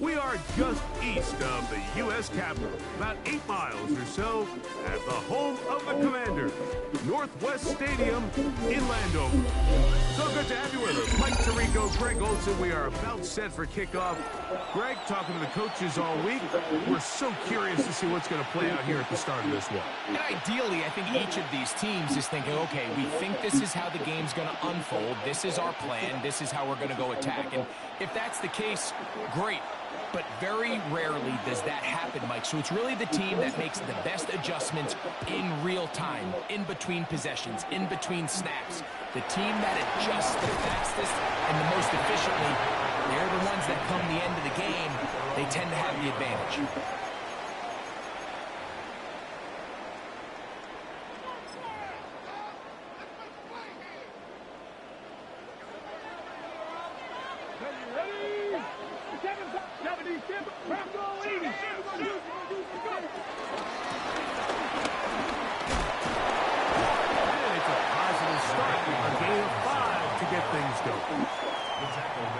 We are just east of the U.S. Capitol, about 8 miles or so, at the home of the Commanders, Northwest Stadium in Landover. So good to have you with us. Mike Tirico, Greg Olson, we are about set for kickoff. Greg, talking to the coaches all week, we're so curious to see what's going to play out here at the start of this one. And ideally, I think each of these teams is thinking, okay, we think this is how the game's going to unfold. This is our plan. This is how we're going to go attack. And if that's the case, great. But very rarely does that happen, Mike. So it's really the team that makes the best adjustments in real time, in between possessions, in between snaps. The team that adjusts the fastest and the most efficiently, they're the ones that come the end of the game. They tend to have the advantage.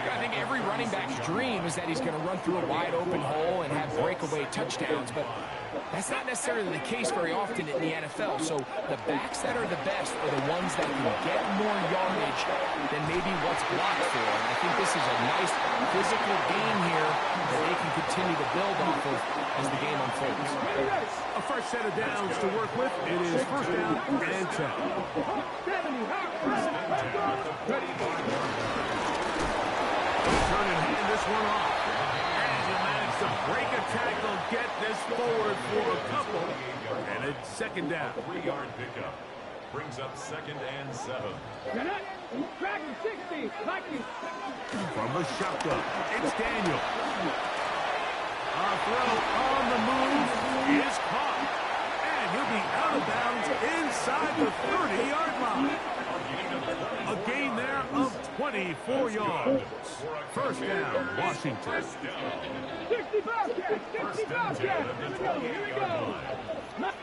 I think every running back's dream is that he's going to run through a wide open hole and have breakaway touchdowns, but that's not necessarily the case very often in the NFL. So the backs that are the best are the ones that can get more yardage than maybe what's blocked for. And I think this is a nice physical game here that they can continue to build off of as the game unfolds. A fresh set of downs to work with. It is first down and 10. Turn and hand this one off. And you manage to break a tackle, get this forward for a couple. And it's second down. 3-yard pickup. Brings up second and 7. Dragon 60. From the shotgun, it's Daniel. A throw on the move is caught. And he'll be out of bounds inside the 30-yard line. A gain there of 24 yards. First down, Washington. 60 Bobcats. 60 Bobcats. Here we go.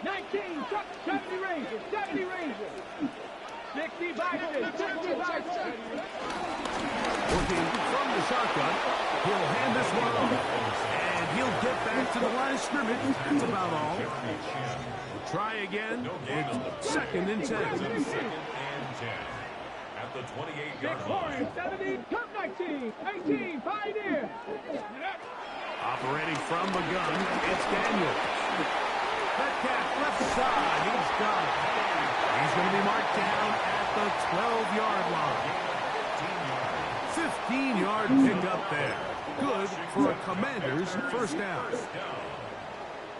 19, 70 Rangers. 70 Rangers. 60 Bobcats. 60 Bobcats. Working from the shotgun. He'll hand this one off. And he'll get back to the line of scrimmage. That's about all. We'll try again. It's second and 10. Second and 10. At the 28-yard line. 70, Cup 19, 18, Pioneer. Operating from the gun, it's Daniel. Metcalf left side, he's got it. He's going to be marked down at the 12-yard line. 15-yard pickup there. Good for a Commander's first down.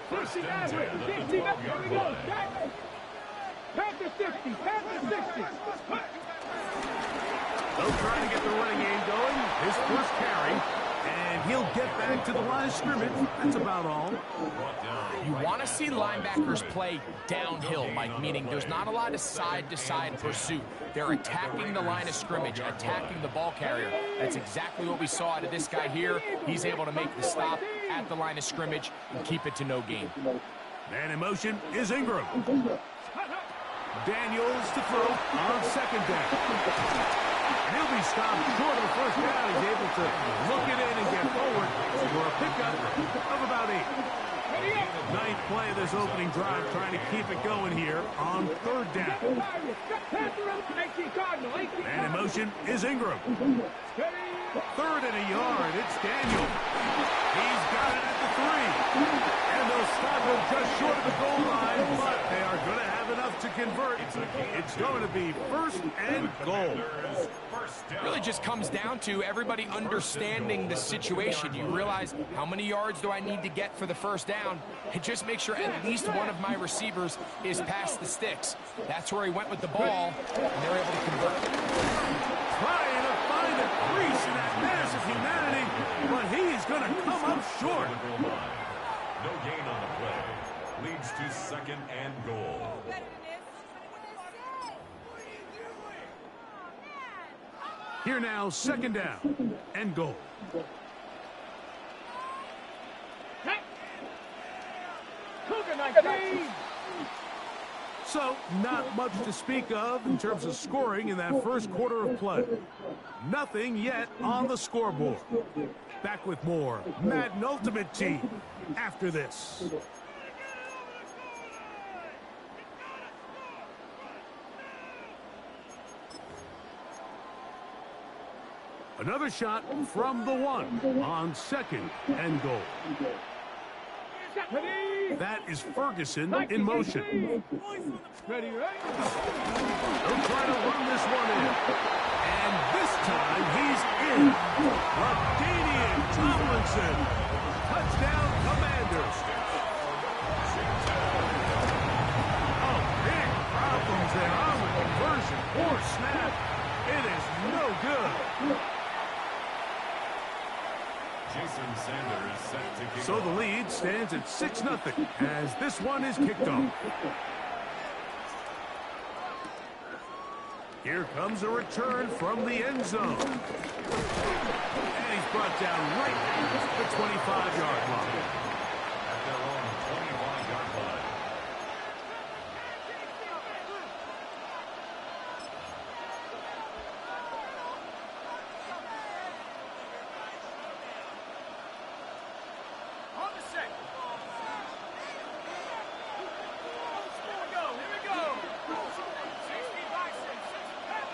60 Maverick, 60 Maverick, here we go. Panther 60, Panther 60. They'll try to get the running game going. His first carry, and he'll get back to the line of scrimmage. That's about all. You want to see linebackers play downhill, Mike, meaning there's not a lot of side-to-side pursuit. They're attacking the line of scrimmage, attacking the ball carrier. That's exactly what we saw out of this guy here. He's able to make the stop at the line of scrimmage and keep it to no gain. Man in motion is Ingram. Daniels to throw on second down. He'll be stopped short of the first down. He's able to look it in and get forward for a pickup of about 8. Ninth play of this opening drive, trying to keep it going here on third down. Man in motion is Ingram. Third and a yard, it's Daniel. He's got it at the 3. And they'll stop him just short of the goal line, but they are going to have enough to convert. It's going to be first and goal. Really just comes down to everybody understanding the situation. You realize, how many yards do I need to get for the first down? And just make sure at least one of my receivers is past the sticks. That's where he went with the ball, and they're able to convert. Trying to find a crease in that mass of humanity, but he's going to come up short. No gain on the play. Leads to second and goal. Here now, second down and goal. So, not much to speak of in terms of scoring in that first quarter of play. Nothing yet on the scoreboard. Back with more Madden Ultimate Team after this. Another shot from the one on 2nd and goal. That is Ferguson in motion. Ready, right? They'll try to run this one in. And this time he's in. Ladainian Tomlinson. Touchdown, Commanders. Oh, big problems there on the conversion. Poor snap. It is no good. Jason Sanders set to kick So off. the lead stands at 6-0 as this one is kicked off. Here comes a return from the end zone. And he's brought down right at the 25-yard line. At their own 25-yard line. On the set. Here we go. Here we go. 60 bison. 19.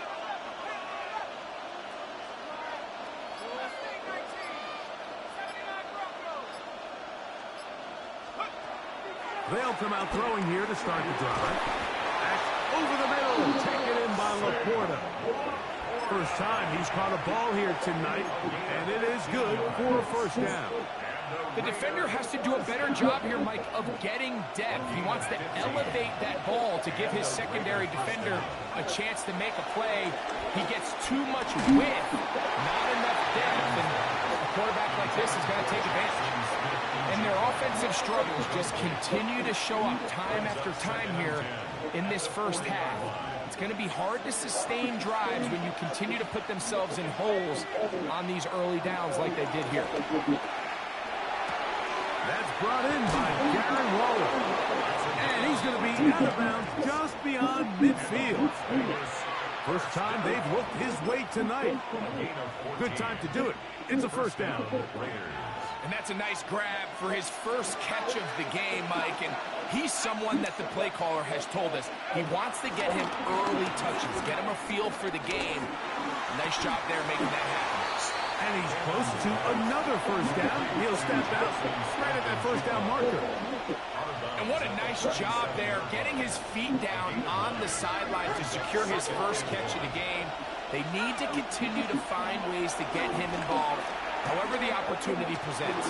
They'll come out throwing here to start the drive. Back over the middle, taken in by Laporta. First time he's caught a ball here tonight, and it is good for a first down. The defender has to do a better job here, Mike, of getting depth. He wants to elevate that ball to give his secondary defender a chance to make a play. He gets too much width, not enough depth, and a quarterback like this is going to take advantage. And their offensive struggles just continue to show up time after time here in this first half. It's going to be hard to sustain drives when you continue to put themselves in holes on these early downs like they did here. That's brought in by Darren Waller. And he's going to be out of bounds just beyond midfield. First time they've looked his way tonight. Good time to do it. It's a first down. And that's a nice grab for his first catch of the game, Mike. And he's someone that the play caller has told us he wants to get him early touches, get him a feel for the game. Nice job there making that happen. And he's close to another first down. He'll step out right at that first down marker. And what a nice job there, getting his feet down on the sideline to secure his first catch of the game. They need to continue to find ways to get him involved, however the opportunity presents.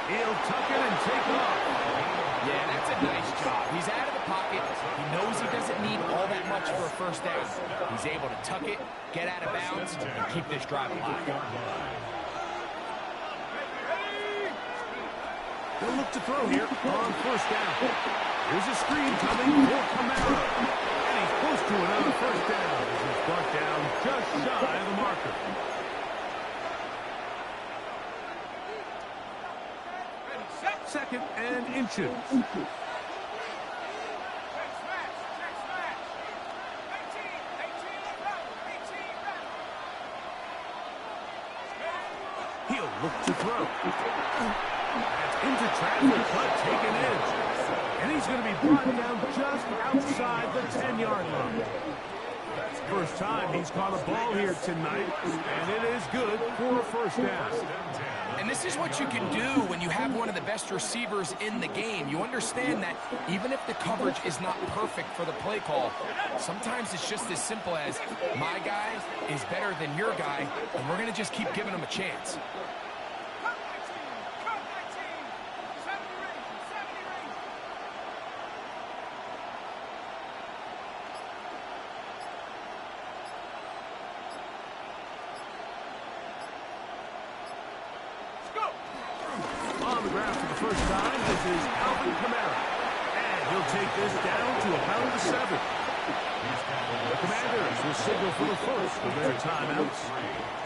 He'll tuck it and take off. Yeah, that's a nice job. He's out of the pocket. He knows he doesn't need all that much for a first down. He's able to tuck it, get out of bounds, and keep this drive alive. They'll look to throw here on first down. Here's a screen coming for Kamara. And he's close to another first down. He's brought down just shy of the marker. Second and inches. He'll look to throw. That's into traffic, but taken in. And he's going to be brought down just outside the 10-yard line. First time he's caught a ball here tonight, and it is good for a first down. And this is what you can do when you have one of the best receivers in the game. You understand that even if the coverage is not perfect for the play call, sometimes it's just as simple as my guy is better than your guy, and we're going to just keep giving him a chance. On the ground for the first time, this is Alvin Kamara. And he'll take this down to about the 7. The Commanders will signal for the first of their timeouts.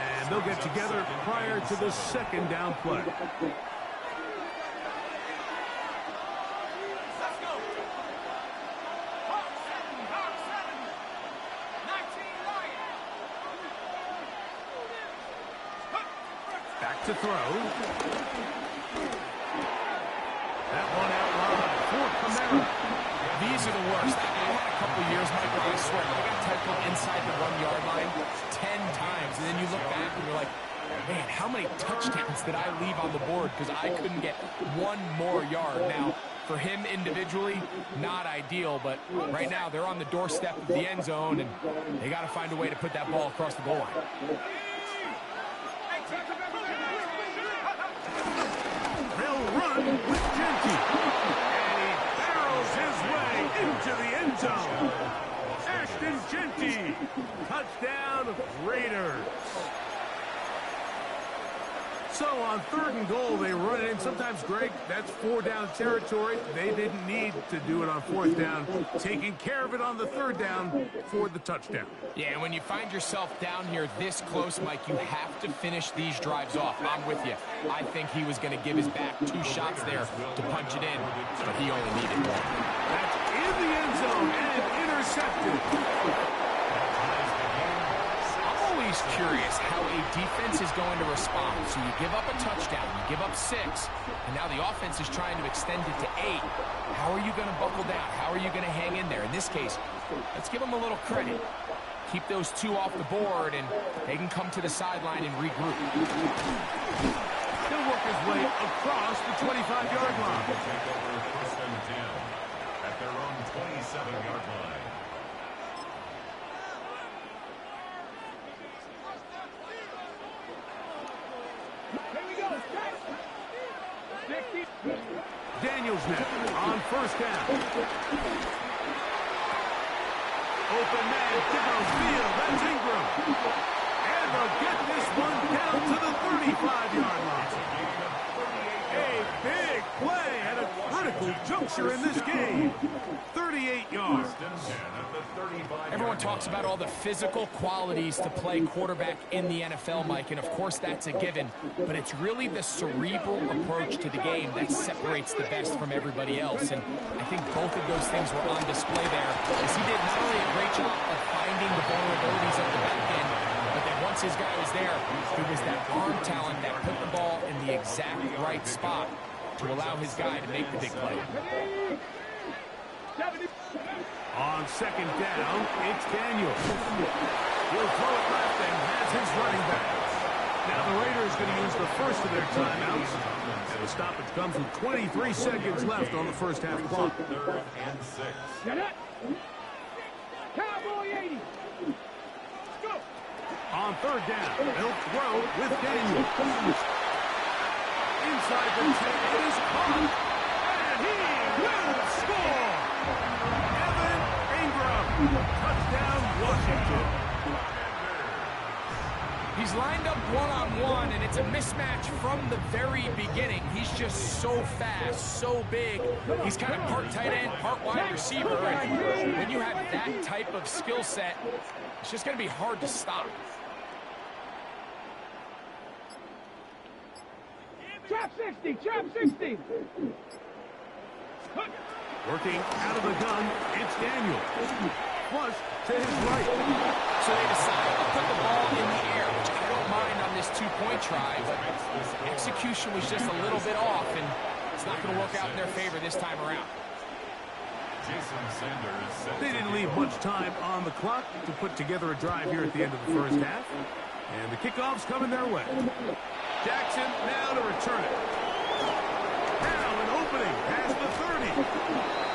And they'll get together prior to the second down play. to throw. That one out wide for Kamara. These are the worst. I had a couple years, Michael, I swear, I got tackled inside the 1-yard line 10 times, and then you look back and you're like, man, how many touchdowns did I leave on the board because I couldn't get one more yard? Now, for him individually, not ideal, but right now they're on the doorstep of the end zone, and they got to find a way to put that ball across the goal line. They'll run with Genty. And he barrels his way into the end zone. Ashton Genty. Touchdown, Raiders. So on 3rd and goal, they run it in. Sometimes, Greg, that's 4-down territory. They didn't need to do it on 4th down. Taking care of it on the 3rd down for the touchdown. Yeah, and when you find yourself down here this close, Mike, you have to finish these drives off. I'm with you. I think he was going to give his back 2 shots there to punch it in, but he only needed 1. That's in the end zone and intercepted. Always curious how a defense is going to respond. So you give up a touchdown, you give up 6, and now the offense is trying to extend it to 8. How are you going to buckle down? How are you going to hang in there? In this case, let's give them a little credit. Keep those 2 off the board, and they can come to the sideline and regroup. He'll work his way across the 25-yard line. Take over 1st and 10 at their own 27-yard line. Daniels now on 1st down. Open man downfield. That's Ingram. And they'll get this one down to the 35-yard line. A big play at a critical juncture in this game. 38 yards. Everyone talks about all the physical qualities to play quarterback in the NFL, Mike, and of course that's a given, but it's really the cerebral approach to the game that separates the best from everybody else, and I think both of those things were on display there, as he did not only a great job of finding the vulnerabilities of the back end, but then once his guy was there, it was that arm talent that put the ball in the exact right spot to allow his guy to make the big play. On 2nd down, it's Daniels. He'll throw it left and has his running back. Now the Raiders going to use the first of their timeouts. And the stoppage comes with 23 seconds left on the first half clock. 3rd and 6. Cowboy 80. Go. On 3rd down, they'll throw with Daniels. Inside the 10, it is caught. And he will score. Evan Ingram. Touchdown, Washington. He's lined up one-on-one, and it's a mismatch from the very beginning. He's just so fast, so big. He's kind of part tight end, part wide receiver. And when you have that type of skill set, it's just going to be hard to stop. Trap 60, trap 60. Working out of the gun, it's Daniel. Flush to his right. So they decide to put the ball in the air, which I don't mind on this 2-point try, but execution was just a little bit off, and it's not going to work out in their favor this time around. They didn't leave much time on the clock to put together a drive here at the end of the first half. And the kickoff's coming their way. Jackson now to return it. Now an opening past the 30.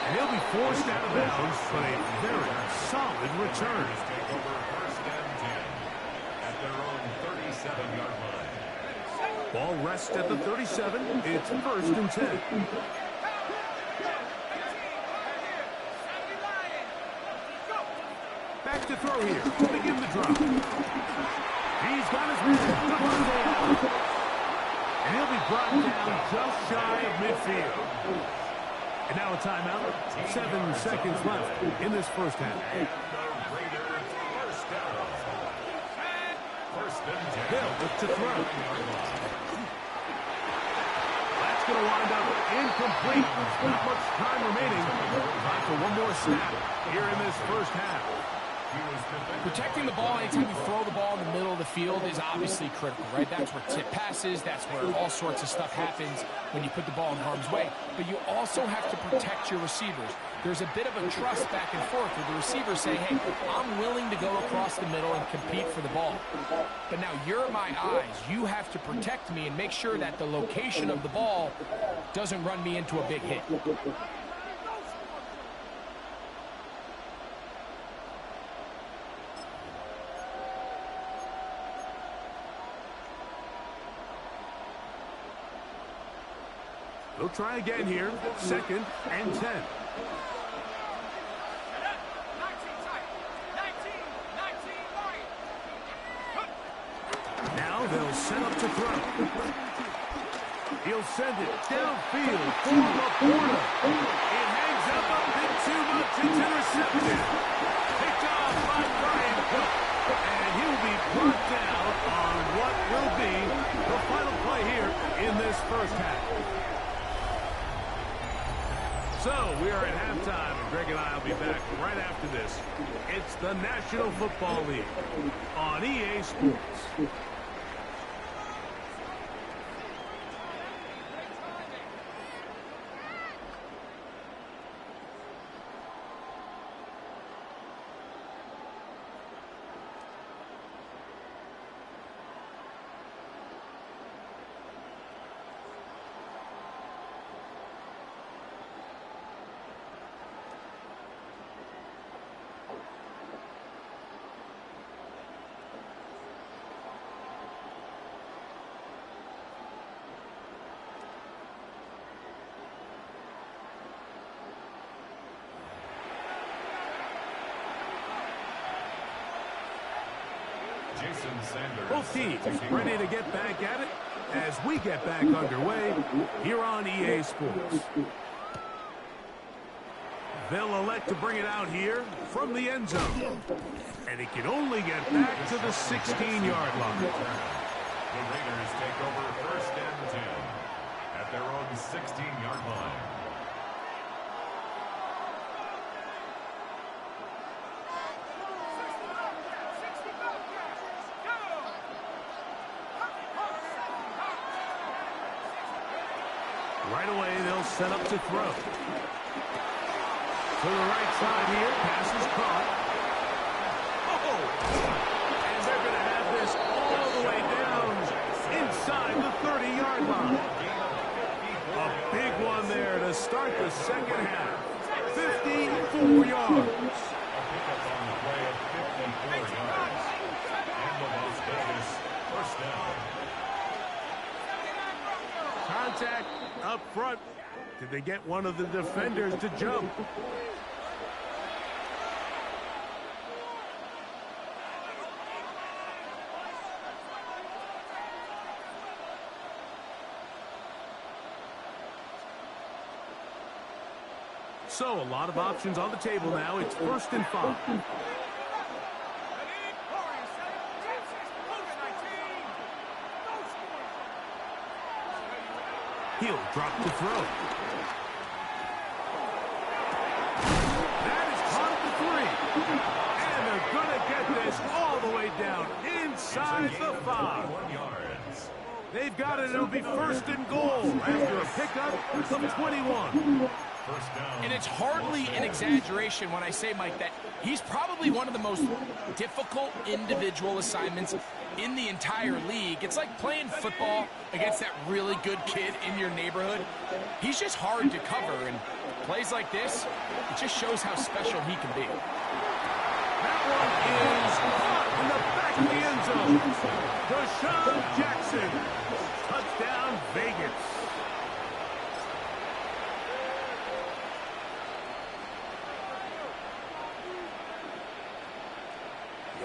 And he'll be forced out of bounds, but a very solid return. Take over 1st and 10 at their own 37-yard line. Ball rests at the 37. It's 1st and 10. Back to throw here. To begin the drop. He's got his man. Devontae Adams. And he'll be brought down just shy of midfield. And now a timeout. 7 seconds left in this first half. Hill to throw. That's going to wind up incomplete. Not much time remaining. Time for one more snap here in this first half. Protecting the ball anytime you throw the ball in the middle of the field is obviously critical, right? That's where tip passes, that's where all sorts of stuff happens when you put the ball in harm's way. But you also have to protect your receivers. There's a bit of a trust back and forth where the receivers say, hey, I'm willing to go across the middle and compete for the ball. But now you're my eyes. You have to protect me and make sure that the location of the ball doesn't run me into a big hit. They'll try again here. 2nd and 10. Now they'll set up to throw. He'll send it downfield for Laporta. It hangs up a bit too much. It's intercepted. Picked off by Brian Cook. And he'll be brought down on what will be the final play here in this first half. So, we are at halftime, and Greg and I will be back right after this. It's the National Football League on EA Sports. Both teams ready to get back at it as we get back underway here on EA Sports. They'll elect to bring it out here from the end zone. And he can only get back to the 16-yard line. The Raiders take over 1st and 10 at their own 16-yard line. Right away, they'll set up to throw. To the right side here, pass is caught. Oh! And they're going to have this all the way down inside the 30-yard line. A big one there to start the second half. 54 yards. A pickup on the play of 54 yards. And the Las Vegas 1st down. Contact up front. Did they get one of the defenders to jump? So, a lot of options on the table now. It's 1st and 5. He'll drop to throw. That is caught at the 3. And they're going to get this all the way down inside the 5. They've got it. It'll be 1st and goal after a pickup of 21. And it's hardly an exaggeration when I say, Mike, that he's probably one of the most difficult individual assignments in the entire league. It's like playing football against that really good kid in your neighborhood. He's just hard to cover, and plays like this, it just shows how special he can be. That one is caught in the back of the end zone. Deshaun Jackson. Touchdown, Vegas.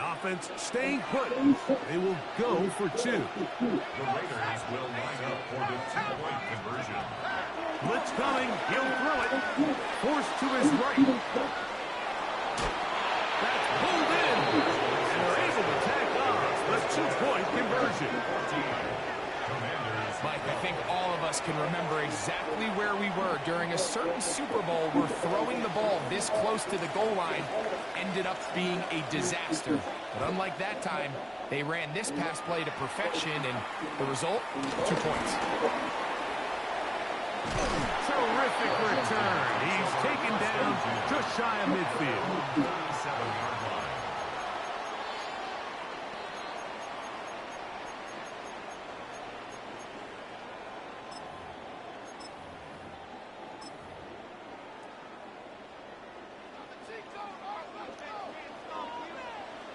Offense staying put. They will go for 2. The Raiders will line up for the 2-point conversion. Blitz coming. He'll throw it. Forced to his right. That's pulled in. And they're able to tack off the 2-point conversion. Mike, I think all of us can remember exactly where we were during a certain Super Bowl. We're throwing the ball this close to the goal line, ended up being a disaster. But unlike that time, they ran this pass play to perfection, and the result, 2 points. Terrific return. He's taken down just shy of midfield. 37-yard line.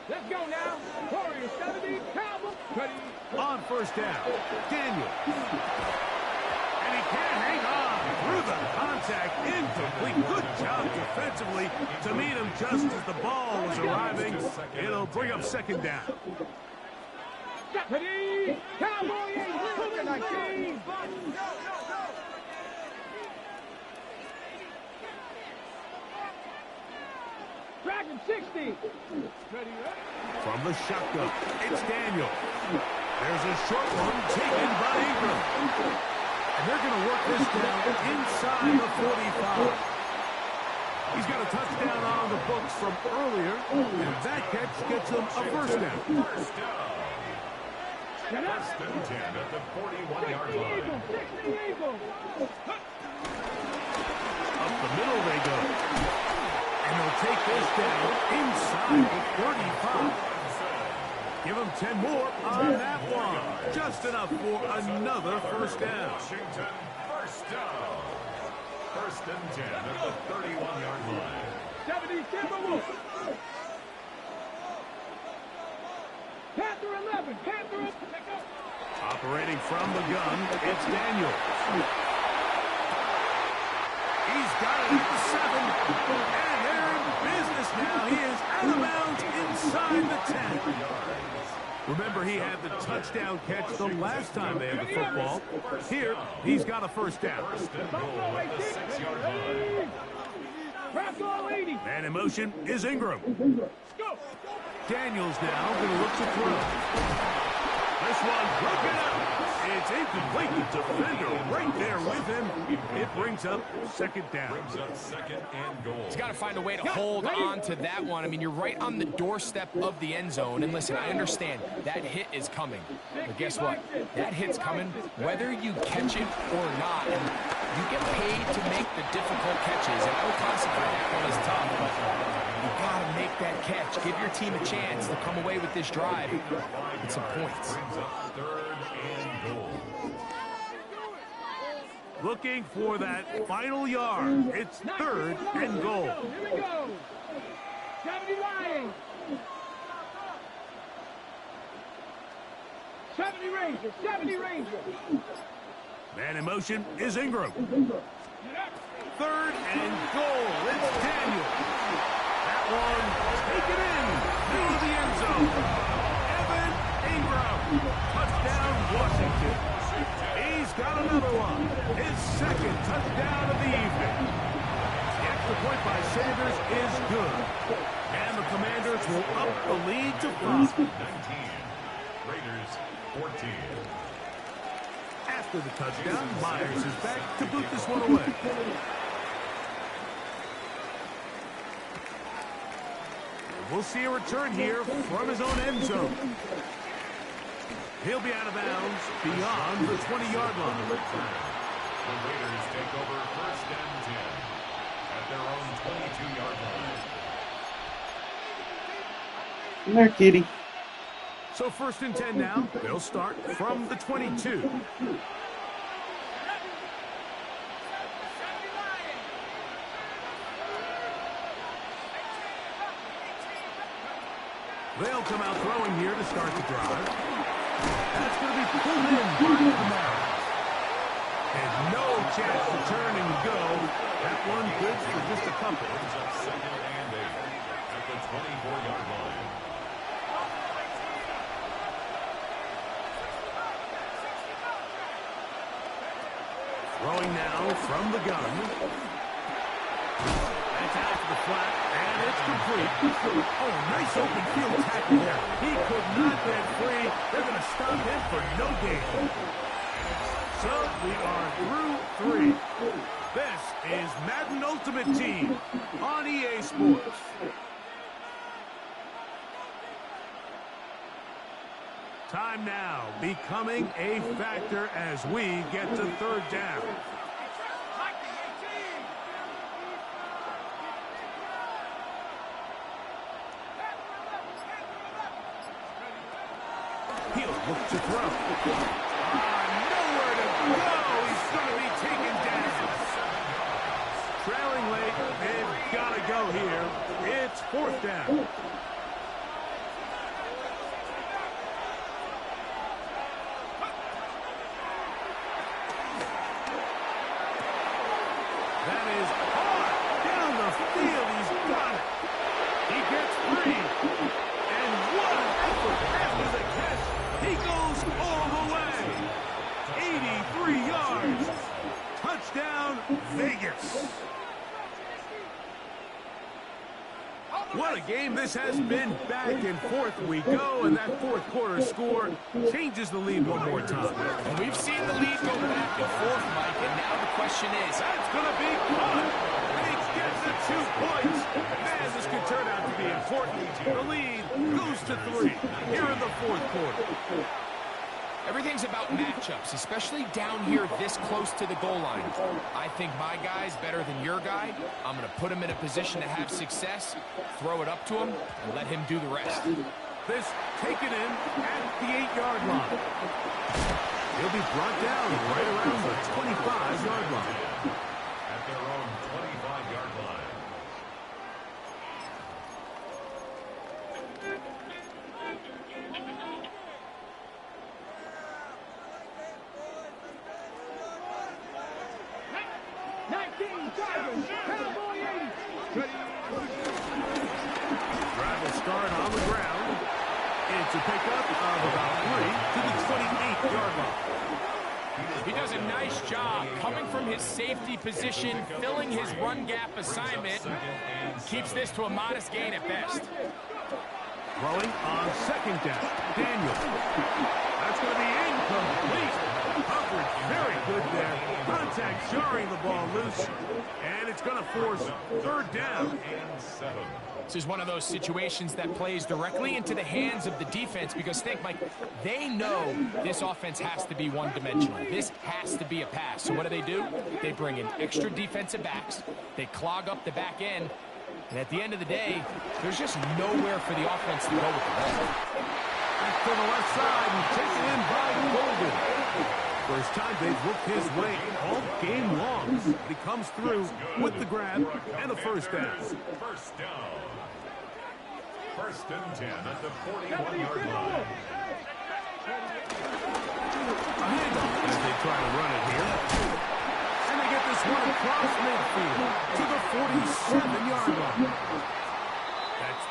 Let's go now. Warriors 70, Cowboys. On first down, Daniel. And he can't hang on through the contact. Incomplete. Good job defensively to meet him just as the ball was arriving. It'll bring up second down. Deputy Cowboys. Look at that team. Dragon 60. From the shotgun, it's Daniel. There's a short one taken by Ingram. And they're going to work this down inside the 45. He's got a touchdown on the books from earlier, and that catch gets him a first down. First down. First and 10 at the 41-yard line. Up the middle they go. And they'll take this down inside the 35. Give him 10 more on that one. Just enough for another first down. Washington, first down. First and 10 at the 31-yard line. 70, Timberwolves. Panther 11, Panther 11. Operating from the gun, it's Daniels. He's got it at the 7. And they're in business now. He is out of bounds inside the 10. Remember, he had the touchdown catch the last time they had the football. Here, he's got a first down. First and goal at the 6-yard line. Man in motion is Ingram. Daniels now going to look to throw. This one broken up. It's incomplete. The defender right there with him. It brings up second down. Brings up second and goal. He's got to find a way to hold on to that one. I mean, you're right on the doorstep of the end zone. And listen, I understand that hit is coming. But guess what? That hit's coming whether you catch it or not. And you get paid to make the difficult catches. And I would classify that one as tough. But you got to make that catch. Give your team a chance to come away with this drive with some points. Brings up third and goal. Looking for that final yard. It's third and goal. Here we go. 70 Lions. 70 Rangers. 70 Rangers. Man in motion is Ingram. Third and goal. It's Daniel. That one taken in through the end zone. Evan Ingram. Touchdown, Washington. He's got another one. His second touchdown of the evening. The extra point by Sanders is good. And the Commanders will up the lead to 5. 19. Raiders 14. After the touchdown, Myers is back to boot this one away. We'll see a return here from his own end zone. He'll be out of bounds beyond the 20-yard line. The Raiders take over first and 10 at their own 22-yard line. Come there, kitty. So first and 10 now. They'll start from the 22. They'll come out throwing here to start the drive. That's going to be pulled in by Kamara. And no chance to turn and go. That one good for just a couple. Brings up second and 8 at the 24-yard line. Throwing now from the gun. That's out to the flat, and it's complete. Oh, nice open field tackle there. He could not get free. They're going to stop him for no gain. So we are through 3. This is Madden Ultimate Team on EA Sports. Time now becoming a factor as we get to third down. He'll look to throw. Nowhere to go. He's going to be taken down. Trailing late, they've got to go here. It's fourth down. That is hard down the field. He's got it. He gets free. And what an effort after the catch. He goes all the way. 83 yards. Touchdown, Vegas. What a game this has been. Back and forth we go, and that fourth quarter score changes the lead one more time. And we've seen the lead go back and forth, Mike, and now the question is, that's going to be caught. And he gets the 2 points. Man, this could turn out to be important. The lead goes to 3 here in the fourth quarter. everything's about matchups, especially down here this close to the goal line. I think my guy's better than your guy. I'm going to put him in a position to have success, throw it up to him, and let him do the rest. This taken in at the 8-yard line. He'll be brought down right around the 25-yard line. At their own 25-yard line. Drive will start on the ground. It's a pickup of about 3 to the 28-yard line. He does a nice job coming from his safety position, filling his run gap assignment. Keeps this to a modest gain at best. Throwing on second down. Daniel. That's going to be incomplete. Coverage very good there. Contact jarring the ball loose. And it's going to force third down. This is one of those situations that plays directly into the hands of the defense because, think, Mike, they know this offense has to be one-dimensional. This has to be a pass. So what do? They bring in extra defensive backs. They clog up the back end. And at the end of the day, there's just nowhere for the offense to go with the ball. Back to the left side and taken in by Golden. First time they've looked his way all game long. But he comes through with the grab and a first down. First down. First and 10 at the 41-yard line. A handoff as they try to run it here. And they get this one across midfield to the 47-yard line. That's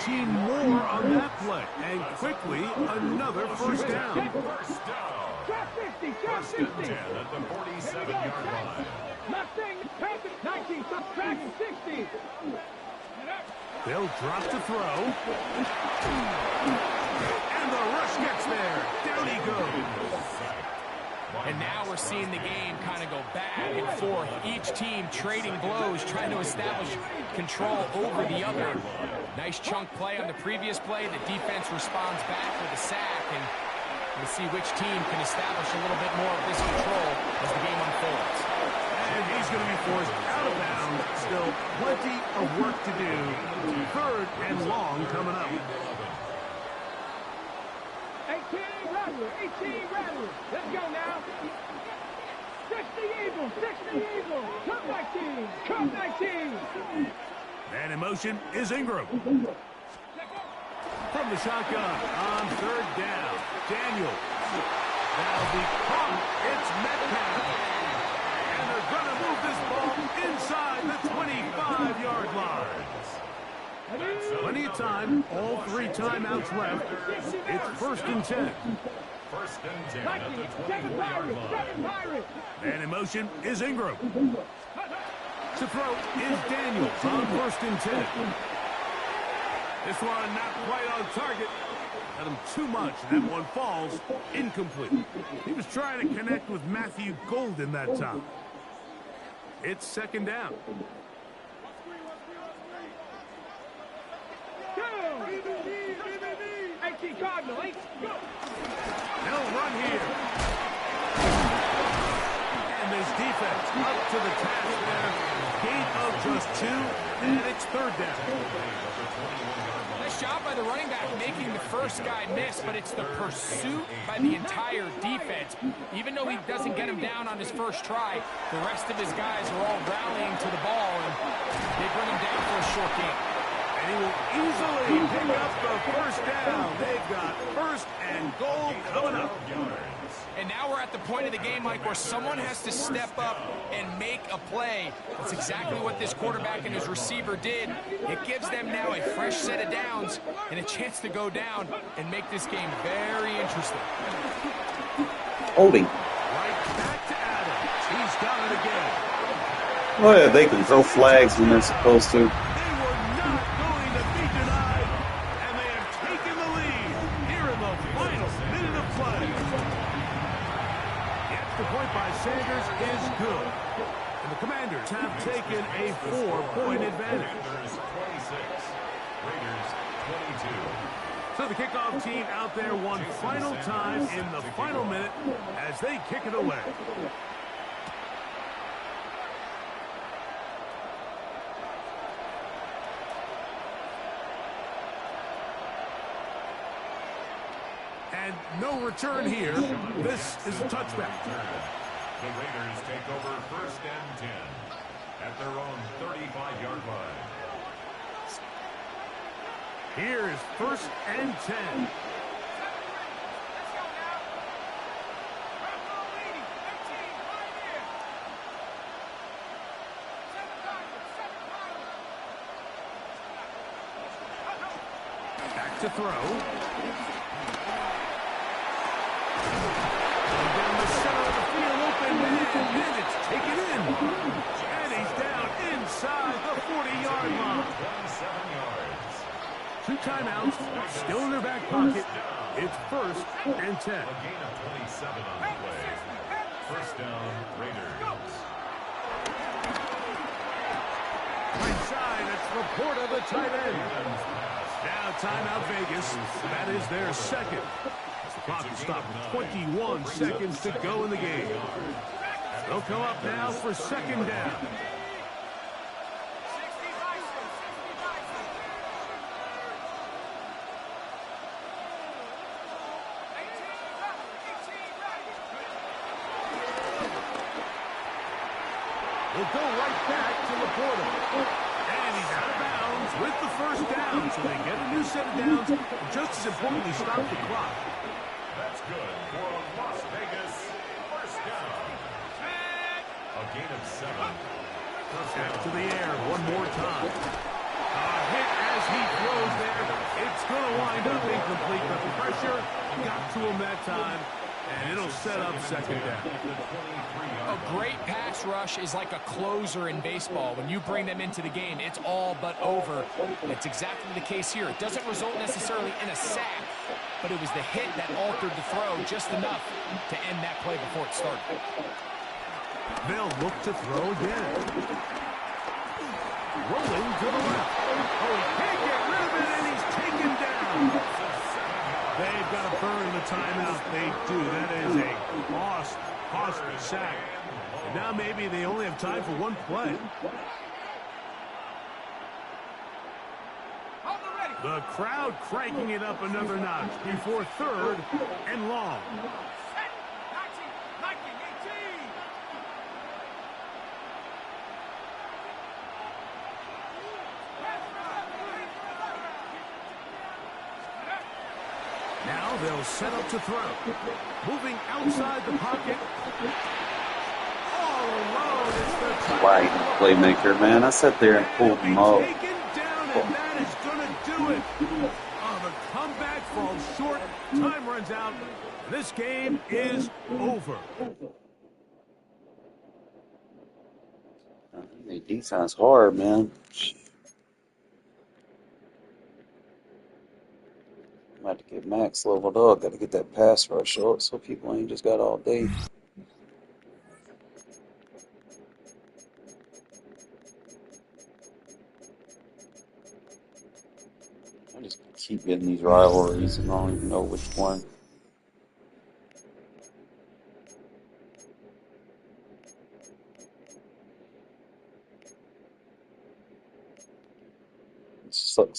13 more on that play. And quickly, another first down. First down. First and 10 at the 47-yard line. Mustang, 19, subtract 60. They'll drop to throw. And the rush gets there. Down he goes. And now we're seeing the game kind of go back and forth. Each team trading blows, trying to establish control over the other. Nice chunk play on the previous play. The defense responds back with a sack, and we'll see which team can establish a little bit more of this control as the game unfolds. And he's going to be forced out of bounds. Still plenty of work to do. Third and long coming up. 18 Rattler. Let's go now. 60 Eagles. Come 19. And in motion is Ingram. From the shotgun on third down. Daniel. That'll be caught. It's Metcalf. And they're going to move this ball inside the 25-yard line. Plenty of time. All 3 timeouts left. It's first and 10. First and 10 at the 20-yard line. And in motion is Ingram. To throw is Daniels on first and 10. This one not quite on target. Got him too much. That one falls incomplete. He was trying to connect with Matthew Golden that time. It's second down. 18 Cardinal. 8, go. run here. And this defense up to the task there. Gain of just 2, and it's third down. Nice job by the running back making the first guy miss, but it's the pursuit by the entire defense. Even though he doesn't get him down on his first try, the rest of his guys are all rallying to the ball, and they bring him down for a short game. And he will easily pick up the first down. They've got first and goal coming up. And now we're at the point of the game, Mike, where someone has to step up and make a play. That's exactly what this quarterback and his receiver did. It gives them now a fresh set of downs and a chance to go down and make this game very interesting. Holding. Right back to Adams. He's got it again. Oh yeah, they can throw flags when they're supposed to. They were not going to be denied, and they have taken the lead here in the final minute of play. The extra point by Sanders is good. And the Commanders have taken a 4-point advantage. Commanders 26, Raiders 22. So the kickoff team out there one final time in the final minute as they kick it away. And no return here. This is a touchback. The Raiders take over first and 10 at their own 35-yard line. Here's first and 10. Back to throw. Down the center of the field, open man, and it's taken in. And he's down inside the 40-yard line. 27 yards. 2 timeouts, still in their back pocket. It's first and 10. A gain of 27 on the play. First down, Raiders. Right side, it's Laporta, the tight end. Now timeout Vegas. That is their second. The clock is stopped with 21 seconds to go in the game. They'll come up now for second down. We'll go right back to Laporta. And he's out of bounds with the first down. So they get a new set of downs. And just as importantly, stop the clock. That's good for a Las Vegas first down. A gain of 7. First Back down. to the air one more time. A hit as he throws there. It's going to wind up incomplete, but the pressure got to him that time. And it'll set up second down. A great pass rush is like a closer in baseball. When you bring them into the game, it's all but over. That's exactly the case here. It doesn't result necessarily in a sack, but it was the hit that altered the throw just enough to end that play before it started. They'll look to throw again. Rolling to the left. Oh, he can't get rid of it, and he's taken down. They've got to burn the timeout. They do. That is a costly sack. And now maybe they only have time for one play. The crowd cranking it up another notch before third and long. Now they'll set up to throw. Moving outside the pocket. All alone. It's the Why playmaker, man? I sat there and pulled him up. taken down, and that is going to do it. Oh, the comeback falls short. Time runs out. This game is over. The defense hard, man. I'm about to get Max leveled up. Got to get that pass rush up so people ain't just got all day. I just keep getting these rivalries and I don't even know which one.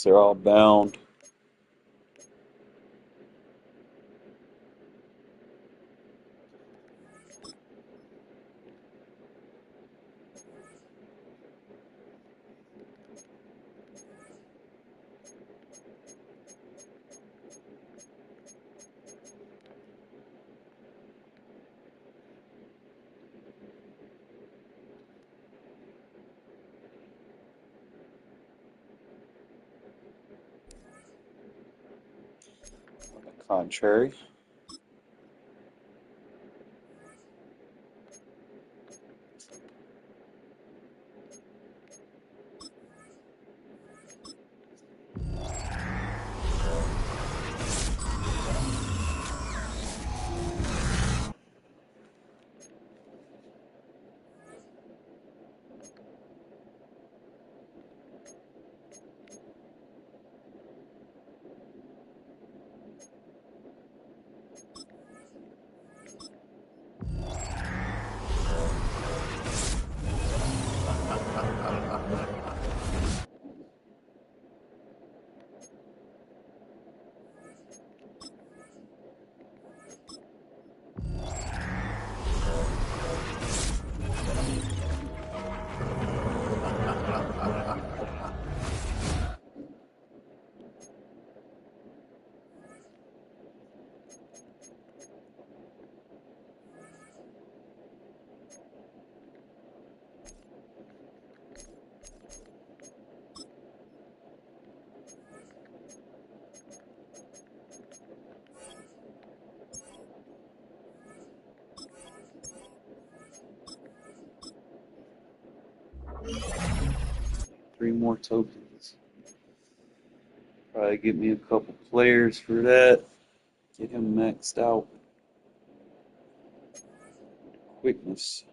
Guess they're all bound. On the contrary. Three more tokens. Probably get me a couple players for that. Get him maxed out. Quickness.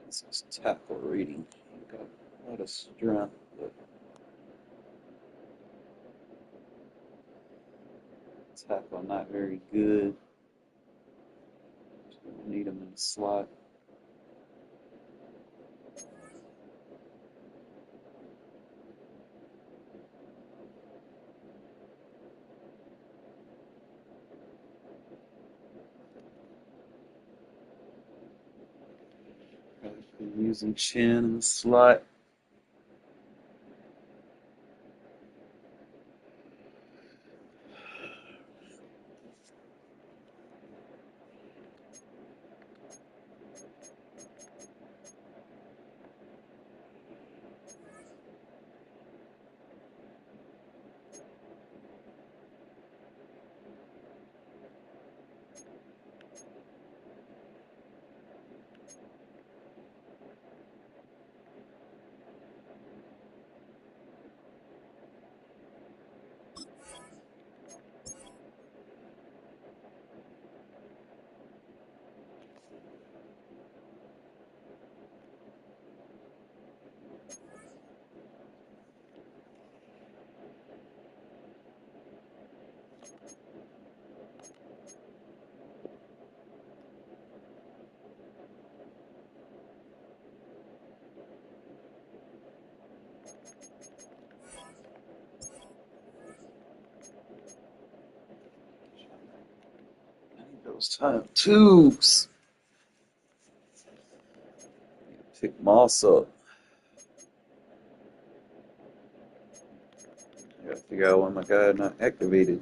This is tackle rating. Got a lot of strength, but tackle not very good. So we need him in the slot. I'm using Chin in the slot. Those time twos. Pick Moss up. I gotta figure out why my guy not activated.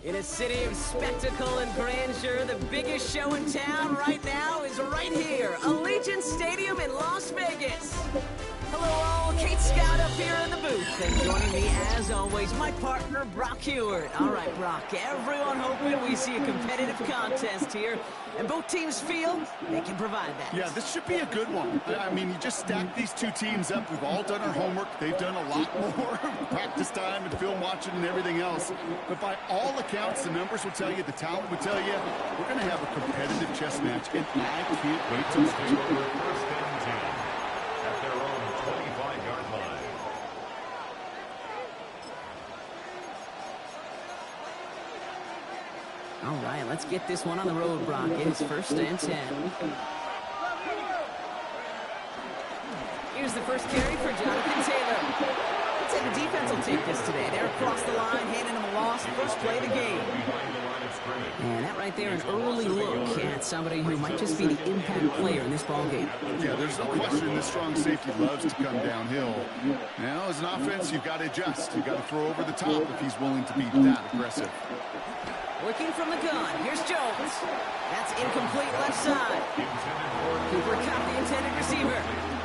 In a city of spectacle and grandeur, the biggest show in town right now is right here, Allegiant Stadium in Las Vegas. Hello all, Kate Scout up here in the booth, and joining me as always, my partner Brock Heward. All right, Brock, everyone hoping we see a competitive contest here, and both teams feel they can provide that. Yeah, this should be a good one. I mean, you just stack these two teams up. We've all done our homework. They've done a lot more practice time and film watching and everything else. But by all accounts, the numbers will tell you, the talent will tell you, we're going to have a competitive chess match, and I can't wait to watch it. First and 10 at their own 25-yard line. All right, let's get this one on the road, Brock. It is first and 10. Here's the first carry for Jonathan Taylor. Let's say the defense will take this today. They're across the line, handing them a loss. First play of the game. And that right there, an early look at somebody who might just be the impact player in this ball game. Yeah, there's no question this strong safety loves to come downhill. Now, as an offense, you've got to adjust. You've got to throw over the top if he's willing to be that aggressive. Working from the gun. Here's Jones. That's incomplete left side. Cooper caught the intended receiver.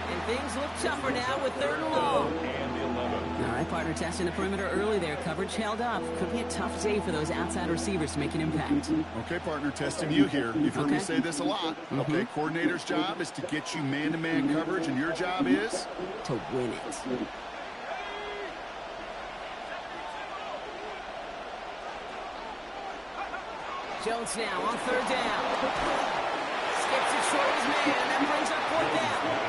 And things look tougher now with 3rd and long. All right, partner, testing the perimeter early there. Coverage held up. Could be a tough day for those outside receivers to make an impact. Okay, partner, testing you here. You've heard me say this a lot. Okay, coordinator's job is to get you man-to-man coverage, and your job is? To win it. Jones now on 3rd down. Skips it short of his man, and that brings up 4th down.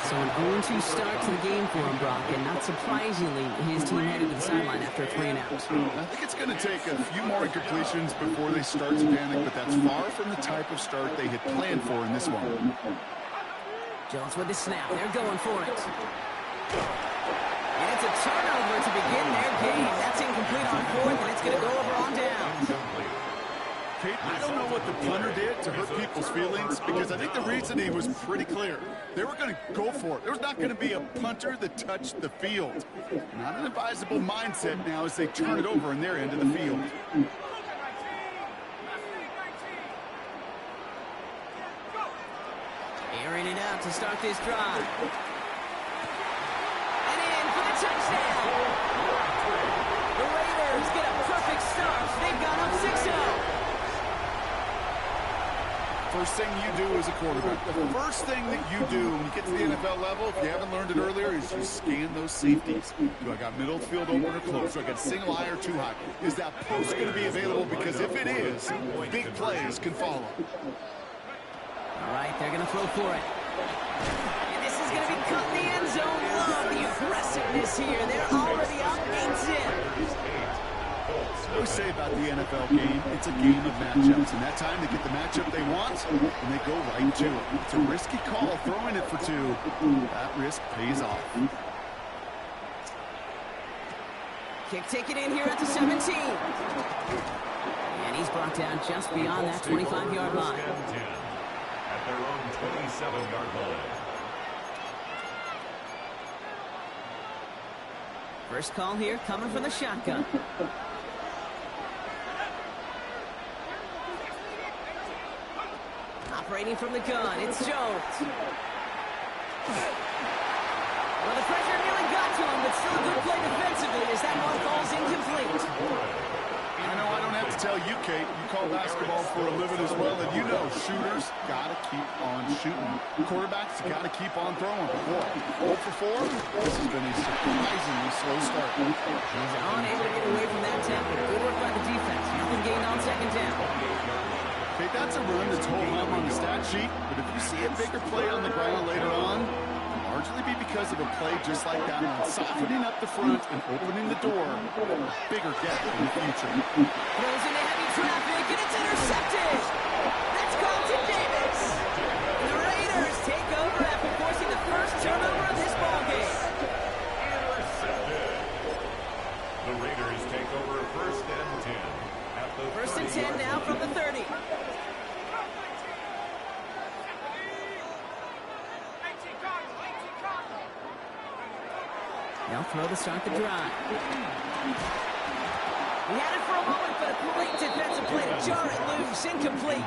So an 0-2 start to the game for him, Brock, and not surprisingly, his team headed to the sideline after a 3-and-out. I think it's going to take a few more incompletions before they start to panic, but that's far from the type of start they had planned for in this one. Jones with the snap. They're going for it. And it's a turnover to begin their game. That's incomplete on 4th, and it's going to go over on down. Kate, I don't know what the punter did to hurt people's feelings, because I think the reasoning was pretty clear. They were going to go for it. There was not going to be a punter that touched the field. Not an advisable mindset now as they turn it over in their end of the field. Airing it out to start this drive. And in for the touchdown. The Raiders get a perfect start. They've gone up 6-0. First thing you do as a quarterback, the first thing that you do when you get to the NFL level, if you haven't learned it earlier, is you scan those safeties. Do I got middle field open or close? Do I got single high or too high? Is that post going to be available? Because if it is, big plays can follow. All right, they're going to throw for it. And this is going to be cut in the end zone. Love the aggressiveness here. They're already up 8-0. What we say about the NFL game, it's a game of matchups, and that time they get the matchup they want, and they go right to it. It's a risky call, throwing it for 2. That risk pays off. Kick taken in here at the 17. And he's brought down just beyond that 25-yard line. At their own 27-yard line. First call here coming from the shotgun. Operating from the gun, it's Jones. Well, the pressure nearly got to him, but still a good play defensively as that one falls incomplete. I know I don't have to tell you, Kate. You call basketball for a living as well, and you know shooters got to keep on shooting. Quarterbacks got to keep on throwing. Boy, 0 for 4, this has been a surprisingly slow start. He's unable to get away from that tempo. Good work by the defense. Nothing gained on 2nd down. Okay, that's a run that's hold up on the stat sheet, but if you see a bigger play on the ground later on, it'll largely be because of a play just like that one, softening up the front and opening the door for a bigger gap in the future. Throws into heavy traffic, and it's intercepted. That's called to Davis. And the Raiders take over after forcing the first turnover of this ballgame. Intercepted. The Raiders take over 1st and 10. At the 1st and 10 now from the 30. They'll throw to start the drive. He had it for a moment, but a great defensive play to jar it loose. Incomplete.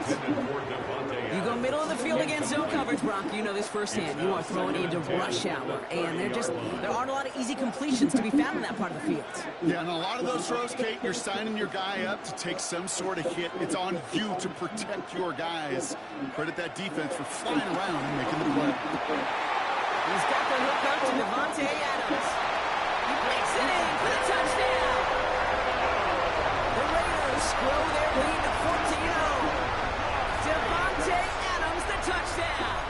You go middle of the field against zone coverage, Brock. You know this firsthand. You are throwing into rush hour, and there aren't a lot of easy completions to be found in that part of the field. Yeah, and a lot of those throws, Kate, you're signing your guy up to take some sort of hit. It's on you to protect your guys. Credit that defense for flying around and making the play. He's got the hook up to Devontae Adams. He breaks it in for the touchdown. The Raiders grow their lead to 14-0. Devontae Adams, the touchdown.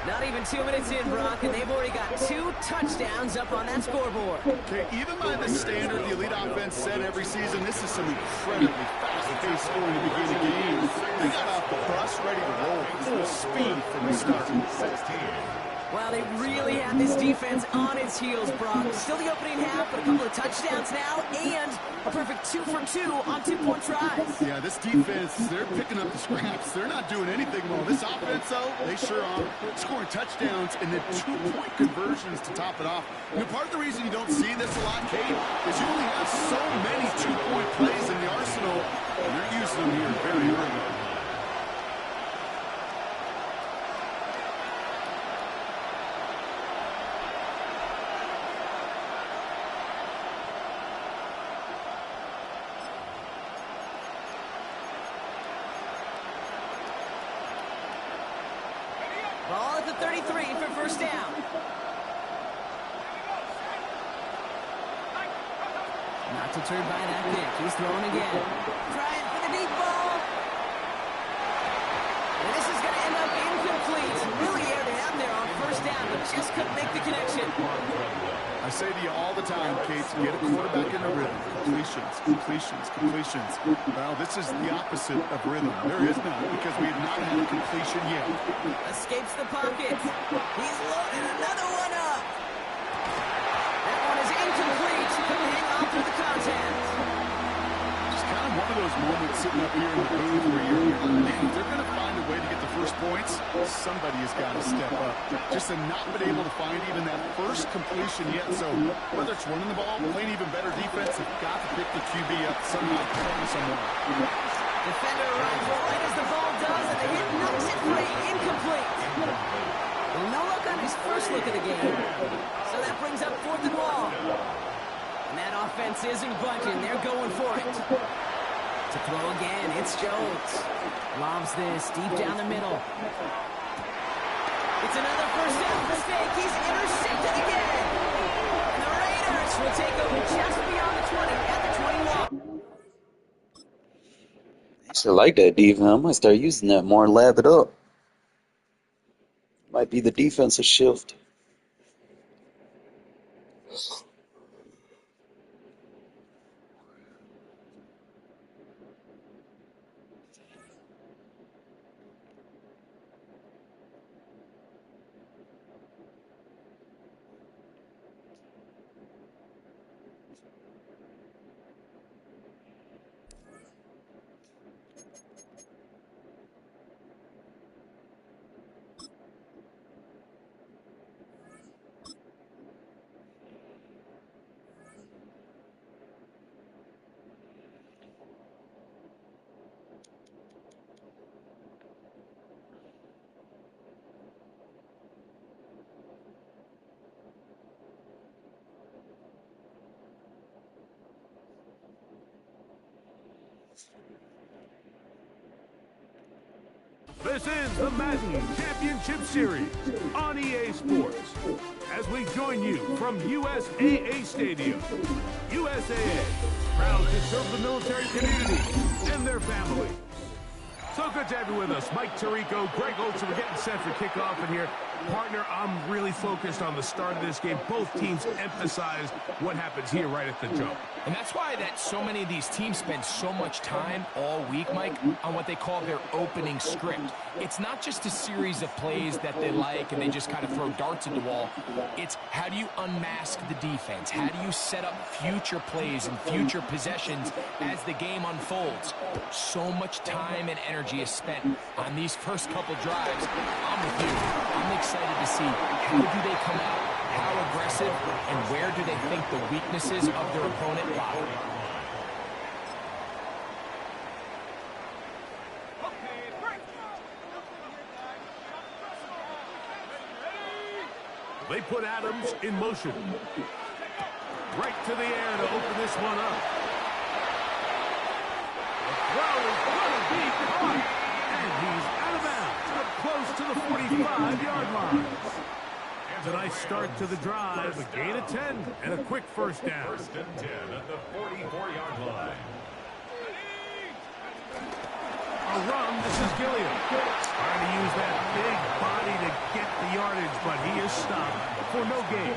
Not even 2 minutes in, Brock, and they've already got 2 touchdowns up on that scoreboard. Okay, even by the standard the elite offense set every season, this is some incredibly fast-paced scoring to begin the game. They got off the bus ready to roll, full speed from the start. 16. Well, they really have this defense on its heels, Brock. Still the opening half, but a couple of touchdowns now, and a perfect 2 for 2 on 2-point tries. Yeah, this defense, they're picking up the scraps. They're not doing anything wrong. This offense, though, they sure are scoring touchdowns and then 2-point conversions to top it off. You know, part of the reason you don't see this a lot, Kate, is you only have so many 2-point plays in the arsenal, and they're using them here very early. Ball at the 33 for first down. Not deterred by that kick. He's throwing again. Trying for the deep ball. And this is going to end up incomplete. Really aired it out there on first down, but just couldn't make the connection. I say to you all the time, Kate, to get a quarterback in the rhythm. Completions, completions, completions. Well, this is the opposite of rhythm. There is none because we have not had a completion yet. Escapes the pocket. He's loading another one up. That one is incomplete. Couldn't hang on through the contact. Just kind of one of those moments sitting up here in the booth where you're man, if they're going to find a way to get the first points, somebody has got to step up. Just to not been able to find even that first completion yet. So whether it's running the ball, playing even better defense, they've got to pick the QB up somehow, somewhere. Defender runs right as the ball does, and the hit knocks it free. Incomplete. Well, no luck on his first look of the game. So that brings up 4th and long. And that offense isn't budging. They're going for it. To throw again, it's Jones. Lobs this deep down the middle. It's another first down mistake. He's intercepted again. And the Raiders will take over just beyond the 20 at the 21. Actually, I like that defense. I might start using that more and lab it up. Might be the defensive shift. This is the Madden Championship Series on EA Sports. As we join you from USAA Stadium, USAA, proud to serve the military community and their families. So good to have you with us. Mike Tirico, Greg Olson, we're getting set for kickoff in here. Partner, I'm really focused on the start of this game. Both teams emphasize what happens here right at the jump. And that's why that so many of these teams spend so much time all week, Mike, on what they call their opening script. It's not just a series of plays that they like and they just kind of throw darts at the wall. It's how do you unmask the defense? How do you set up future plays and future possessions as the game unfolds? So much time and energy is spent on these first couple drives. I'm with you. I'm excited to see how do they come out how aggressive, and where do they think the weaknesses of their opponent lie. They put Adams in motion. Right to the air to open this one up. The throw is going to be caught. And he's out of bounds, up close to the 45-yard line. And a nice start to the drive, a gain of 10, and a quick first down. First and 10 at the 44-yard line. A run, this is Gilliam. Trying to use that big body to get the yardage, but he is stopped for no gain.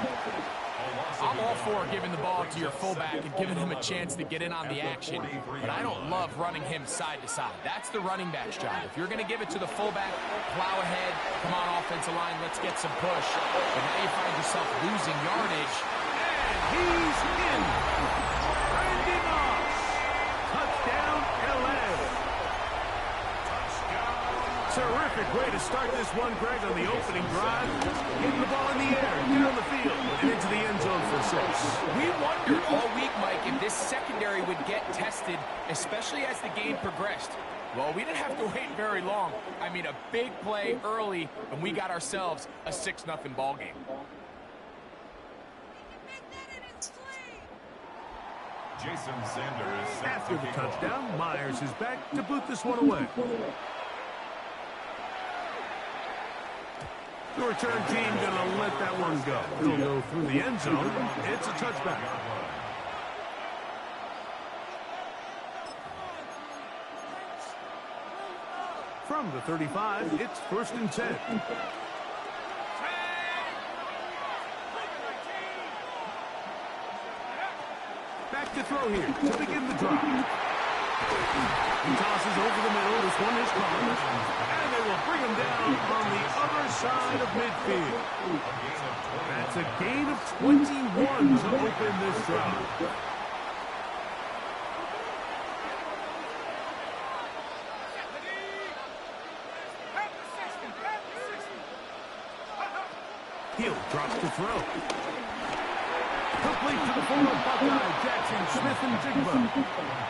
I'm all for giving the ball to your fullback and giving him a chance to get in on the action, but I don't love running him side to side. That's the running back's job. If you're going to give it to the fullback, plow ahead, come on offensive line, let's get some push. But now you find yourself losing yardage. And he's in. Randy Moss. Touchdown, LA. Terrific way to start this one, Greg, on the opening drive. Getting the ball in the air, down the field, and into the end zone for 6. We wondered all week, Mike, if this secondary would get tested, especially as the game progressed. Well, we didn't have to wait very long. I mean, a big play early, and we got ourselves a 6-0 ball game. Jason Sanders. After the touchdown, Myers is back to boot this one away. The return team going to let that one go. It'll go through the end zone. It's a touchback. From the 35, it's first and 10. Back to throw here to begin the drive. He tosses over the middle. This one is caught. And they will bring him down on the other side of midfield. That's a gain of 21 to open this drive. Hill drops to throw. Complete to the former Buckeye, Jackson, Smith, and Jigba.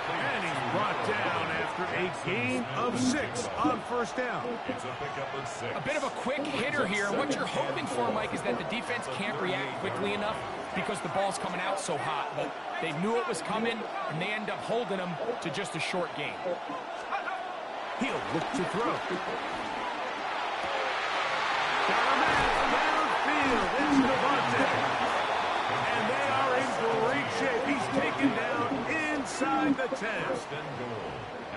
And he's brought down after a gain of 6 on first down. It's a pickup of 6. A bit of a quick hitter here. What you're hoping for, Mike, is that the defense can't react quickly enough because the ball's coming out so hot. But they knew it was coming, and they end up holding them to just a short gain. He'll look to throw. Got a man downfield. It's Devontae. And they are in great shape. He's taken down inside the 10.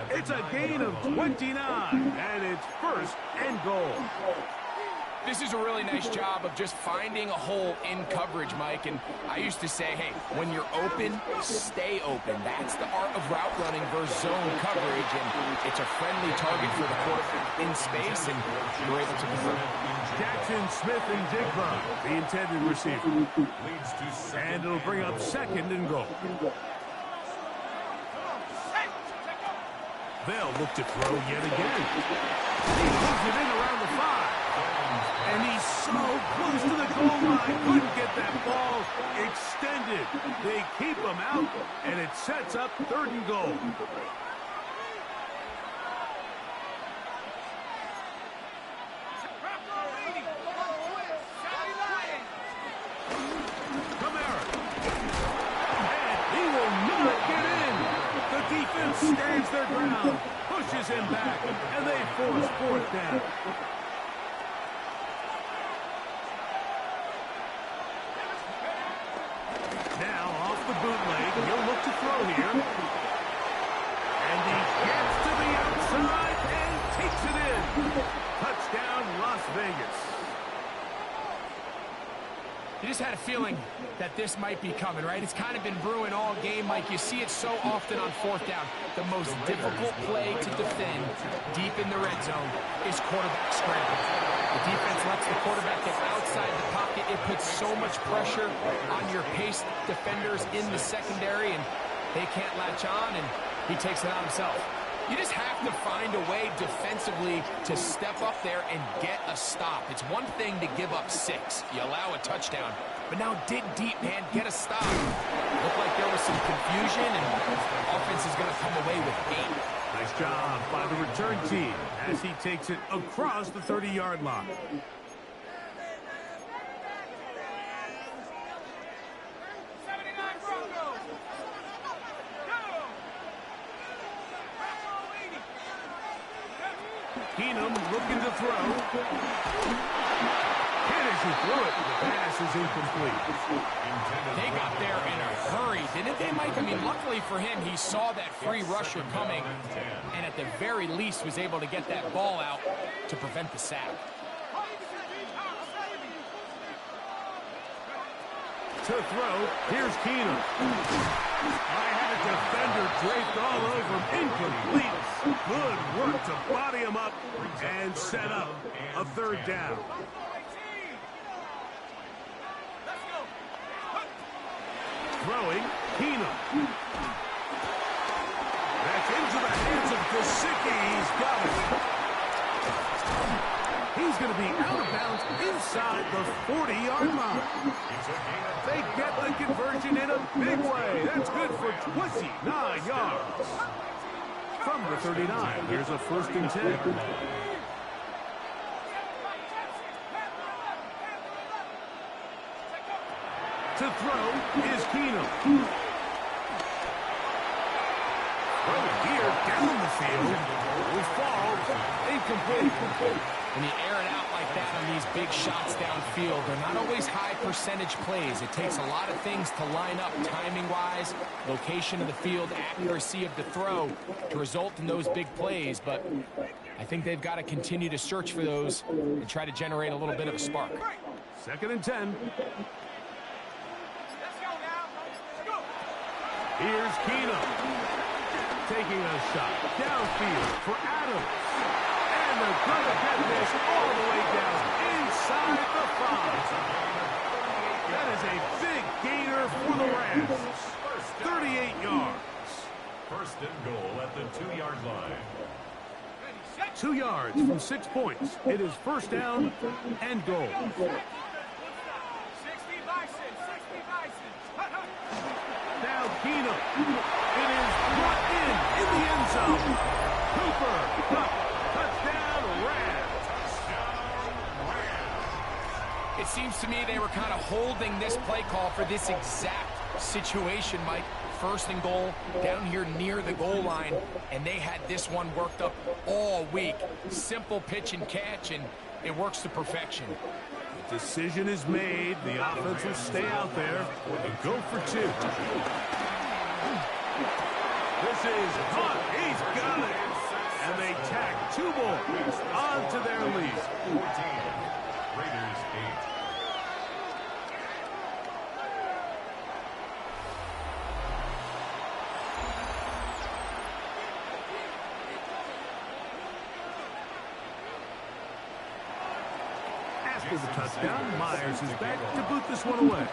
It's a gain of 29, and it's first and goal. This is a really nice job of just finding a hole in coverage, Mike. And I used to say, hey, when you're open, stay open. That's the art of route running versus zone coverage. And it's a friendly target for the quarterback in space, and you're able to convert. Jackson, Smith, and Jigba, the intended receiver. And it'll bring up second and goal. They'll look to throw yet again. He moves it in around the 5. And he's so close to the goal line, couldn't get that ball extended. They keep him out, and it sets up third and goal. Kamara. And he will not get in. The defense stands their ground, pushes him back, and they force fourth down. Bootleg, he'll look to throw here. And he gets to the outside and takes it in. Touchdown, Las Vegas. You just had a feeling that this might be coming, right? It's kind of been brewing all game, Mike. You see it so often on fourth down. The most difficult play to defend deep in the red zone is quarterback scramble. The defense lets the quarterback get outside the pocket. It puts so much pressure on your paced defenders in the secondary, and they can't latch on, and he takes it on himself. You just have to find a way defensively to step up there and get a stop. It's one thing to give up 6. You allow a touchdown. But now dig deep, man. Get a stop. Looked like there was some confusion, and offense is going to come away with 8. Nice job by the return team as he takes it across the 30-yard line. Keenum looking to throw. And as he threw it, the pass is incomplete. They got there in a hurry, didn't they, Mike? I mean, luckily for him, he saw that free rusher coming, and at the very least was able to get that ball out to prevent the sack. To throw, here's Keenum. I had a defender draped all over him. Incomplete. Good work to body him up and set up a 3rd down. Throwing, Keenum. That's into the hands of Gesicki. He's got it. He's going to be out of bounds inside the 40-yard line. They get the conversion in a big way. That's good for 29 yards. From the 39, here's a 1st and 10. To throw is Keenum. Throwing here down the field. Will fall. Incomplete. When you air it out like that on these big shots downfield, they're not always high percentage plays. It takes a lot of things to line up timing-wise, location of the field, accuracy of the throw to result in those big plays. But I think they've got to continue to search for those and try to generate a little bit of a spark. 2nd and 10. Here's Keenum taking a shot downfield for Adams. And they're going to get this all the way down inside the 5. That is a big gainer for the Rams. 38 yards. 1st and goal at the 2-yard line. 2 yards from 6 points. It is 1st down and goal. 60 Bison, 60 Bison. Now Keenum. It is brought in the end zone. Cooper, touchdown, Rams. It seems to me they were kind of holding this play call for this exact situation, Mike. 1st and goal, down here near the goal line, and they had this one worked up all week. Simple pitch and catch, and it works to perfection. Decision is made. The offense will stay out there and go for 2. This is caught. He's got it. And they tack 2 more onto their lead. 14. Raiders 8. After the touchdown, Myers is back to boot this one away.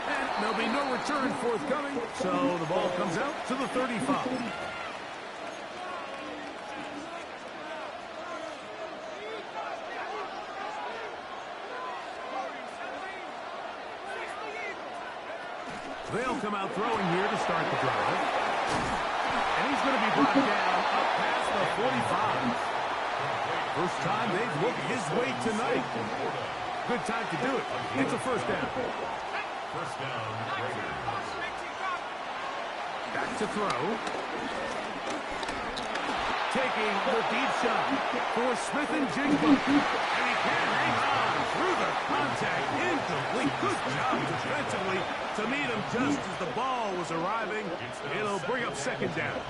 And there'll be no return forthcoming, so the ball comes out to the 35. They'll come out throwing here to start the drive. And he's going to be brought down up past the 45. First time they've looked his way tonight. Good time to do it. It's a 1st down. 1st down, Raiders. Back to throw. Taking the deep shot for Smith and Jigba. And he can't hang on through the contact. Incomplete. Good job defensively to meet him just as the ball was arriving. It'll bring up 2nd down.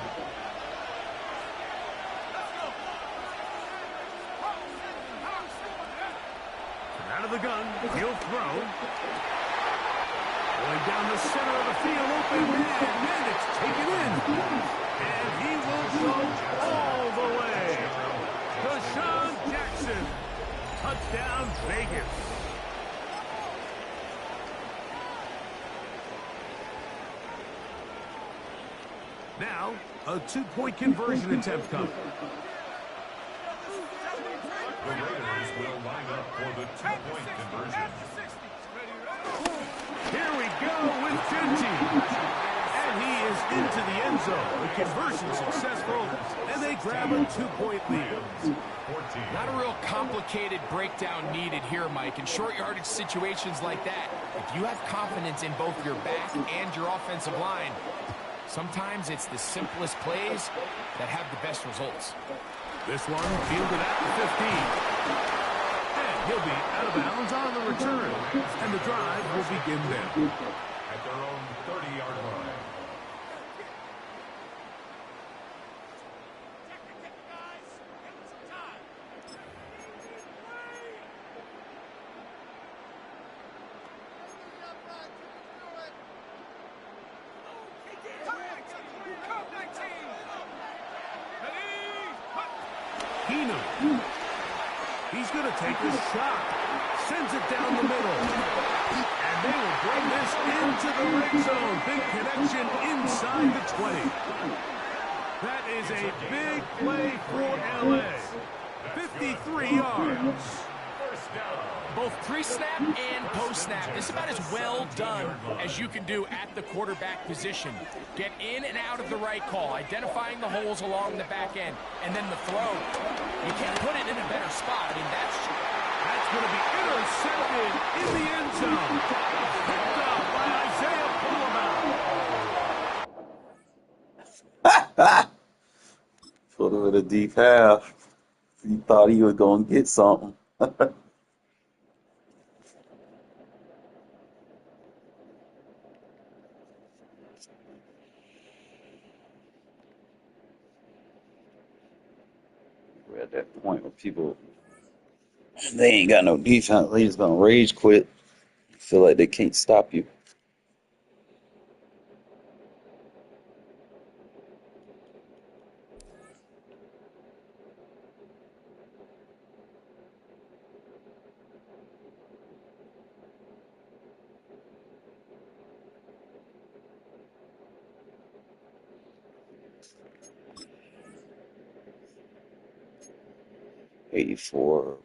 Out of the gun, he'll throw. Going down the center of the field, open man, and it's taken in. And he will go all the way. two-point conversion attempt coming. The Raiders will line up for the two-point conversion. Here we go with Genty. And he is into the end zone. The conversion successful, and they grab a two-point lead. Not a real complicated breakdown needed here, Mike. In short yardage situations like that, if you have confidence in both your back and your offensive line, sometimes it's the simplest plays that have the best results. This one fielded at the 15. And he'll be out of bounds on the return. And the drive will begin there. At their own 30-yard line. He's going to take a shot. Sends it down the middle. And they will bring this into the red zone. Big connection inside the 20. That is a big play for LA. 53 yards. Both pre-snap and post-snap. This is about as well done as you can do at the quarterback position. Get in and out of the right call, identifying the holes along the back end, and then the throw. You can't put it in a better spot. I mean, that's going to be intercepted in the end zone. Picked up by Isaiah Pullman. Put him in a deep half. He thought he was going to get something. We're at that point where people, they ain't got no defense. They just going to rage quit. Feel like they can't stop you. '84.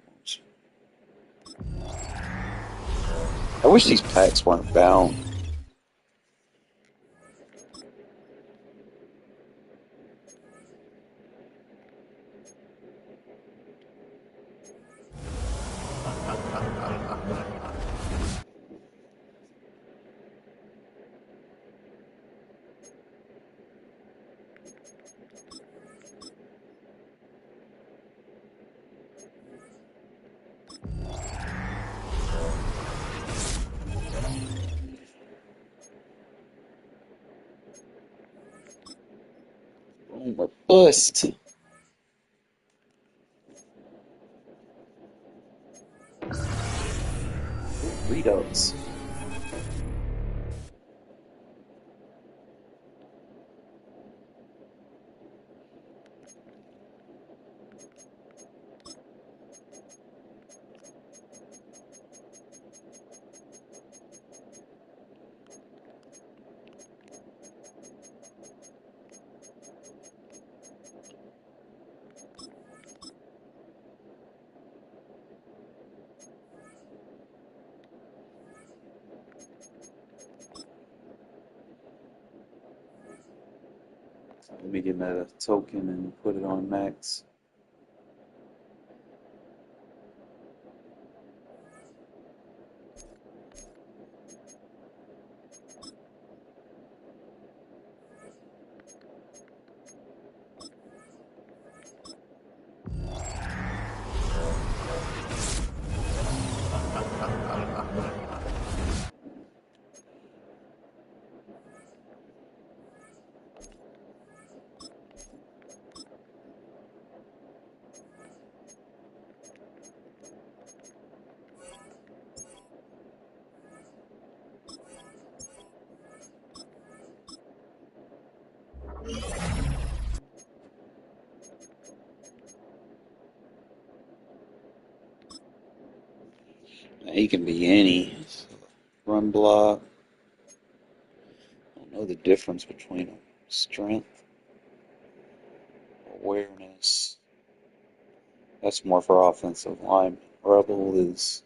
I wish these packs weren't bound. Boom, a bust. Redux. Let me get another token and put it on max. He can be any run block. I don't know the difference between them. Strength. awareness. That's more for offensive line. Rebel is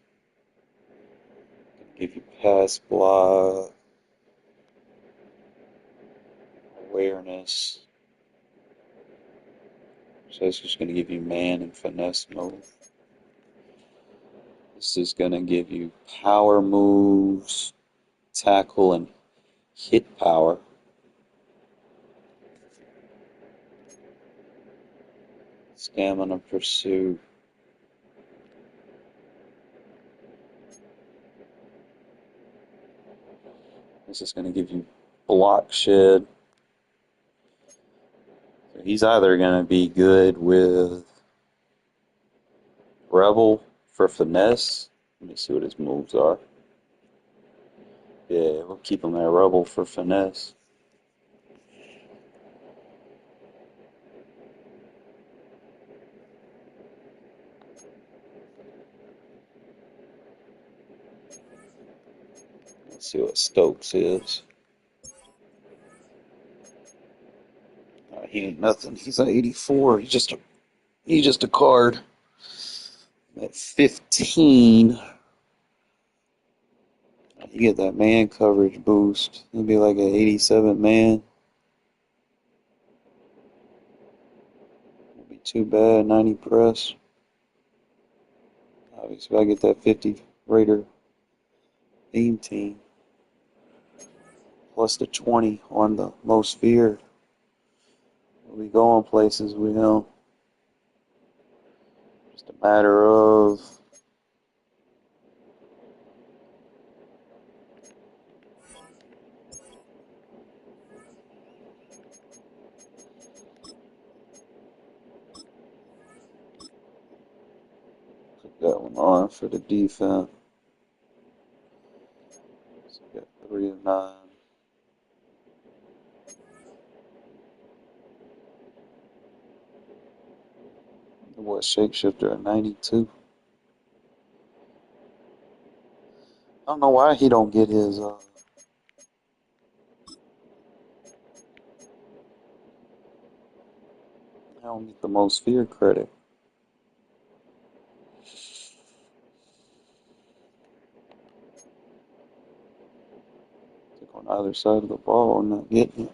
going to give you pass block, awareness. So it's just going to give you man and finesse mode. This is going to give you power moves, tackle, and hit power. Stamina pursuit. This is going to give you block shed. So he's either going to be good with Rebel for finesse. Let me see what his moves are. Yeah, we'll keep him at Rebel for finesse. Let's see what Stokes is. He ain't nothing. He's an 84. He's just a card. At 15, you get that man coverage boost. It'll be like an 87 man. Won't be too bad. 90 press. Obviously, I get that 50 Raider theme team. Plus the 20 on the most feared. We'll be going places we know. Just a matter of put that one on for the defense. So we got 3 of 9. The boy Shapeshifter at 92. I don't know why he don't get his I don't get the most fear credit. Took on either side of the ball, I'm not getting it.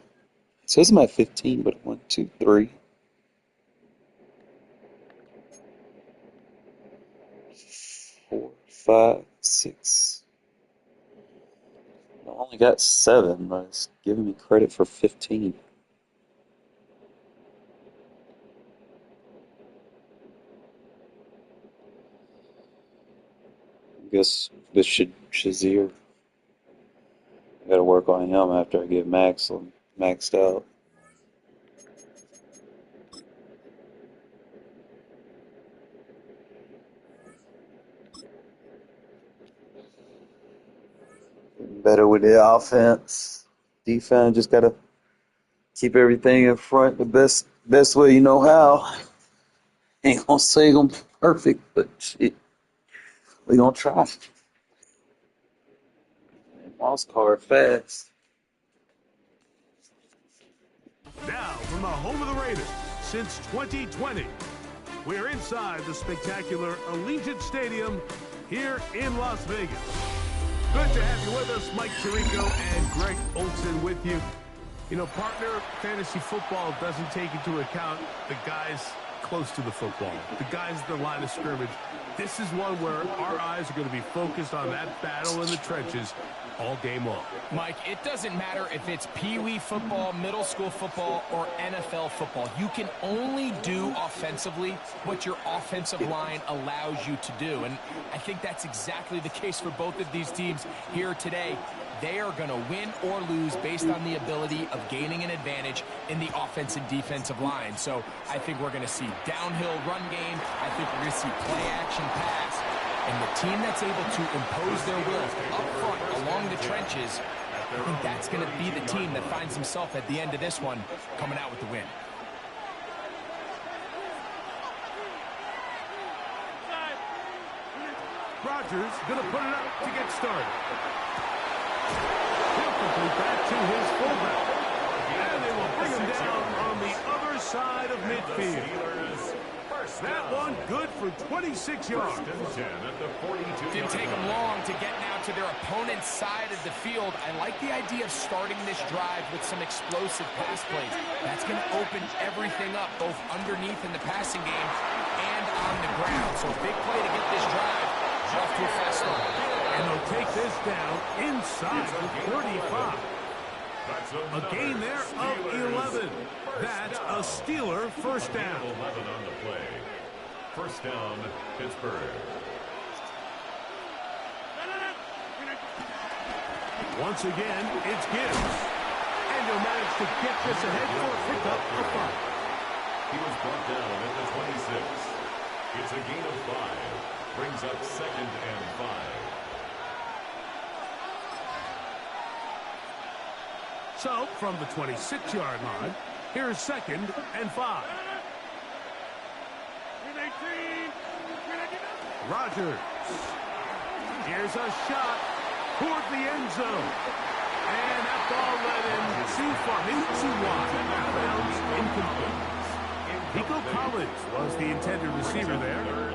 It says I'm at 15, but 1, 2, 3, 4, 5, 6. I only got 7, but it's giving me credit for 15. I guess this should Shazier. I gotta work on him after I get maxed out. Better with the offense. Defense just gotta keep everything in front the best way you know how. Ain't gonna say I'm perfect, but shit, we gonna try. Mouse card fast. Now, from the home of the Raiders since 2020, we're inside the spectacular Allegiant Stadium here in Las Vegas. Good to have you with us, Mike Tirico and Greg Olson with you. You know, partner, fantasy football doesn't take into account the guys close to the football, the guys at the line of scrimmage. This is one where our eyes are going to be focused on that battle in the trenches all game long. Mike, it doesn't matter if it's Pee-wee football, middle school football, or NFL football. You can only do offensively what your offensive line allows you to do. And I think that's exactly the case for both of these teams here today. They are going to win or lose based on the ability of gaining an advantage in the offensive and defensive line. So I think we're going to see downhill run game. I think we're going to see play action pass. And the team that's able to impose their will up front along the trenches, I think that's going to be the team that finds himself at the end of this one coming out with the win. Rodgers going to put it up to get started. He'll complete that to his fullback. And they will bring him down on the other side of midfield. That one good for 26 yards. Didn't take them long to get now to their opponent's side of the field. I like the idea of starting this drive with some explosive pass plays. That's going to open everything up, both underneath in the passing game and on the ground. So big play to get this drive off to a fast start. And they'll take this down inside the 35. A gain there of 11. That's a Steeler first down. 11 on the play. First down, Pittsburgh. Once again, it's Gibbs. And he'll manage to get this ahead for a pickup of 5. He was brought down at the 26. It's a gain of 5. Brings up 2nd and 5. So, from the 26-yard line, here's 2nd and 5. Rodgers. Here's a shot toward the end zone. And that ball led him too far, maybe too wide. Out of bounds, incomplete. Nico Collins was the intended receiver there.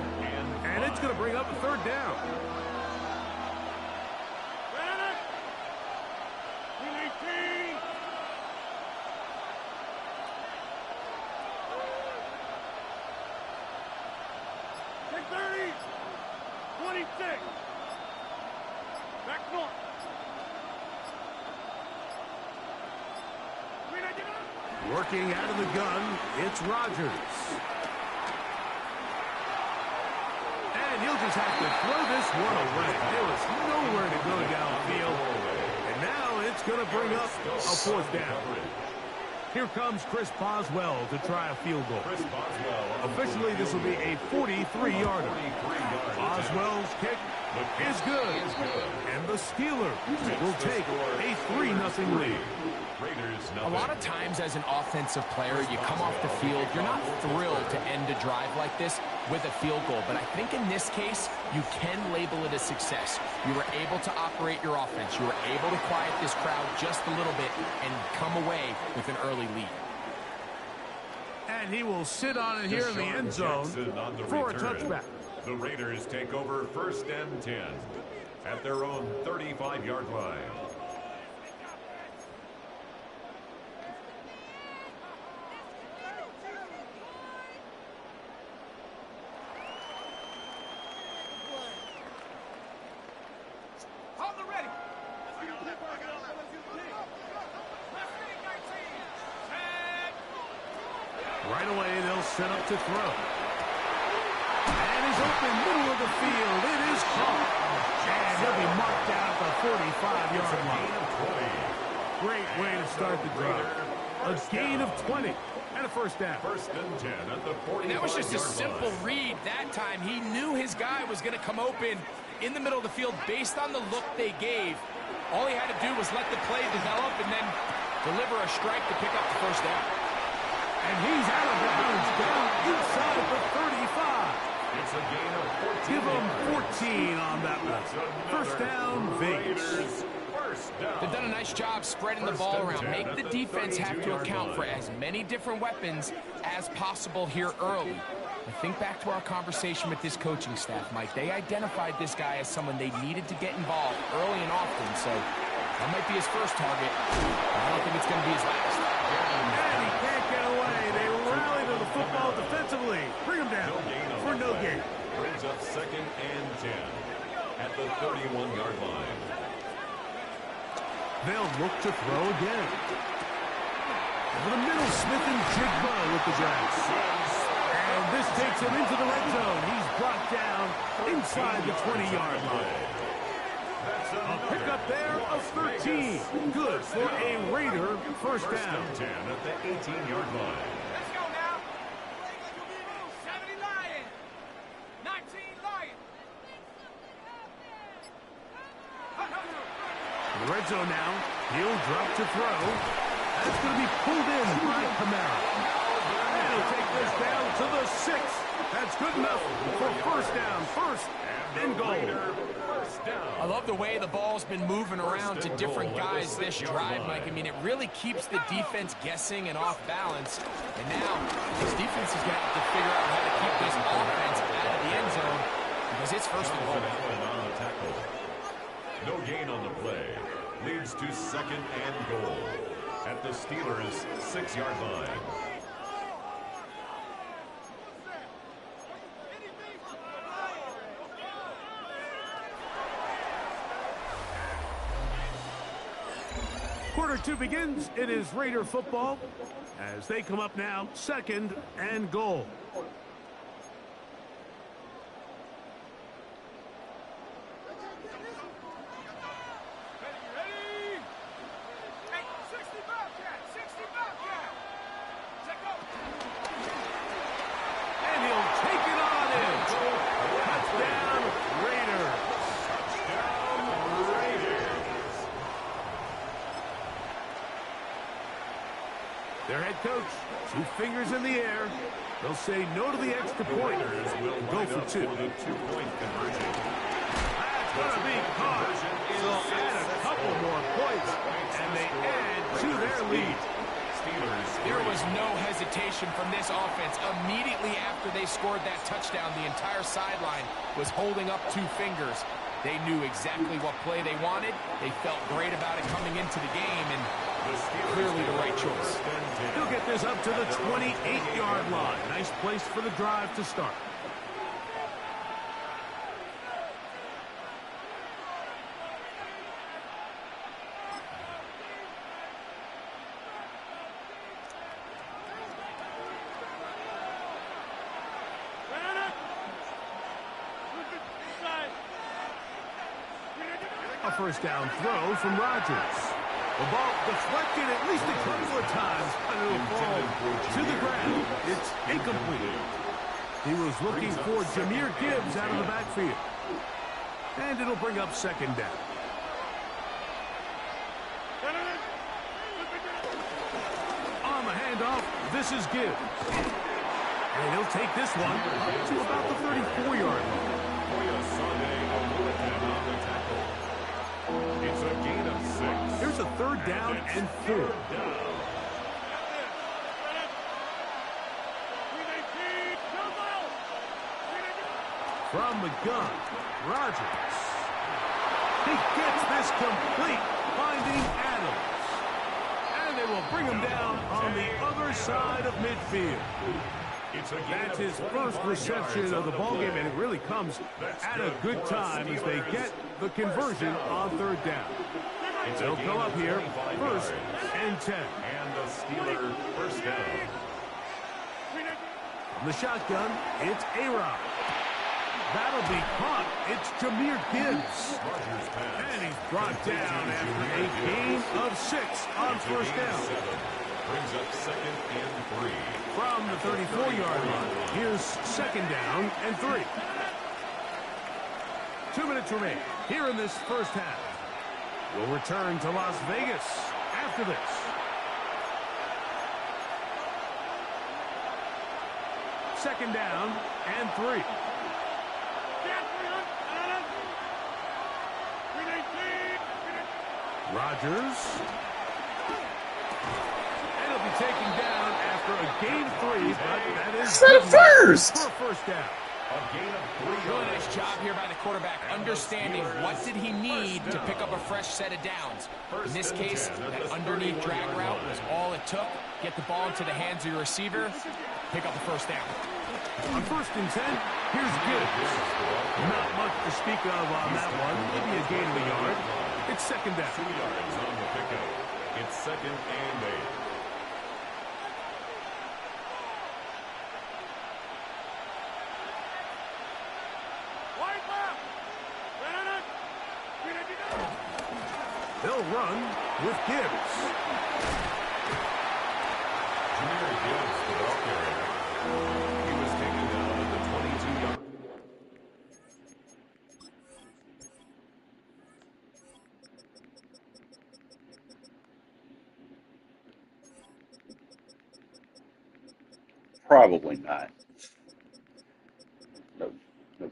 And it's going to bring up a 3rd down. Working out of the gun, it's Rodgers. And he'll just have to throw this one away. There was nowhere to go downfield. And now it's going to bring up a 4th down. Here comes Chris Boswell to try a field goal. Officially, this will be a 43-yarder. Boswell's kick is good. And the Steelers will take a 3-0 lead. A lot of times as an offensive player, you come off the field, you're not thrilled to end a drive like this with a field goal. But I think in this case, you can label it a success. You were able to operate your offense. You were able to quiet this crowd just a little bit and come away with an early lead. And he will sit on it here in the end zone for a touchback. The Raiders take over 1st and 10 at their own 35-yard line. Right away, they'll set up to throw. And he's open middle of the field. It is caught. And he'll be marked down at the 45-yard line. Great way to start the drive. A gain of 20 and a 1st down. 1st and 10 at the 45-yard line. And that was just a simple read that time. He knew his guy was going to come open in the middle of the field based on the look they gave. All he had to do was let the play develop and then deliver a strike to pick up the 1st down. And he's out of bounds down inside the 35. It's a gain of 14. Give him 14 on that one. 1st down, Vegas. They've done a nice job spreading the ball around. Make the defense have to account for as many different weapons as possible here early. I think back to our conversation with this coaching staff, Mike. They identified this guy as someone they needed to get involved early and often, so that might be his first target. I don't think it's going to be his last. And he can't get away. They rally to the football defensively. Bring him down for no gain. Brings up 2nd and 10 at the 31-yard line. They'll look to throw again. Over the middle, Smith and Jigba with the grabs. And this takes him into the red zone. He's brought down inside the 20-yard line. A pickup there of 13. Good for a Raider 1st down. 10 at the 18-yard line. Let's go now. 70 Lions. 19 Lions. The red zone now. He'll drop to throw. That's going to be pulled in by Kamara. And he'll take this down to the 6. That's good enough for 1st down. 1st and goal. I love the way the ball's been moving around to different guys this drive, Mike. I mean, it really keeps the defense guessing and off balance. And now, this defense defense is going to have to figure out how to keep this offense out of the end zone because it's first and goal. On the tackle. No gain on the play. Leads to second and goal at the Steelers' 6-yard line. Quarter 2 begins. It is Raider football as they come up now, second and goal. And he'll take it on in. Touchdown, Raiders. Their head coach, 2 fingers in the air. They'll say no to the extra point. Will Go for 2. the 2-point conversion. That's going to be caught. They'll add a couple more points, and they add to their lead. There was no hesitation from this offense. Immediately after they scored that touchdown, the entire sideline was holding up 2 fingers. They knew exactly what play they wanted. They felt great about it coming into the game, and clearly the right choice. He'll get this up to the 28-yard line. Nice place for the drive to start. A first down throw from Rodgers. The ball deflected at least a couple of times, and it'll fall to the ground. It's incomplete. He was looking for Jahmyr Gibbs out of the backfield. And it'll bring up second down. On the handoff, this is Gibbs. And he'll take this one up to about the 34-yard line. It's a gain of 6. Here's a third down and 4. From the gun, Rodgers. He gets this complete, finding Adams. And they will bring him down on the other side of midfield. That's his first reception of the ballgame, and it really comes at a good time as they get the conversion on third down. They'll go up here, first and 10. And the Steeler first down. From the shotgun, it's A-Rod. That'll be caught. It's Jahmyr Gibbs. And he's brought down after a gain of 6 on first down. Brings up second and 3. From the 34-yard line, here's second down and 3. 2 minutes remain here in this first half. We'll return to Las Vegas after this. Second down and 3. Rodgers. And he'll be taken down after a gain 3, but that is first for a first down. A gain of 3. Really nice job here by the quarterback, understanding what did he need to pick up a fresh set of downs. In this case, that underneath drag route was all it took. Get the ball into the hands of your receiver, pick up the first down. On first and 10, here's Gibbs. Not much to speak of on that one. Maybe a gain of a yard. It's second down. 2 yards on the pickup. It's second and 8. They'll run with Gibbs. Jahmyr Gibbs, the ball carrier. He was taken down at the 22-yard. Probably not. No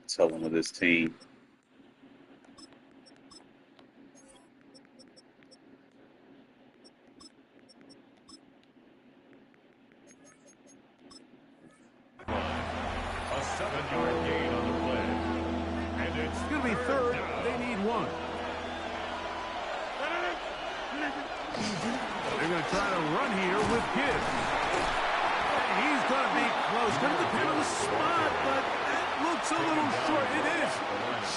telling with this team. 7-yard gain on the play. And it's going to be third. They need one. They're going to try to run here with Gibbs. He's going to be close. Going to depend on the spot, but that looks a little short. It is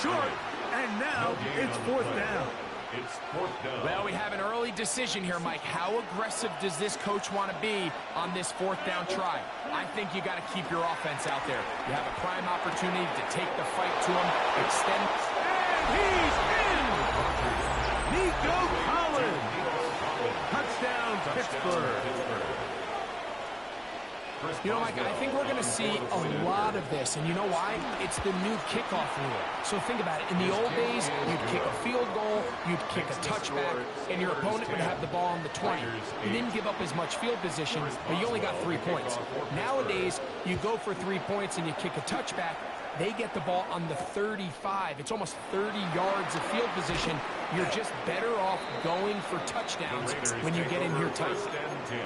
short, and now it's fourth down. It's fourth down. Well, we have an early decision here, Mike. How aggressive does this coach want to be on this fourth down try? I think you got to keep your offense out there. You have a prime opportunity to take the fight to him, extend. And he's in! Nico Collins! Touchdown, Pittsburgh. You know, Mike, I think we're going to see a lot of this, and you know why? It's the new kickoff rule. So think about it. In the old days, you'd kick a field goal, you'd kick a touchback, and your opponent would have the ball on the 20. You didn't give up as much field position, but you only got 3 points. Nowadays, you go for 3 points and you kick a touchback, they get the ball on the 35. It's almost 30 yards of field position. You're just better off going for touchdowns when you get in here tight. First and 10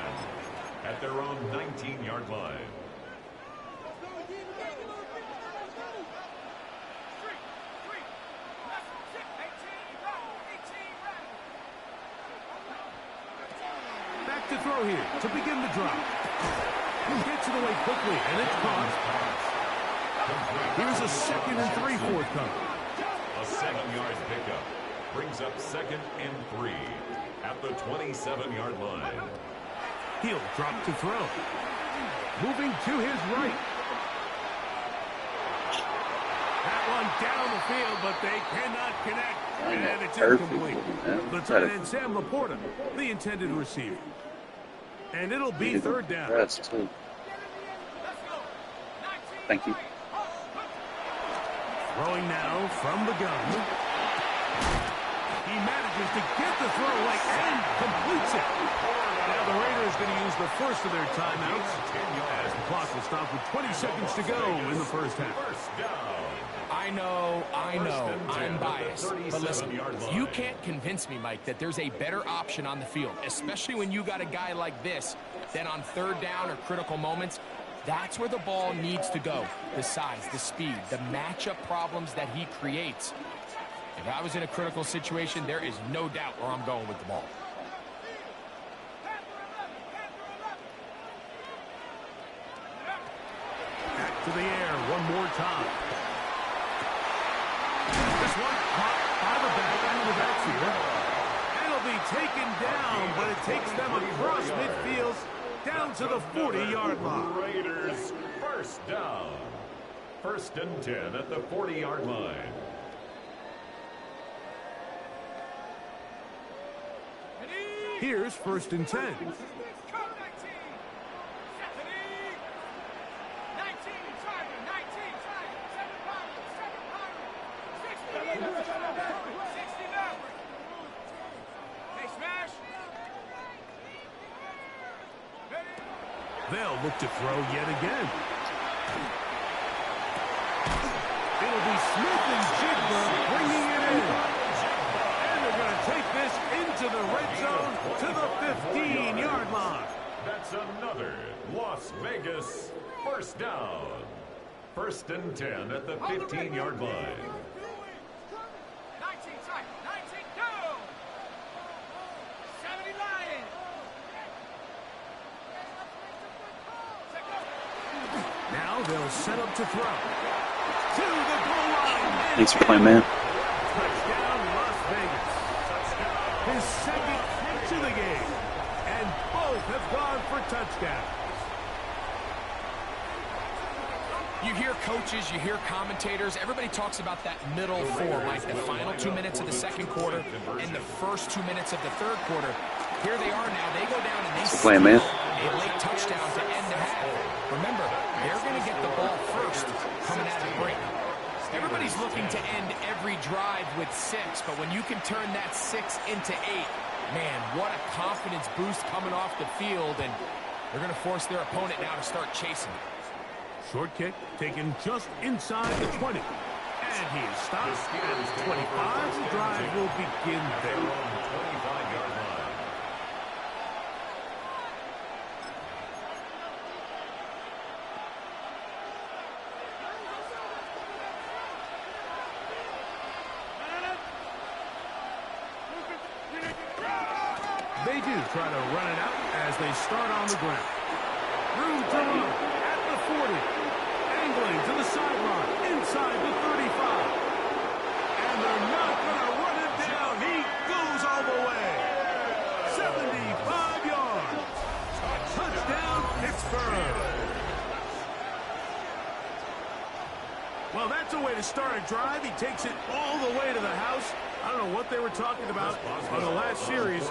at their own 19-yard line. Back to throw here to begin the drive. He gets it away quickly, and it's caught. Here's a 2nd and 3 forthcoming. A 7-yard pickup brings up 2nd and 3 at the 27-yard line. He'll drop to throw. Moving to his right. That one down the field, but they cannot connect. And it's incomplete. The tight end, Sam Laporta, the intended receiver. And it'll be third down. Thank you. Throwing now from the gun. He manages to get the throw away and completes it. Now the Raiders going to use the first of their timeouts as the clock will stop with 20 seconds to go in the first half. I know, I'm biased. But listen, you can't convince me, Mike, that there's a better option on the field, especially when you got a guy like this, than on third down or critical moments. That's where the ball needs to go. The size, the speed, the matchup problems that he creates. If I was in a critical situation, there is no doubt where I'm going with the ball. Back to the air one more time. This one caught by the back end of the backfield. It'll be taken down, but it takes them across midfield down to the 40-yard line. Raiders first down. 1st and 10 at the 40-yard line. Here's 1st and 10. They'll look to throw yet again. It'll be Smith and Jigba bringing it in. And they're going to take this into the red zone to the 15-yard line. That's another Las Vegas first down. 1st and 10 at the 15-yard line. 19, 19, go! 70 Lions. Now they'll set up to throw. To the goal line. Thanks for playing, man. Touchdown, Las Vegas. His 2nd catch of the game. And both have gone for touchdowns. You hear coaches, you hear commentators, everybody talks about that middle 4, like the final 2 minutes of the 2nd quarter and the first 2 minutes of the 3rd quarter. Here they are now. They go down and they playing, man. a late touchdown to end the half. Remember, they're going to get the ball first coming out of the break. Everybody's looking to end every drive with 6, but when you can turn that 6 into 8, man, what a confidence boost coming off the field, and they're going to force their opponent now to start chasing. Short kick taken just inside the 20. And he is stopped at 25. The drive will begin there. 25-yard line. they do try to run it out as they start on the ground. Room to run at the 40. Angling to the sideline, inside the 35. And they're not going to run it down. He goes all the way. 75 yards. Touchdown, Pittsburgh. Well, that's a way to start a drive. He takes it all the way to the house. I don't know what they were talking about on the last series.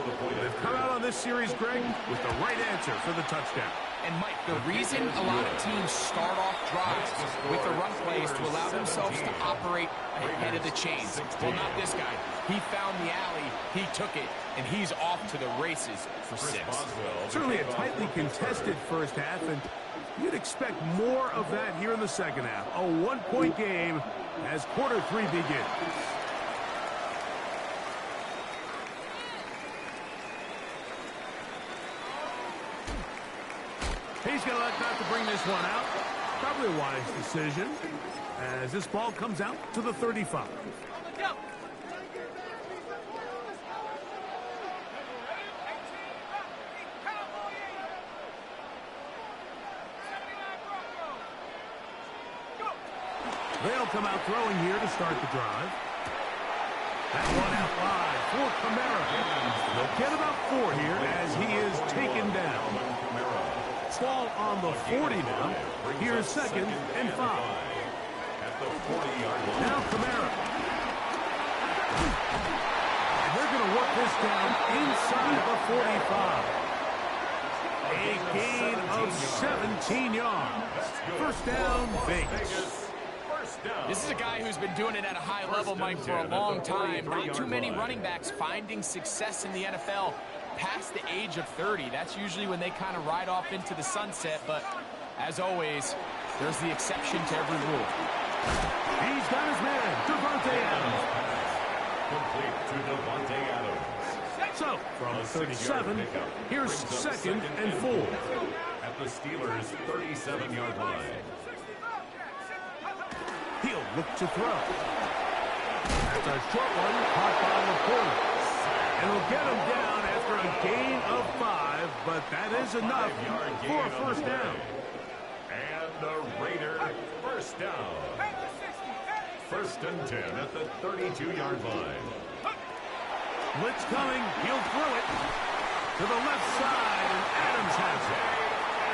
They've come out on this series, Greg, with the right answer for the touchdown. And, Mike, the reason a lot of teams start off drives with the run plays to allow themselves to operate ahead of the chains. Well, not this guy. He found the alley, he took it, and he's off to the races for 6. Certainly a tightly contested first half, and you'd expect more of that here in the second half. A one-point game as quarter 3 begins. He's going to elect not to bring this one out. Probably a wise decision as this ball comes out to the 35. They'll come out throwing here to start the drive. That one out wide for Kamara. They'll get about 4 here as he is taken down. Ball on the 40 now. Here's 2nd and 5. At the 40-yard line. Now Kamara. And they're going to work this down inside the 45. A gain of 17 yards. First down, Vegas. This is a guy who's been doing it at a high level, Mike, for a long time. Not too many running backs finding success in the NFL past the age of 30. That's usually when they kind of ride off into the sunset, but as always, there's the exception to every rule. He's got his man, Devontae Adams. Complete to Devontae Adams. So, from 37, here's 2nd and 4. At the Steelers' 37-yard line. He'll look to throw. That's a short one, caught by the corner. And he'll get him down after a gain of 5, but that is enough for a first down. And the Raider first down. 1st and 10 at the 32-yard line. Blitz coming. He'll throw it to the left side, and Adams has it.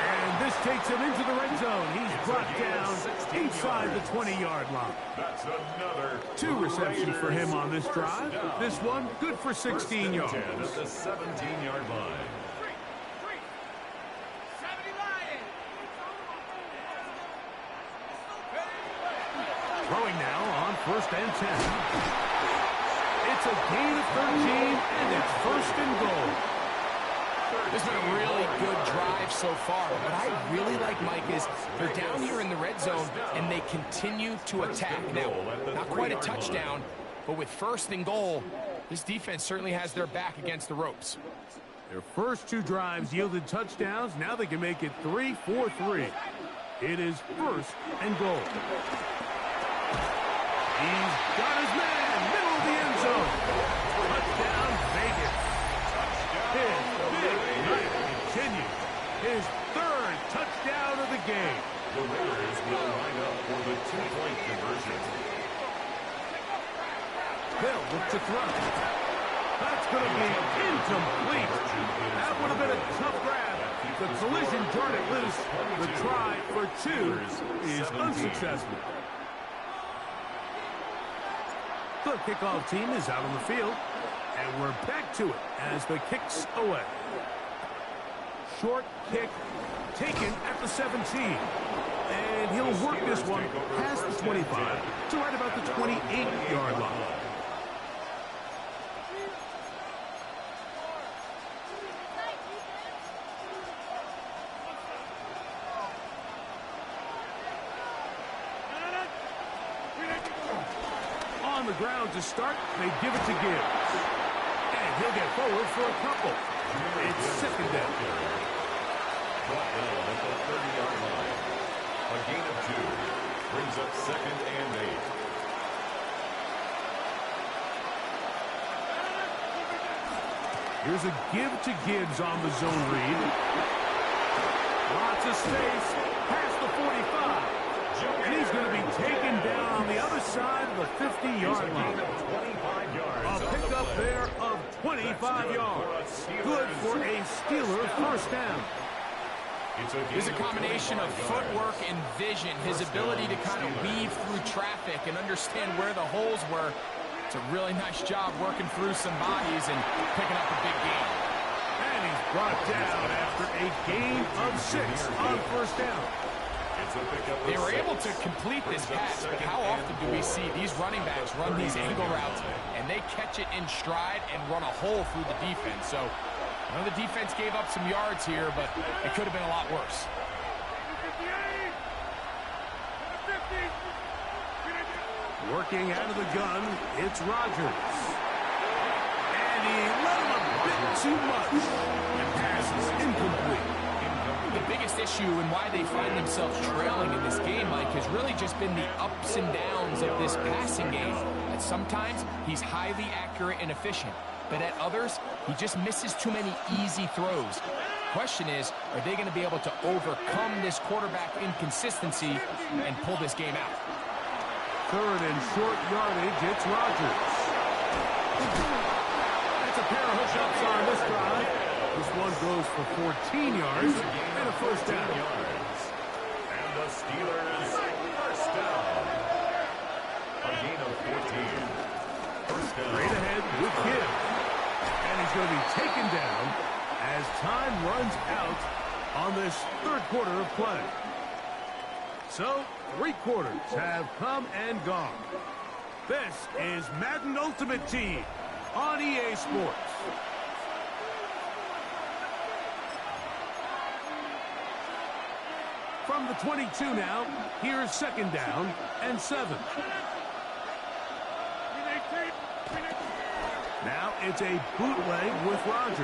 And this takes him into the red zone. He's brought down inside the 20-yard line. That's another 2 receptions for him on this drive. This one good for 16 yards. At the 17-yard line. Throwing now on 1st and 10. It's a gain of 13, and it's 1st and goal. This has been a really good drive so far. What I really like, Mike, is they're down here in the red zone, and they continue to attack. Now, not quite a touchdown, but with 1st and goal, this defense certainly has their back against the ropes. Their first 2 drives yielded touchdowns. Now they can make it 3-4-3. It is 1st and goal. He's got his man, middle of the end zone. Touchdown, Vegas. His big night continues. His 3rd touchdown of the game. The Raiders will line up for the 2-point conversion. They'll look to throw. That's going to be incomplete. That would have been a tough grab. The collision jarred it loose. The try for 2 is unsuccessful. The kickoff team is out on the field, and we're back to it as the kick's away. Short kick taken at the 17. And he'll work this one past the 25 to right about the 28-yard line. On the ground to start, they give it to Gibbs. And he'll get forward for a couple. It's 2nd down. Brought down at the 30-yard line. A gain of 2 brings up 2nd and 8. Here's a give to Gibbs on the zone read. Lots of space past the 45. And he's going to be taken down on the other side of the 50-yard line. A pickup there of 25 yards. Good for a Steeler first down. There's a combination of footwork and vision, his ability to kind of weave through traffic and understand where the holes were. It's a really nice job working through some bodies and picking up a big gain. And he's brought down after a gain of 6 on first down. They were able to complete this pass, but how often do we see these running backs run these angle routes and they catch it in stride and run a hole through the defense? So I know the defense gave up some yards here, but it could have been a lot worse. Working out of the gun, it's Rodgers. And he let him a bit too much. And pass is incomplete. The biggest issue and why they find themselves trailing in this game, Mike, has really just been the ups and downs of this passing game. At sometimes, he's highly accurate and efficient, but at others, he just misses too many easy throws. Question is, are they going to be able to overcome this quarterback inconsistency and pull this game out? Third and short yardage, it's Rodgers. That's a pair of hookups on this drive. This one goes for 14 yards and a first down. And the Steelers first down. A gain of 14. First down. Straight ahead with Gibbs. And he's going to be taken down as time runs out on this third quarter of play. So, 3 quarters have come and gone. This is Madden Ultimate Team on EA Sports. From the 22 now, here's second down and 7. Now it's a bootleg with Rodgers.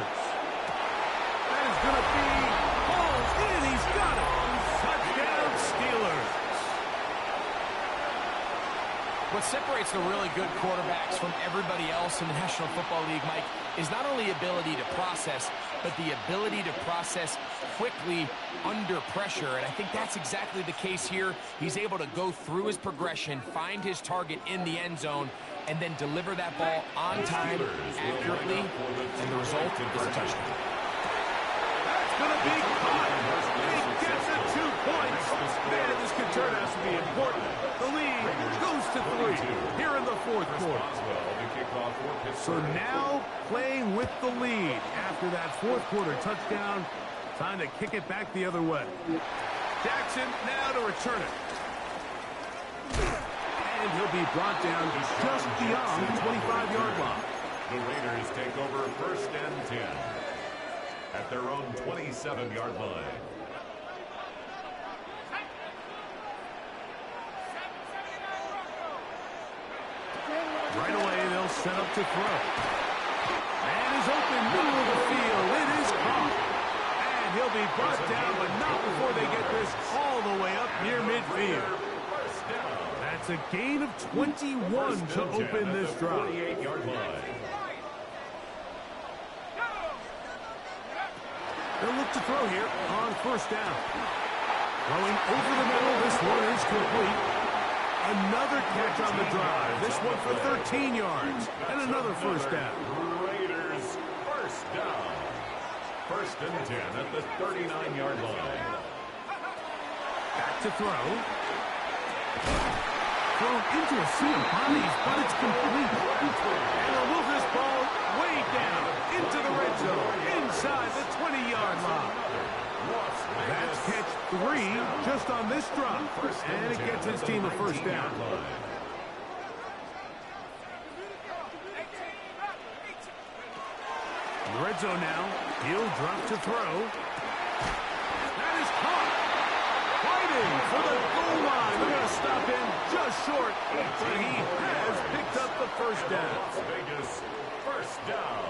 That is going to be hauled in. He's got it. Touchdown Steelers. What separates the really good quarterbacks from everybody else in the National Football League, Mike, is not only ability to process, but the ability to process quickly under pressure. And I think that's exactly the case here. He's able to go through his progression, find his target in the end zone, and then deliver that ball on time, accurately, and the result is a touchdown. That's going to be caught. He gets it 2 points. Man, this could turn out to be important. The lead goes to 3 here in the fourth quarter. So now playing with the lead after that fourth quarter touchdown. Time to kick it back the other way. Jackson now to return it. And he'll be brought down just beyond the 25-yard line. The Raiders take over first and 10 at their own 27-yard line. Right away, they'll set up to throw. Man is open, middle of the field. It is caught. And he'll be brought down, but not before they get this all the way up near midfield. That's a gain of 21 to open this drive. They'll look to throw here on first down. Throwing over the middle, this one is complete. Another catch on the drive. This one for 13 yards. And another first down. Raiders first down. First and 10 at the 39-yard line. Back to throw. Thrown into a sea of bodies, but it's complete. And they'll move this ball way down into the red zone, inside the 20-yard line. That's catch 3 just on this drop, and it gets his team a first down. In the red zone now, he'll drop to throw. That is caught. Fighting for the goal line. They're going to stop him just short, but he has picked up the first down. Las Vegas first down.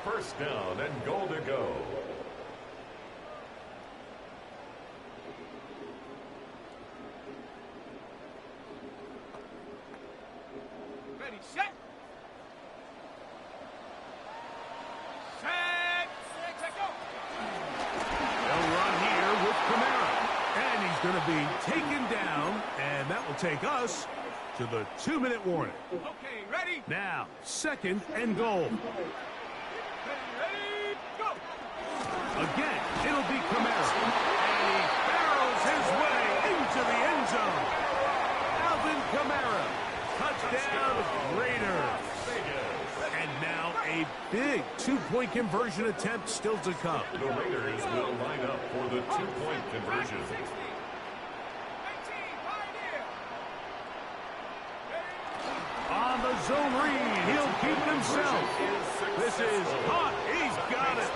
First down and goal to go. Ready, set. going to be taken down, and that will take us to the 2-minute warning. Okay, ready? Now, 2nd and goal. Ready, go! Again, it'll be Kamara. And he barrels his way into the end zone. Alvin Kamara. Touchdown, Raiders. And now a big 2-point conversion attempt still to come. The Raiders will line up for the 2-point conversion. On the zone read, he'll keep himself. This is hot. He's got it.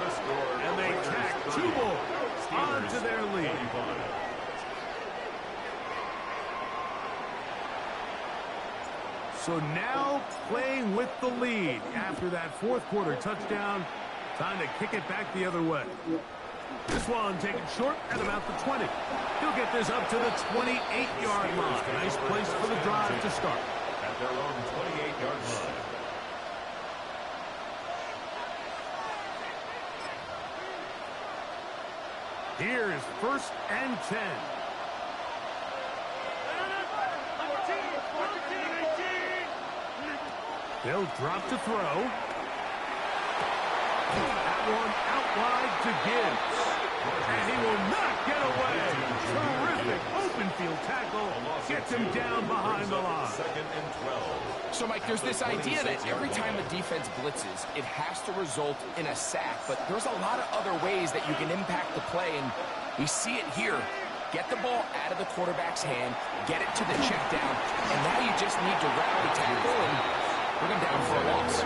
And they tack 2 more onto their lead. So now playing with the lead after that 4th quarter touchdown. Time to kick it back the other way. This one taken short at about the 20. He'll get this up to the 28-yard line. Nice place for the drive to start. At their own 28-yard line. Here's 1st and 10. They'll drop to throw. That one out wide to Gibbs. And he will not get away. Terrific open field tackle. Gets him down behind the line. 2nd and 12. So, Mike, there's this idea that every time a defense blitzes, it has to result in a sack. But there's a lot of other ways that you can impact the play, and we see it here. Get the ball out of the quarterback's hand, get it to the check down, and now you just need to rally tackle and bring them down for a loss.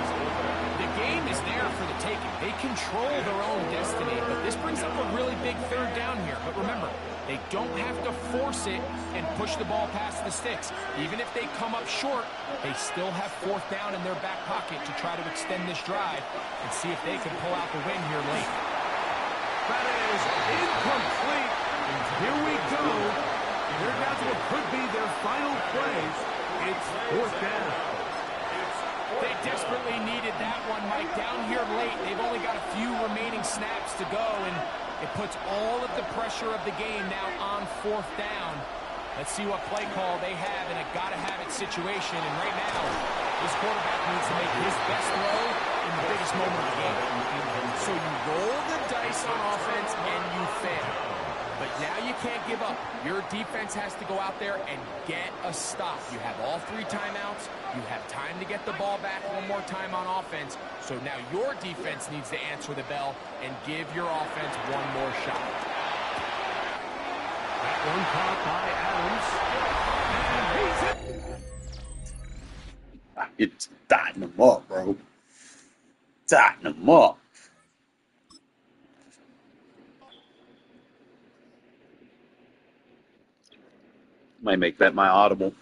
The game is there for the taking. They control their own destiny, but this brings up a really big 3rd down here. But remember, they don't have to force it and push the ball past the sticks. Even if they come up short, they still have 4th down in their back pocket to try to extend this drive and see if they can pull out the win here late. That is incomplete. Here we go. They're down to what could be their final plays. It's 4th down. They desperately needed that one, Mike. Down here late, they've only got a few remaining snaps to go, and it puts all of the pressure of the game now on 4th down. Let's see what play call they have in a gotta-have-it situation, and right now, this quarterback needs to make his best throw in the biggest moment of the game. So you roll the dice on offense, and you fail. But now you can't give up. Your defense has to go out there and get a stop. You have all 3 timeouts. You have time to get the ball back one more time on offense. So now your defense needs to answer the bell and give your offense one more shot. That one caught by Adams. And he's it. It's dotting them up, bro. Dotting them up. Might make that my audible.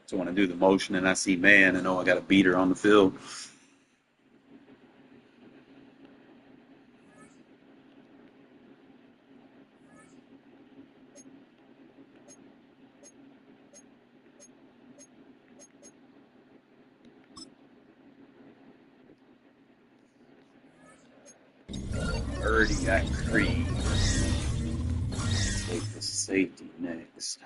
So when I do the motion and I see man, I know I got a beater on the field. Already got Creed. Take the safety next.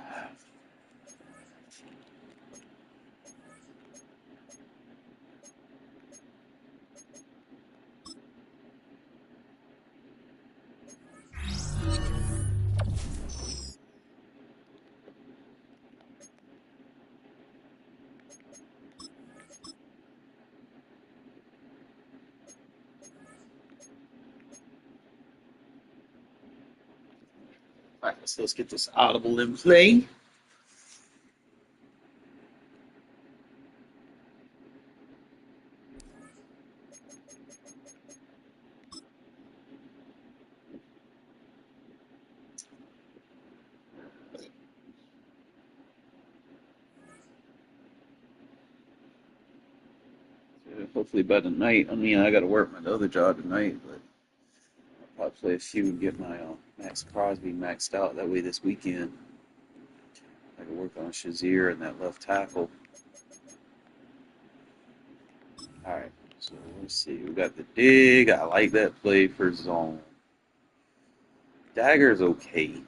All right, so let's get this audible in play. Hopefully by tonight. I mean, I got to work my other job tonight, but I'll probably play a few and get my Max Crosby maxed out. That way this weekend I can work on Shazier and that left tackle. All right, so let's see. We got the dig. I like that play for zone. Dagger's okay.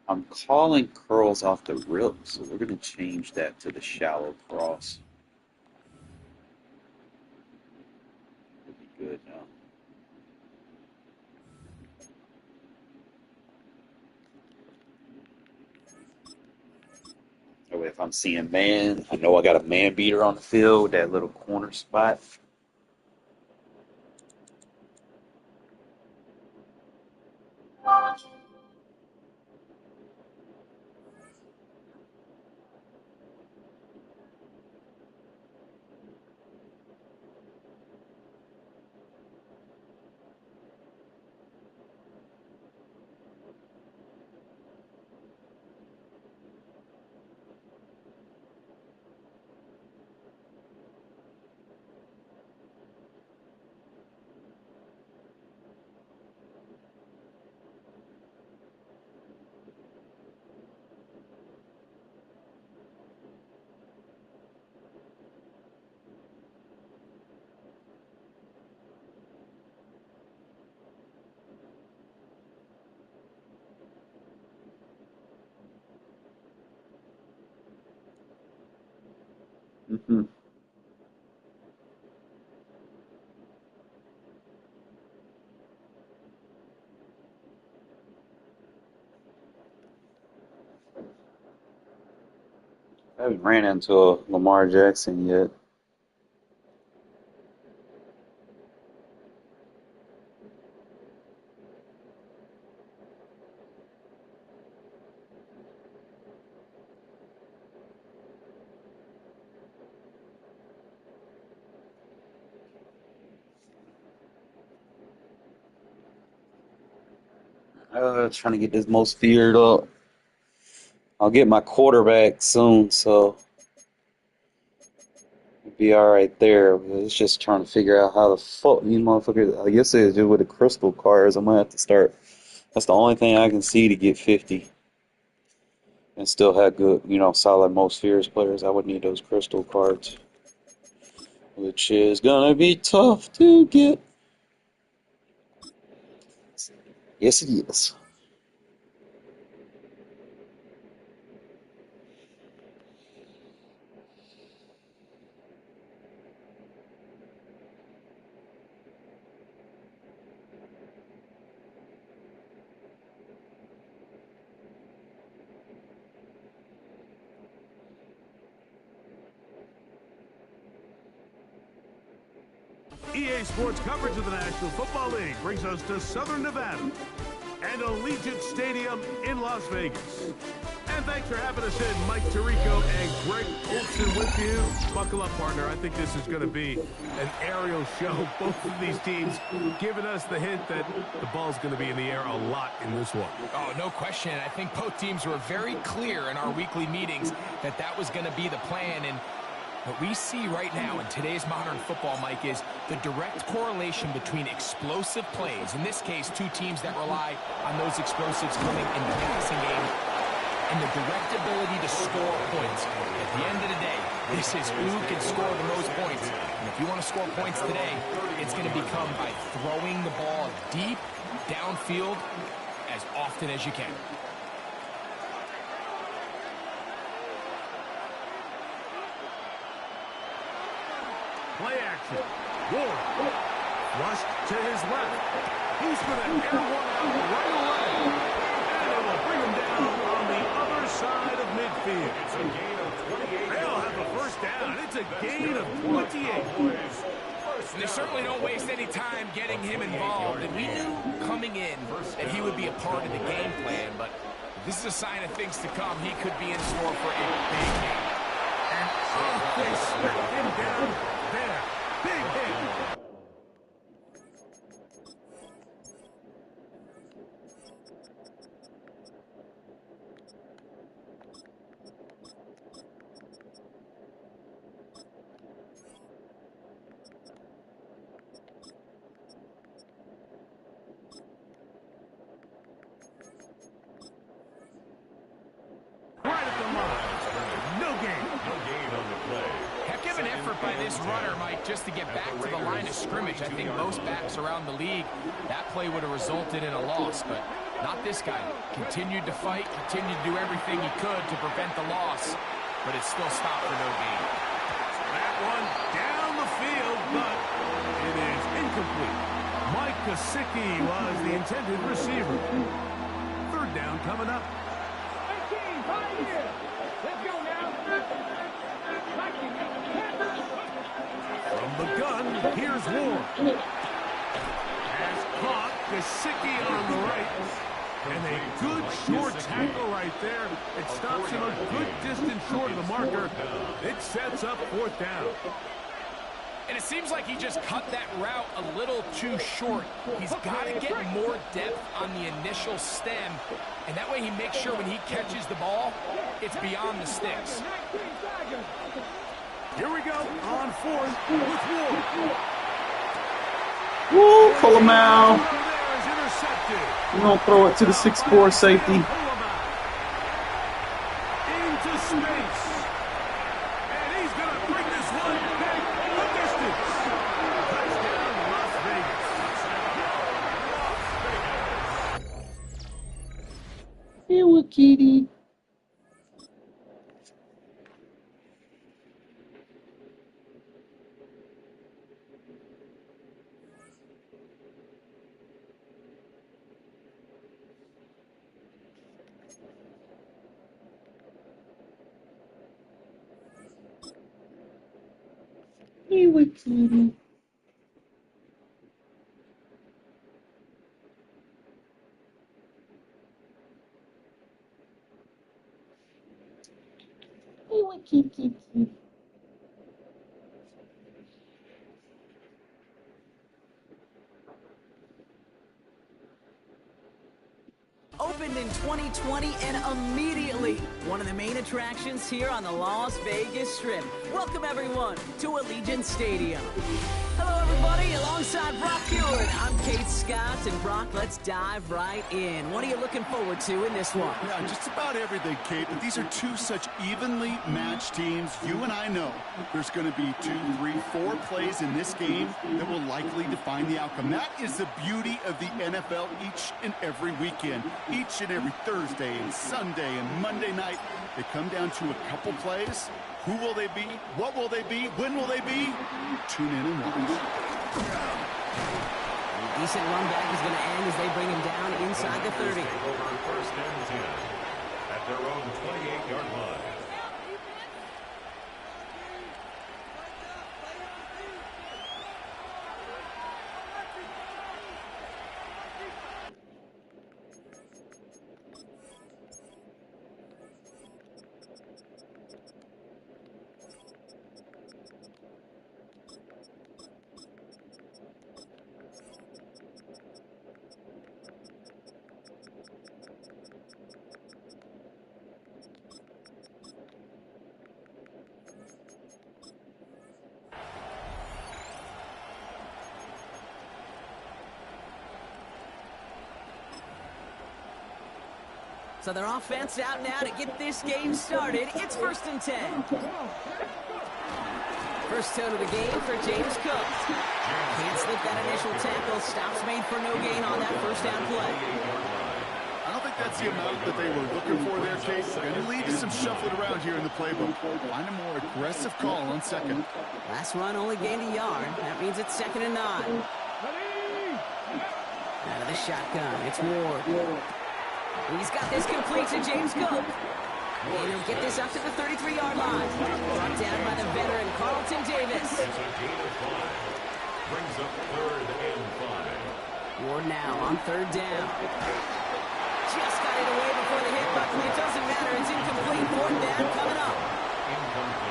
I'm calling curls off the rip, so we're going to change that to the shallow cross. It'll be good now. That way, if I'm seeing man, I know I got a man beater on the field, that little corner spot. Mm-hmm. I haven't ran into a Lamar Jackson yet. Trying to get this most feared up. I'll get my quarterback soon, so it'll be all right there. But it's just trying to figure out how the fuck you motherfuckers. I guess it's just with the crystal cards. I'm gonna have to start. That's the only thing I can see to get 50 and still have good, solid most fears players. I would need those crystal cards, which is gonna be tough to get. Yes, it is. EA Sports coverage of the National Football League brings us to Southern Nevada and Allegiant Stadium in Las Vegas. And thanks for having us in, Mike Tirico and Greg Olson with you. Buckle up, partner. I think this is going to be an aerial show. Both of these teams giving us the hint that the ball's going to be in the air a lot in this one. Oh, no question. I think both teams were very clear in our weekly meetings that that was going to be the plan. And what we see right now in today's modern football, Mike, is the direct correlation between explosive plays, in this case, two teams that rely on those explosives coming in the passing game, and the direct ability to score points. At the end of the day, this is who can score the most points. And if you want to score points today, it's going to become by throwing the ball deep downfield as often as you can. Play action. Ward. Rushed to his left. He's going to air one out right away. And it will bring him down on the other side of midfield. It's a gain of 28. They'll have a first down. It's a gain of 28. They certainly don't waste any time getting him involved. And we knew coming in that he would be a part of the game plan. But this is a sign of things to come. He could be in store for a big game. And they smacked him down there. Big hit. Right at the line. No gain. No gain on the play. Heck of an effort by this runner, Mike, just to get back to the line of scrimmage. I think most backs around the league, that play would have resulted in a loss, but Not this guy. Continued to fight, continued to do everything he could to prevent the loss, but it still stopped for no gain. That one down the field, but it is incomplete. Mike Gesicki was the intended receiver. Third down coming up. 18, 5 here. Let's go now. From the gun, here's Ward. Has caught Gesicki on the right. And a good short tackle right there. It stops him a good distance short of the marker. It sets up fourth down. And it seems like he just cut that route a little too short. He's got to get more depth on the initial stem, and that way he makes sure when he catches the ball, it's beyond the sticks. Here we go on fourth with Ward. Woo, pull him out. There is intercepted. We're going to throw it to the 6'4" safety. Into space. And he's going to bring this one back the distance. Touchdown, Las Vegas. Here we kitty. Here we kitty. Here we kitty. Opened in 2020 and immediately one of the main attractions here on the Las Vegas Strip. Welcome everyone to Allegiant Stadium. Hello everybody, alongside Brock Hewitt, I'm Kate Scott, and Brock, let's dive right in. What are you looking forward to in this one? Yeah, just about everything, Kate, but these are two such evenly matched teams. You and I know there's going to be 2, 3, 4 plays in this game that will likely define the outcome. That is the beauty of the NFL each and every weekend. Each and every Thursday and Sunday and Monday night, they come down to a couple plays. Who will they be? What will they be? When will they be? Tune in and watch. A decent run back is going to end as they bring him down inside the 30. Over on first and 10 at their own 28-yard line. So their offense out now to get this game started. It's first and 10. First tone of the game for James Cook. Can't slip that initial tackle. Stops made for no gain on that first down play. I don't think that's the amount that they were looking for there, Kate. Going to lead to some shuffling around here in the playbook. Find a more aggressive call on second. Last run only gained a yard. That means it's 2nd and 9. Out of the shotgun, it's Ward. He's got this complete to James Cook. And he'll get this up to the 33-yard line. Brought down by the veteran Carlton Davis. It's a gain of 5. Brings up 3rd and 5. Ward now on 3rd down. Just got it away before the hit button. It doesn't matter. It's incomplete. 4th down coming up.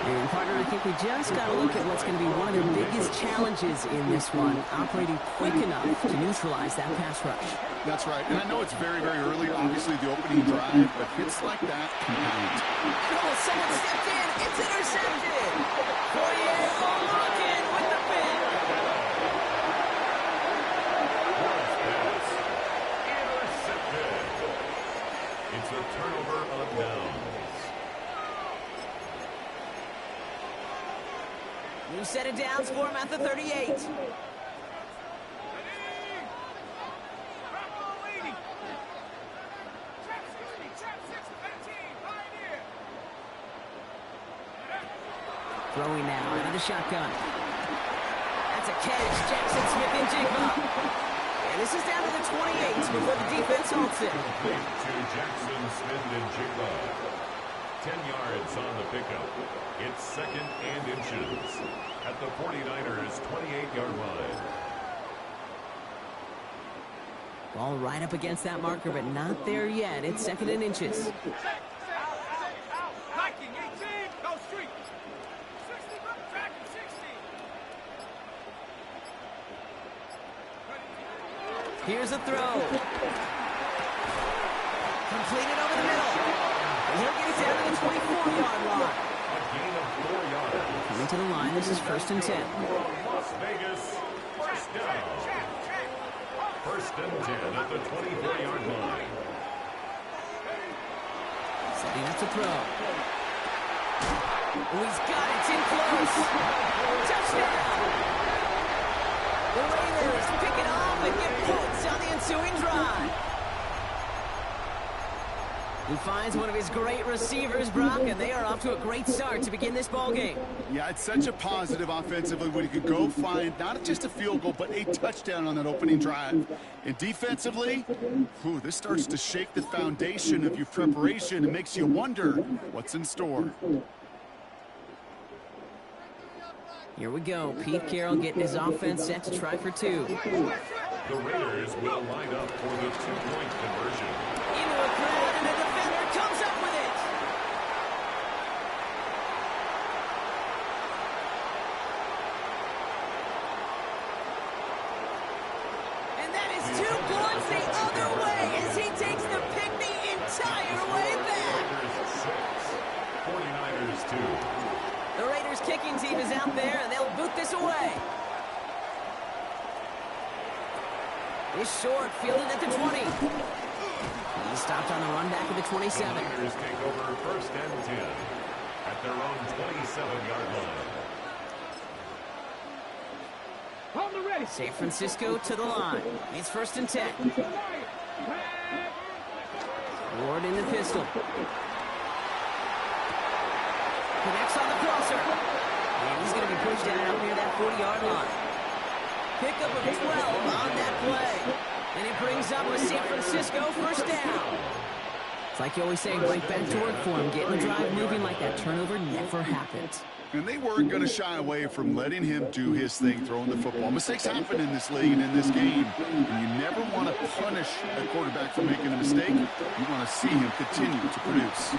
And partner, I think we just got to look at what's going to be one of their biggest challenges in this one, operating quick enough to neutralize that pass rush. That's right. And I know it's very, very early, obviously, the opening drive, but hits like that compound. Oh, someone stepped in. It's intercepted. Poirier looking with the pick. Intercepted. It's a turnover on downs. New set of downs for him at the 38. Throwing now out of the shotgun. That's a catch. Jackson Smith and Jigba. And this is down to the 28 before the defense halts it. To Jackson Smith and Jigba. 10 yards on the pickup. It's second and inches at the 49ers' 28-yard line. Ball right up against that marker, but not there yet. It's second and inches. Here's a throw. Completed over the middle. And he'll get it down to the 24-yard line. A gain of 4 yards. Coming to the line, this is first and 10. Las Vegas, first down. First and 10 at the 24-yard line. Setting up to throw. Oh, he's got it. It's in close. Touchdown. The Raiders pick it off and get points on the ensuing drive. He finds one of his great receivers, Brock, and they are off to a great start to begin this ballgame. Yeah, it's such a positive offensively when you could go find not just a field goal, but a touchdown on that opening drive. And defensively, this starts to shake the foundation of your preparation and makes you wonder what's in store. Here we go. Pete Carroll getting his offense set to try for two. The Raiders will line up for the two-point conversion. Into a crowd, and the defender comes up with it. And that is 2 points the other way as he takes the pick the entire way back. Raiders 6, 49ers 2. The Raiders kicking team is out there, and they'll boot this away. He's short, fielded at the 20. He stopped on the run back at the 27. The Raiders take over first and 10 at their own 27-yard line. On the ready. San Francisco to the line. It's first and 10. Ward in the pistol. Connects on the crosser. And he's going to be pushed down out near that 40-yard line. Pickup of 12 on that play. And it brings up a San Francisco first down. It's like you always say, right back to work for him. Getting the drive moving like that turnover never happened. And they weren't going to shy away from letting him do his thing, throwing the football. Mistakes happen in this league and in this game. And you never want to punish a quarterback for making a mistake. You want to see him continue to produce. Oh,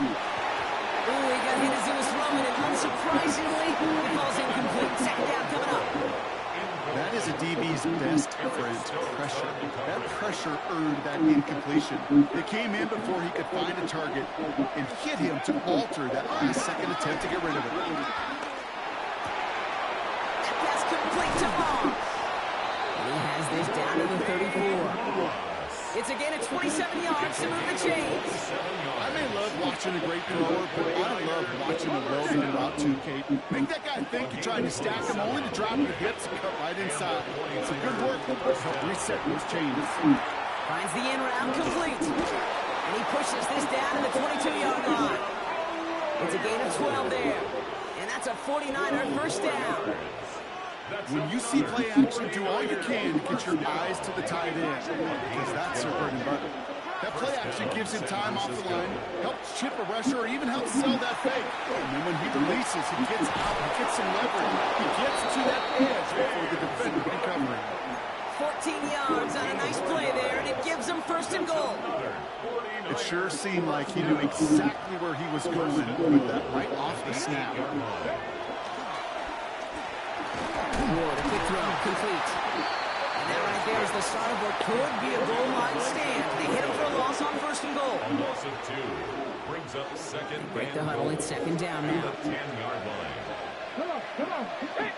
he got hit as he was throwing it. Unsurprisingly, it falls incomplete. Second down coming up. That is a DB's best friend, pressure. That pressure earned that incompletion. It came in before he could find a target and hit him to alter that last-second attempt to get rid of it. That pass complete to Hall. He has this down to the 34. It's a gain of 27 yards to move the chains. I may love watching a great thrower, but I love watching a well-done route too, Kate. Make that guy think you're trying to stack him only to drop your hips and cut right inside. Some good work to help reset those chains. Finds the in route complete. And he pushes this down to the 22-yard line. It's a gain of 12 there. And that's a 49er first down. When you see play action, do all you can to get your eyes to the tight end, because that's their bread and butter. That play action gives him time off the line, helps chip a rusher, or even helps sell that fake. And then when he releases, he gets out, he gets some leverage. He gets to that edge before the defender can cover him. 14 yards on a nice play there, and it gives him first and goal. It sure seemed like he knew exactly where he was going with that right off the snap. Ward, a quick throw, complete. And that right there is the start of what could be a goal line stand. They hit him for a loss on first and goal. A loss of 2 brings up second. Break the huddle, it's second down now. 10-yard line. Come on. Hey,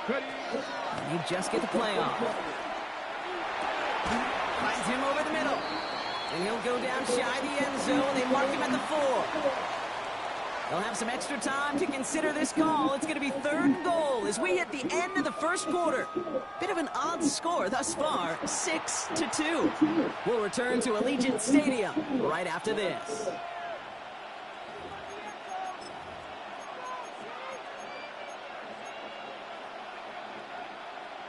ready. You just get the play off. Finds him over the middle. And he'll go down shy the end zone. They mark him at the 4. They'll have some extra time to consider this call. It's going to be third and goal as we hit the end of the first quarter. Bit of an odd score thus far, 6-2. We'll return to Allegiant Stadium right after this.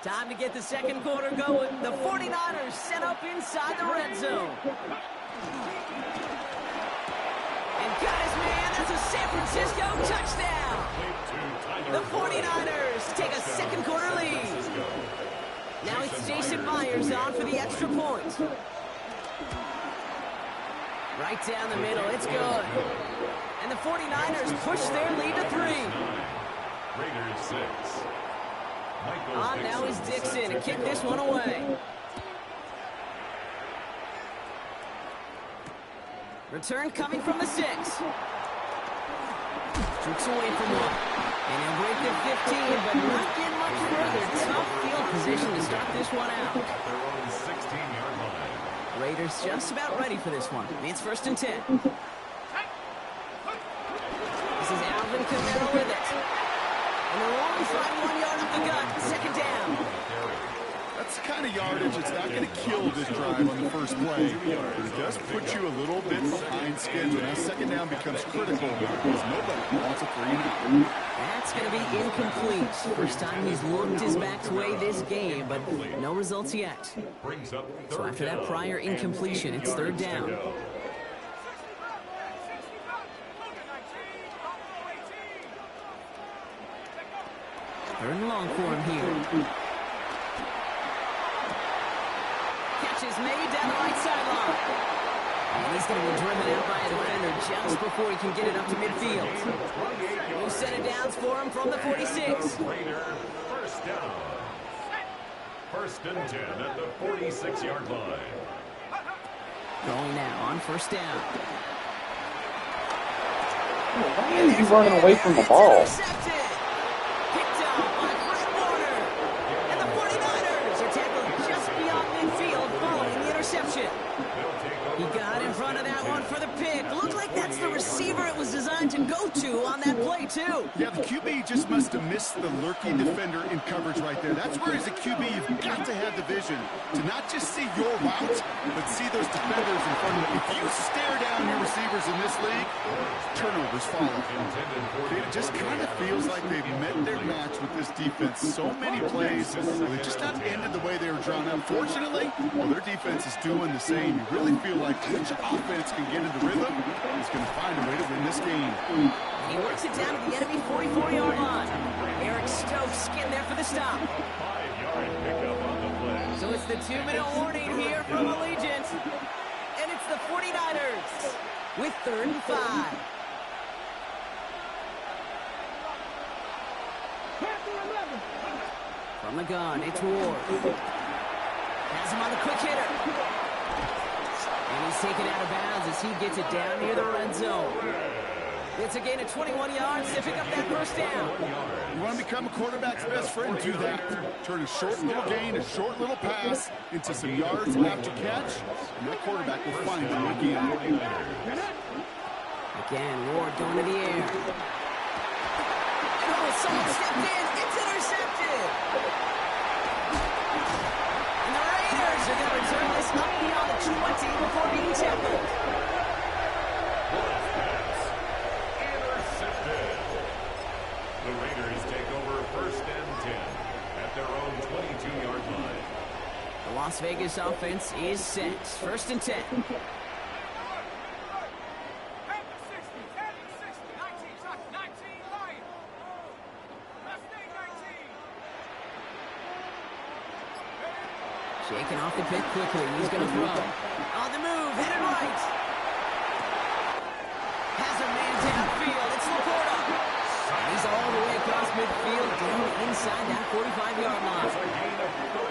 Time to get the second quarter going. The 49ers set up inside the red zone. And got his man. That's a San Francisco touchdown. The 49ers take a second quarter lead. Now it's Jason Myers on for the extra point. Right down the middle. It's good. And the 49ers push their lead to 3. Raiders 6. On now is Dixon to kick this one away. Return coming from the 6. Tricks away from 1. And he'll break the 15, but not get much further. Tough field position to start this one out. At their own 16-yard line. Raiders just about ready for this one. It's 1st and 10. This is Alvin Kamara with it. And they're only find 1 yard up the gut. 2nd down. That's the kind of yardage that's not going to kill this drive on the first play. But it does put you a little bit behind schedule. Now 2nd down becomes critical because nobody wants a 3-and-out. That's going to be incomplete. First time he's looked his back way this game, but no results yet. So after that prior incompletion, it's 3rd down. 3rd and long for him here. Catch is made down the right sideline. And he's going to be driven out by a defender just before he can get it up to midfield. New set of downs for him from the 46. First down. 1st and 10 at the 46-yard line. Going now on 1st down. Why is he running away from the ball? Picked up by Fred Warner. And the 49ers are tackled just beyond midfield following the interception. He got in front of that one for the pick. Looked like that's the receiver it was designed to go to on that play, too. Yeah, the QB just must have missed the lurking defender in coverage right there. That's where, as a QB, you've got to have the vision to not just see your route, but see those defenders in front of you. If you stare down your receivers in this league, turnovers follow. It just kind of feels like they've met their match with this defense. So many plays, they just not ended the way they were drawn up. Fortunately, well, their defense is doing the same. You really feel like which offense can get into rhythm is going to find a way to win this game. He works it down to the enemy 44-yard line. Eric Stokes skinned there for the stop. 5-yard pickup on the play. So it's the 2-minute warning here from Allegiant. And it's the 49ers with 3rd and 5. From the gun, it's Ward. Has him on the quick hitter. And he's taken out of bounds as he gets it down near the red zone. It's a gain of 21 yards to pick up that 1st down. You want to become a quarterback's best friend, do that. Turn a short little gain, a short little pass into some yards after catch, and that quarterback will find you again. Again, Ward going to the air. Oh, someone stepped in. It's intercepted. And the Raiders are going to return this up beyond the 20 before being tackled. Intercepted. The Raiders take over 1st and 10 at their own 22-yard line. The Las Vegas offense is set. 1st and 10. Shaking off the pick quickly. He's going to throw. On the move, headed right. Has a man downfield. It's Laporta. And he's all the way across midfield, down inside that 45-yard line.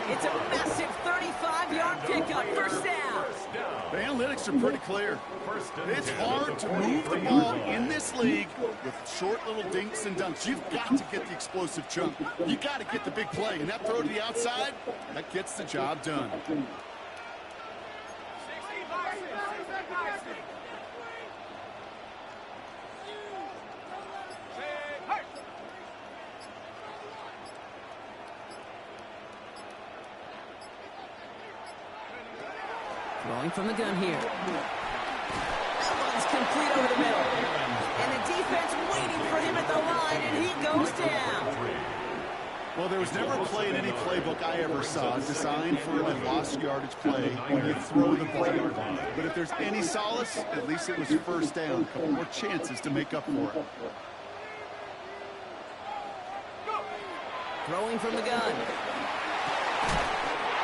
It's a massive 35-yard pickup. 1st down. The analytics are pretty clear. It's hard to move the ball in this league with short little dinks and dunks. You've got to get the explosive chunk. You got to get the big play. And that throw to the outside, that gets the job done. Throwing from the gun here. That one's complete over the middle. And the defense waiting for him at the line, and he goes down. Well, there was never a play in any playbook I I ever saw designed for a lost yardage play when you throw the ball. But if there's any solace, at least it was first down. A couple more chances to make up for it. Throwing from the gun.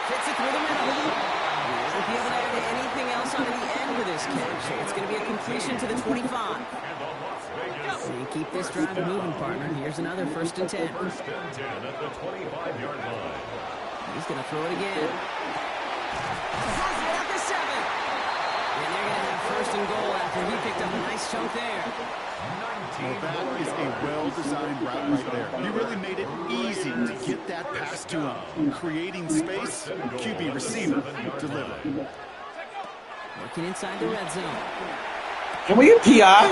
Fits it through the middle. Won't be able to add anything else onto the end of this catch. So it's going to be a completion to the 25. And keep this drive moving, partner. Here's another 1st and 10. First and 10 at the 25-yard line. He's going to throw it again. Has it at the 7. And they're going to have 1st and goal after he picked up a nice chunk there. Well, that is a well-designed route right there. He really made it easy to get that pass to him. Creating space, QB receiver, deliver. Working inside the red zone. Can we get PI?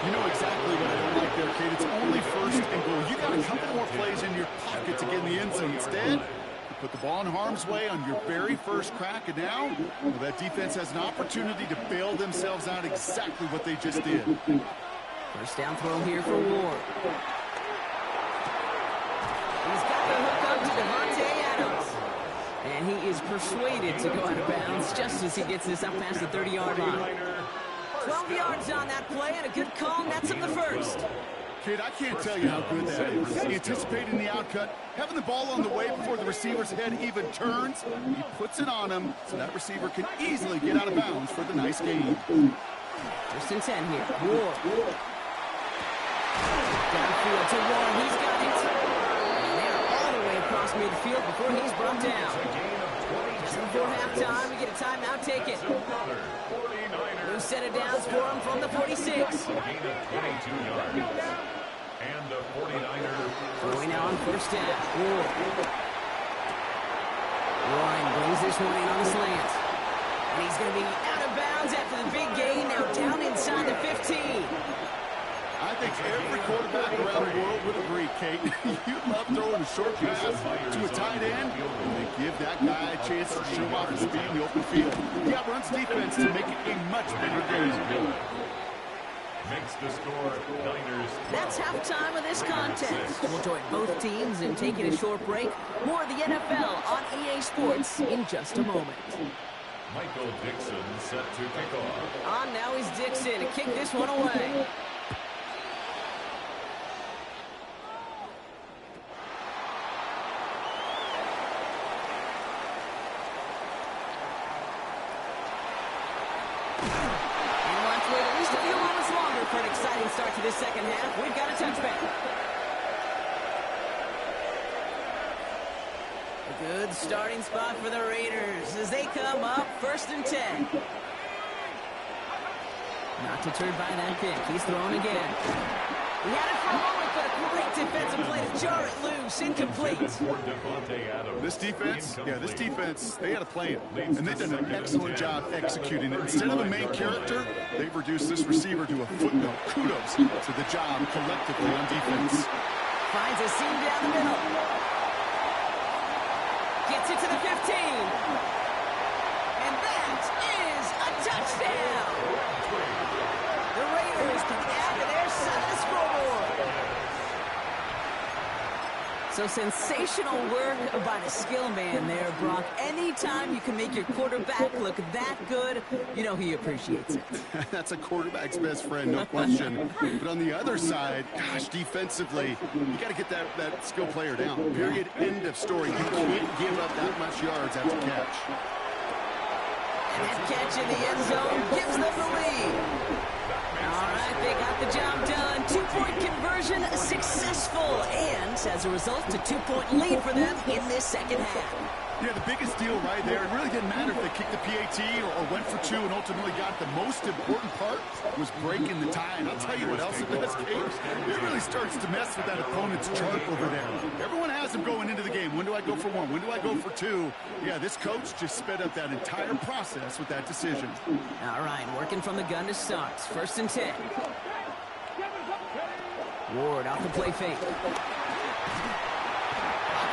You know exactly what I like there, Kate. It's only 1st and goal. You got a couple more plays in your pocket to get in the end zone. Instead, you put the ball in harm's way on your very first crack, and now well, that defense has an opportunity to bail themselves out exactly what they just did. First down throw here for Ward. He's got the hook up to Devontae Adams. And he is persuaded to go out of bounds just as he gets this up past the 30-yard line. 12 yards on that play, and a good call nets him the 1st. Kid, I can't tell you how good that is. Anticipating the outcut, having the ball on the way before the receiver's head even turns, he puts it on him so that receiver can easily get out of bounds for the nice gain. 1st and 10 here. Ward. Downfield to Ward. He's got it. And they're all the way across midfield before he's brought down. Just before halftime, we get a timeout. Take it. Loose set of downs for him from the 46. Gain of 22 yards. And the 49ers. Going now on 1st down. Warren brings this one in on the slant. And he's going to be out of bounds after the big gain. Now down inside the 15. I think every quarterback around the world would agree, Kate. You love throwing a short pass to a tight end, and they give that guy a chance to show off his speed in the open field. He outruns defense to make it a much bigger game. Makes the score Niners. That's halftime of this contest. We'll join both teams in taking a short break. More of the NFL on EA Sports in just a moment. Michael Dixon set to kick off. On now is Dixon to kick this one away. For an exciting start to this second half, we've got a touchback. A good starting spot for the Raiders as they come up 1st and 10. Not deterred by that pick. He's throwing again. He had it for a moment, but a great defensive play to jar it loose. Incomplete. This defense, they had a plan, and they've done an excellent job executing it. Instead of a main character, they've reduced this receiver to a footnote. Kudos to the job collectively on defense. Finds a seam down the middle. Gets it to the 15. And that is a touchdown. The Raiders can add to their side of the scoreboard. So sensational work by the skill man there, Brock. Anytime you can make your quarterback look that good, you know he appreciates it. That's a quarterback's best friend, no question. But on the other side, gosh, defensively, you got to get that skill player down. Period. End of story. You can't give up that much yards after catch. And that catch in the end zone gives them the lead. All right, they got the job done. 2-point conversion successful. And as a result, a 2-point lead for them in this second half. Yeah, the biggest deal right there, it really didn't matter if they kicked the PAT or went for 2 and ultimately got the most important part was breaking the tie. And I'll tell you what else it does, Kate. It really starts to mess with that opponent's chart over there. Everyone has them going into the game. When do I go for 1? When do I go for 2? Yeah, this coach just sped up that entire process with that decision. All right, working from the gun to start. 1st and 10. Ward off the play fake.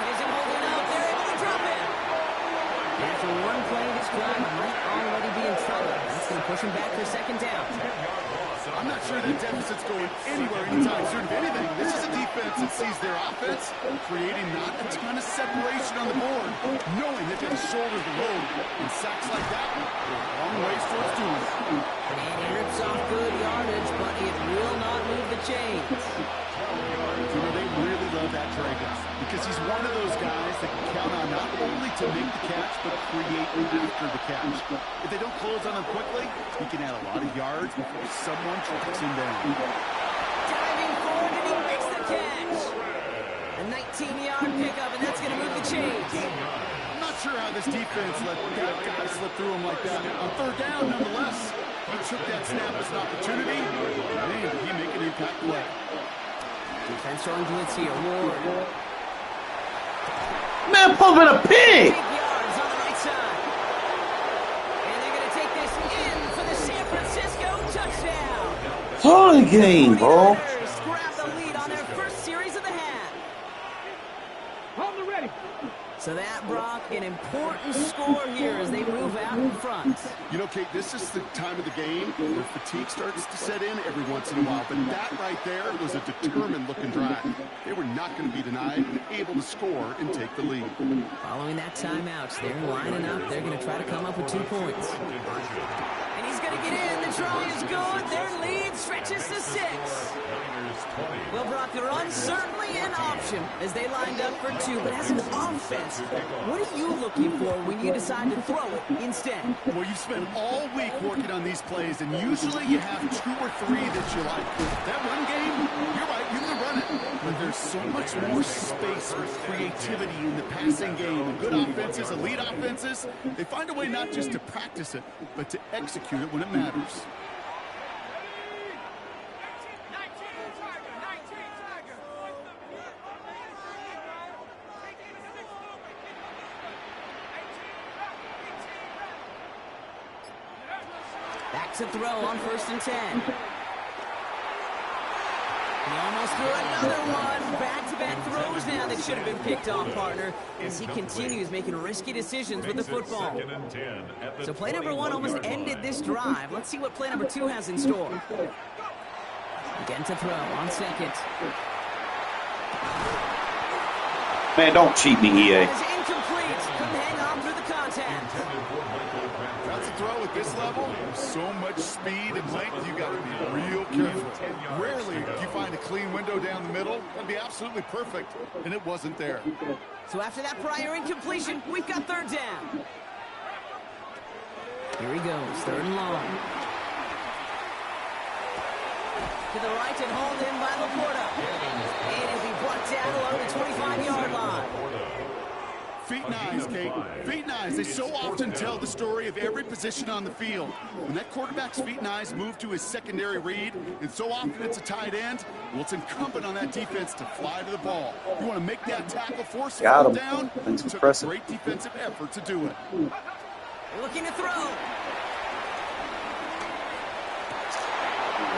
Isn't holding up. They're able to drop it. After one play, this drive might already be in trouble. That's going to push him back for 2nd down. I'm not sure that deficit's going anywhere anytime soon. If anything, this is a defense that sees their offense creating not a ton of separation on the board, knowing they've got to shoulder the load. And sacks like that go a long ways towards doing it. And he rips off good yardage, but it will not move the chains. You know, they really love that Dragons because he's one of those guys that can count on not only to make the catch, but create after the catch. If they don't close on him quickly, he can add a lot of yards before someone tracks him down. Diving forward, and he makes the catch. A 19-yard pickup, and that's going to move the chains. I'm not sure how this defense let that guy slip through him like that. On third down, nonetheless, he took that snap as an opportunity. Man, did he make an impact play. Defense throwing blitz here. Ward. Man, pumping a pig! 8 yards on the right side. And they're going to take this in for the San Francisco touchdown. Holy game, bro. 49ers grab the lead on their first series of the half. Hold it ready. So that, Brock, an important score here as they move out in front. You know, Kate, this is the time of the game where fatigue starts to set in every once in a while. But that right there was a determined-looking drive. They were not going to be denied and able to score and take the lead. Following that timeout, they're lining up. They're going to try to come up with 2 points. And he's going to get in. The try is good. Their lead stretches to 6. Well, Brock, the run certainly an option as they lined up for 2. But as an offense, what are you looking for when you decide to throw it instead? Well, you've spent all week working on these plays, and usually you have 2 or 3 that you like. That run game, you're right, you can run it. But there's so much more space for creativity in the passing game. And good offenses, elite offenses, they find a way not just to practice it, but to execute it when it matters. Back to throw on 1st and 10. He almost threw another one. Back-to-back throws now that should have been picked off, partner, as he continues making risky decisions with the football. So play number 1 almost ended this drive. Let's see what play number 2 has in store. Again to throw on 2nd. Man, don't cheat me, EA. It's incomplete. Couldn't hang on through the contact. That's a throw at this level. So much speed and length, you got to be real careful. Rarely do you find a clean window down the middle. That'd be absolutely perfect, and it wasn't there. So after that prior incompletion, we've got 3rd down. Here he goes, 3rd and long. To the right and hauled in by Laporta. And it'll be brought down along the 25-yard line. Feet and eyes, Kate. Feet and eyes. They so often tell the story of every position on the field. When that quarterback's feet and eyes move to his secondary read, and so often it's a tight end, well, it's incumbent on that defense to fly to the ball. You want to make that tackle, force it down. That's It took impressive. a great defensive effort to do it. Looking to throw.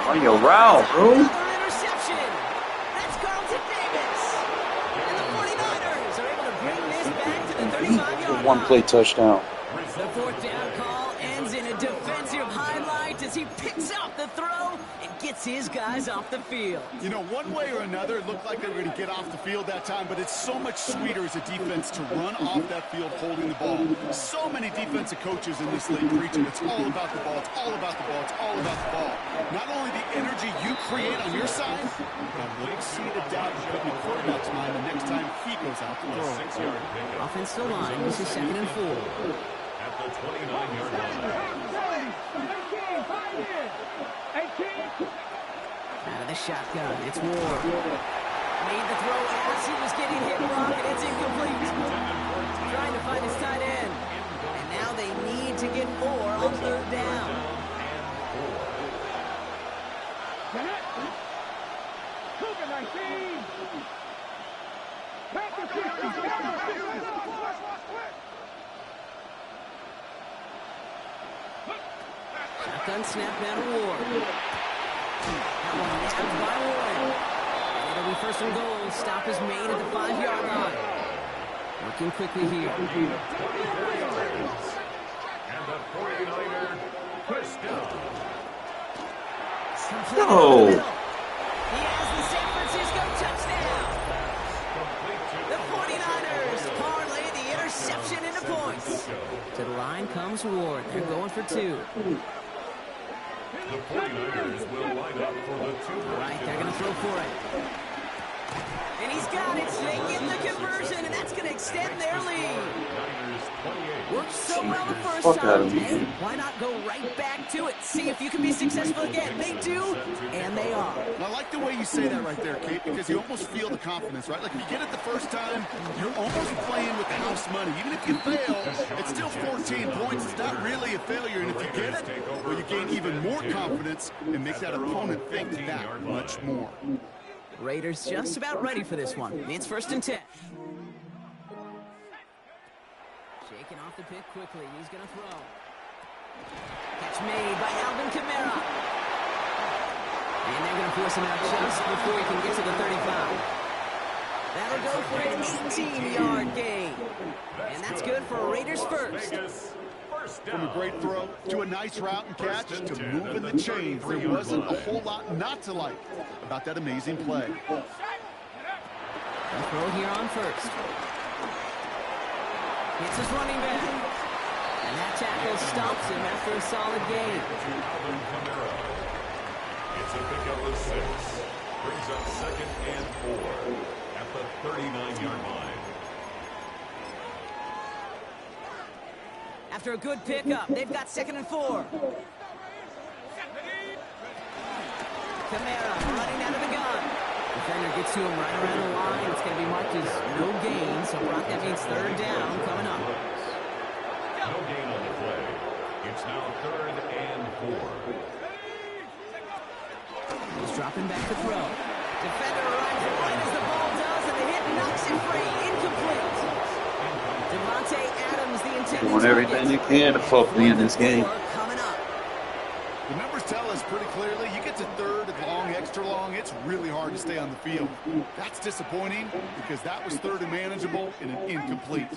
On your route, bro. Another interception. That's Carlton Davis. And the 49ers are able to bring this back to the 35-yard line. 1-play touchdown. The 4th down call ends in a defensive highlight as he picks out the throw and gets his guys off the field. You know, one way or another, it looked like they were going to get off the field that time, but it's so much sweeter as a defense to run off that field holding the ball. So many defensive coaches in this league preaching it's all about the ball, it's all about the ball, it's all about the ball. Not only the energy you create on your side, but what exceeded doubt you put in the quarterback's mind the next time he goes out to throw. Offense still line. This is 2nd and 4. At the 29-yard line. 18. Out of the shotgun, it's Ward. Made the throw as he was getting hit, Brock, and it's incomplete. Trying to find his tight end. And now they need to get 4 on 3rd down. Cougar 19. Back to 50. Shotgun snap down to Ward. That one nabbed by Warren. And it'll be 1st and goal. Stop is made at the 5-yard line. Working quickly here. And the 49er first down. Completed over the No. middle. He has the San Francisco touchdown. The 49ers parlay the interception into points. To the line comes Ward. They're going for 2. The 49ers will line up for the 2. Right, they're going to throw for it. And he's got it. They get the conversion, and that's going to extend their lead. Worked so well the first Fuck out time. of me. Hey, why not go right back to it? See if you can be successful again. They do, and they are. And I like the way you say that right there, Kate, because you almost feel the confidence, right? Like if you get it the first time, you're almost playing with house money. Even if you fail, it's still 14 points. It's not really a failure. And if you get it, well, you gain even more confidence and make that opponent think that much more. Raiders just about ready for this one. It's 1st and 10. Shaking off the pick quickly. He's going to throw. Catch made by Alvin Kamara. And they're going to force him out just before he can get to the 35. That'll go for an 18-yard gain. And that's good for Raiders first. From a great throw to a nice route and catch to moving the chains, there wasn't a whole lot not to like about that amazing play. A throw here on first. It's his running back. And that tackle stops him after a solid gain. It's a pickup of 6. Brings up 2nd and 4 at the 39-yard line. After a good pickup, they've got 2nd and 4. Kamara running out of the gun. Defender gets to him right around the line. It's going to be marked as no gain. So, Brock, that means 3rd down coming up. No gain on the play. It's now 3rd and 4. He's dropping back to throw. Defender arrives right as the ball does, and the hit knocks it free. Incomplete. Devontae Adams, the intended Doing everything they can to fuck me in this game. Coming up. The numbers tell us pretty clearly, you get to 3rd and long, extra long, it's really hard to stay on the field. That's disappointing because that was 3rd and manageable and an incomplete.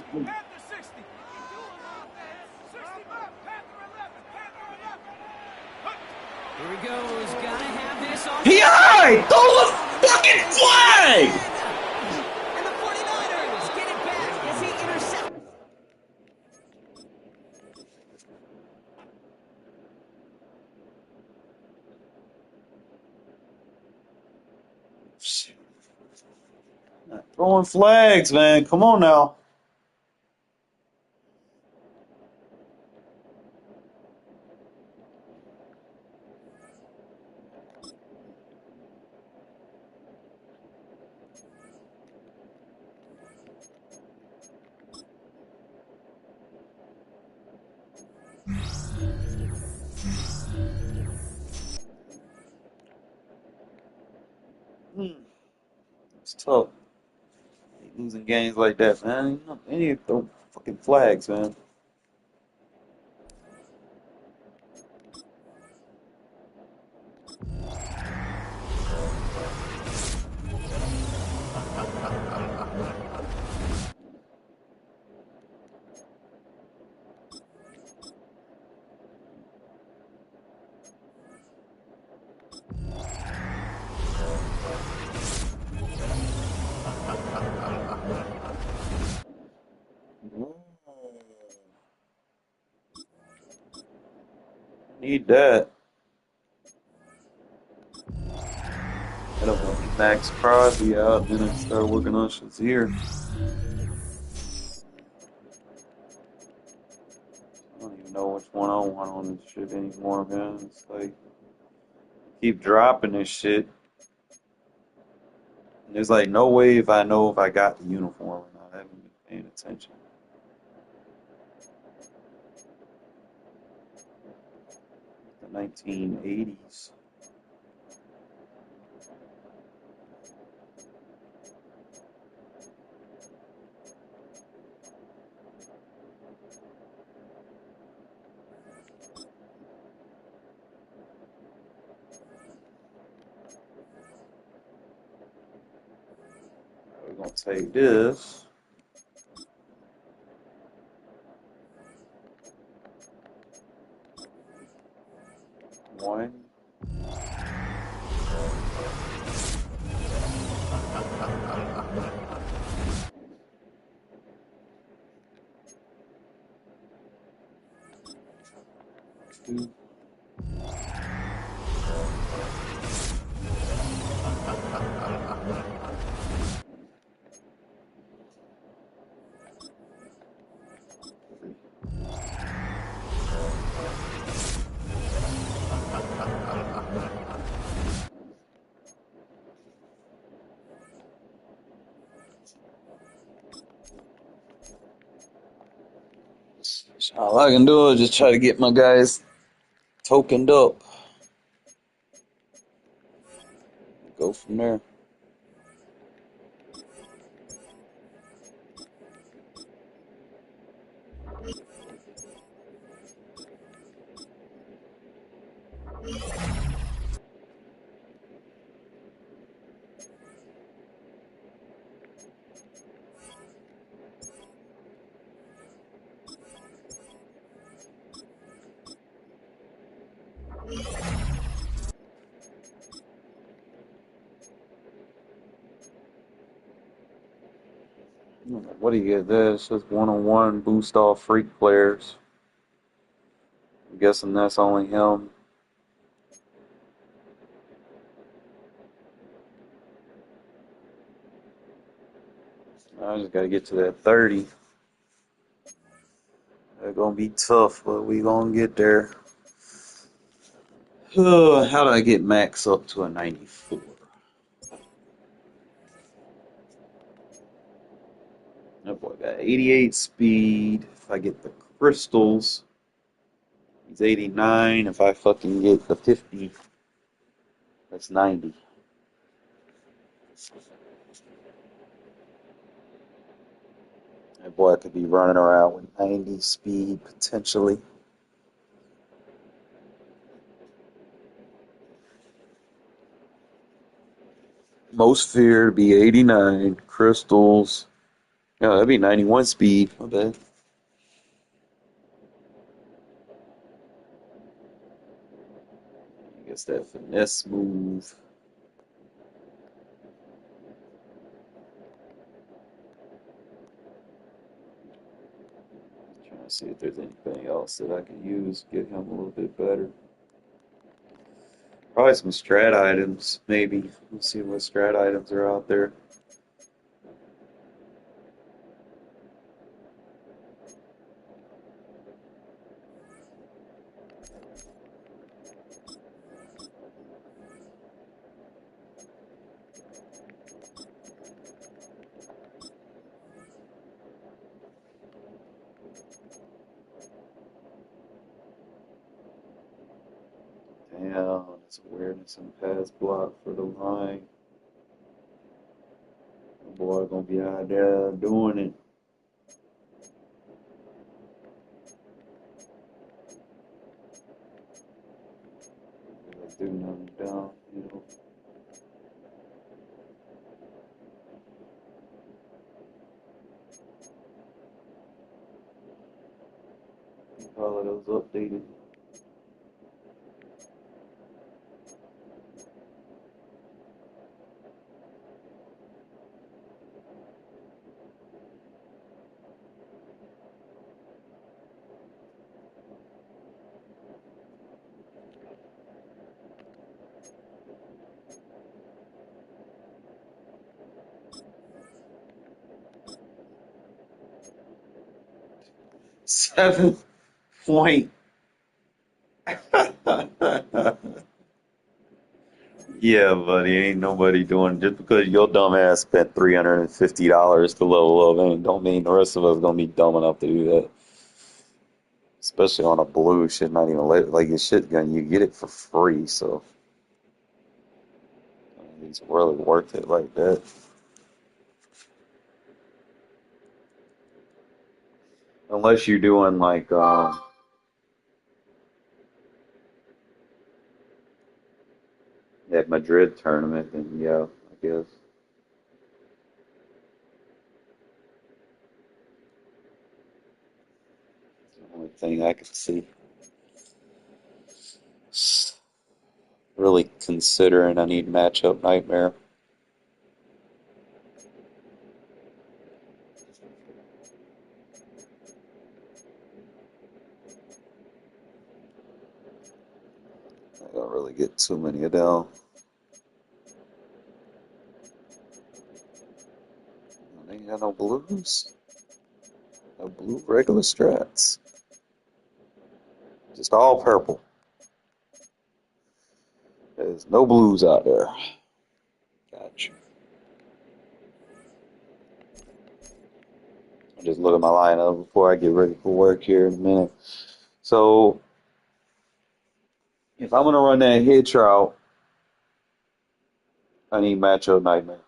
Here he goes. Gotta have this on. PI! Throw the fucking flag! And the 49ers get it back as he intercepts. Throwing flags, man. Come on now. It's tough. Losing games like that, man. You know, they need to throw fucking flags, man. Need that. I don't want to get Max Crosby out, then I start working on Shazier. I don't even know which one I want on this shit anymore, man. It's like, keep dropping this shit. And there's like no way if I know if I got the uniform or not. I haven't been paying attention. The 1980s. We're gonna take this. One. All I can do is just try to get my guys tokened up. Go from there. What do you get there? It says one-on-one boost all freak players. I'm guessing that's only him. I just gotta get to that 30. They're gonna be tough, but we gonna get there. How do I get max up to a 94? That boy got 88 speed. If I get the crystals, he's 89. If I fucking get the 50, that's 90. That boy could be running around with 90 speed potentially. Most fear to be 89. Crystals. No, that'd be 91 speed. My bad. I guess that finesse move. Trying to see if there's anything else that I can use to get him a little bit better. Probably some strat items, maybe. Let's see what strat items are out there. Damn, it's awareness and pass block for the line. The boy gonna be out there doing it. Do nothing down, you know. All of those updated. Seven point. Yeah, buddy, ain't nobody doing just because your dumb ass spent $350 to level up, ain't don't mean the rest of us gonna be dumb enough to do that. Especially on a blue, shit not even like your shit gun, you get it for free, so I mean, it's really worth it like that. Unless you're doing like that Madrid tournament, then yeah, I guess. The only thing I could see. Really considering I need matchup nightmare. I don't really get too many of them. They ain't got no blues. No blue regular strats. Just all purple. There's no blues out there. Gotcha. I'll just look at my lineup before I get ready for work here in a minute. So, if I'm going to run that hitch route, I need Matchup Nightmare.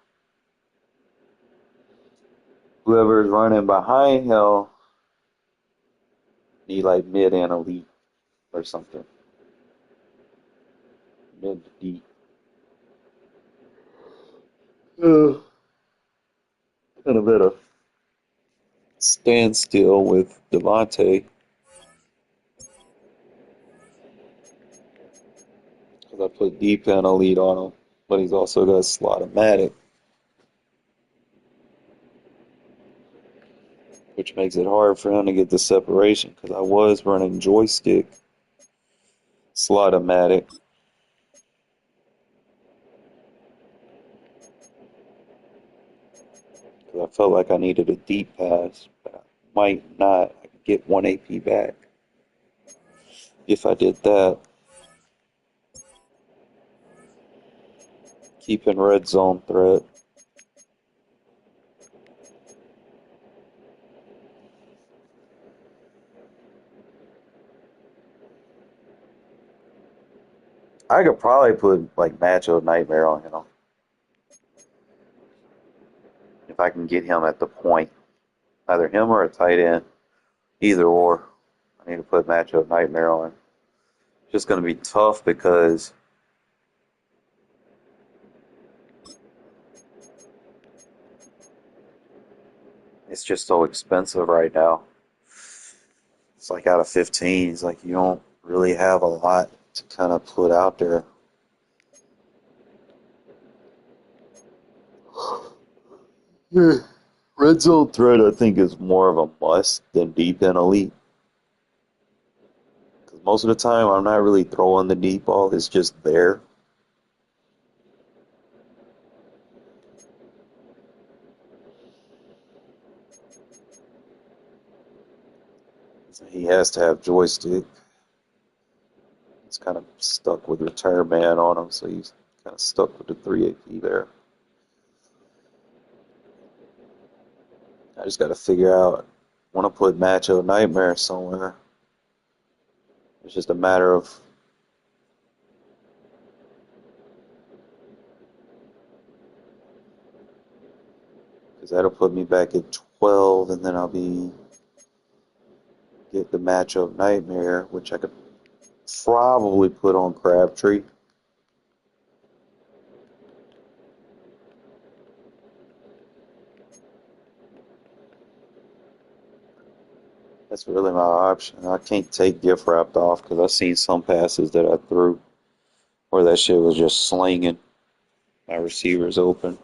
Whoever's running behind him need like mid and elite or something. Mid to deep. Kind of at a standstill with Devontae. Because I put deep and elite on him. But he's also got Slot-O-Matic, which makes it hard for him to get the separation. Because I was running joystick Slot-O-Matic. Because I felt like I needed a deep pass. But I might not. I could get 1 AP back if I did that. Keeping red zone threat. I could probably put like Matchup Nightmare on him if I can get him at the point. Either him or a tight end. Either or. I need to put Matchup Nightmare on. It's just going to be tough because it's just so expensive right now. It's like out of 15, it's like you don't really have a lot to kind of put out there. Red zone threat, I think, is more of a must than deep and elite. Because most of the time, I'm not really throwing the deep ball, it's just there. So he has to have joystick. It's kind of stuck with return man on him, so he's kind of stuck with the 3 AP there. I just got to figure out, I want to put Matchup Nightmare somewhere. It's just a matter of because that'll put me back at 12, and then I'll get the Matchup Nightmare, which I could probably put on Crabtree. That's really my option. I can't take gift wrapped off because I've seen some passes that I threw where that shit was just slinging. My receivers open.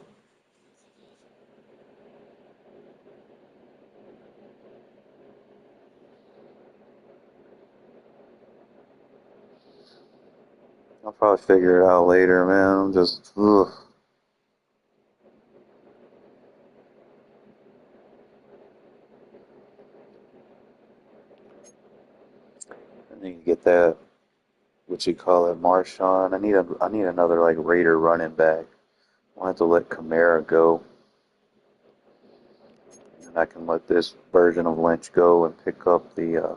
I'll probably figure it out later, man. I'm just, ugh. I need to get that, what you call it, Marshawn. I need another like Raider running back. I'll have to let Kamara go. And I can let this version of Lynch go and pick up the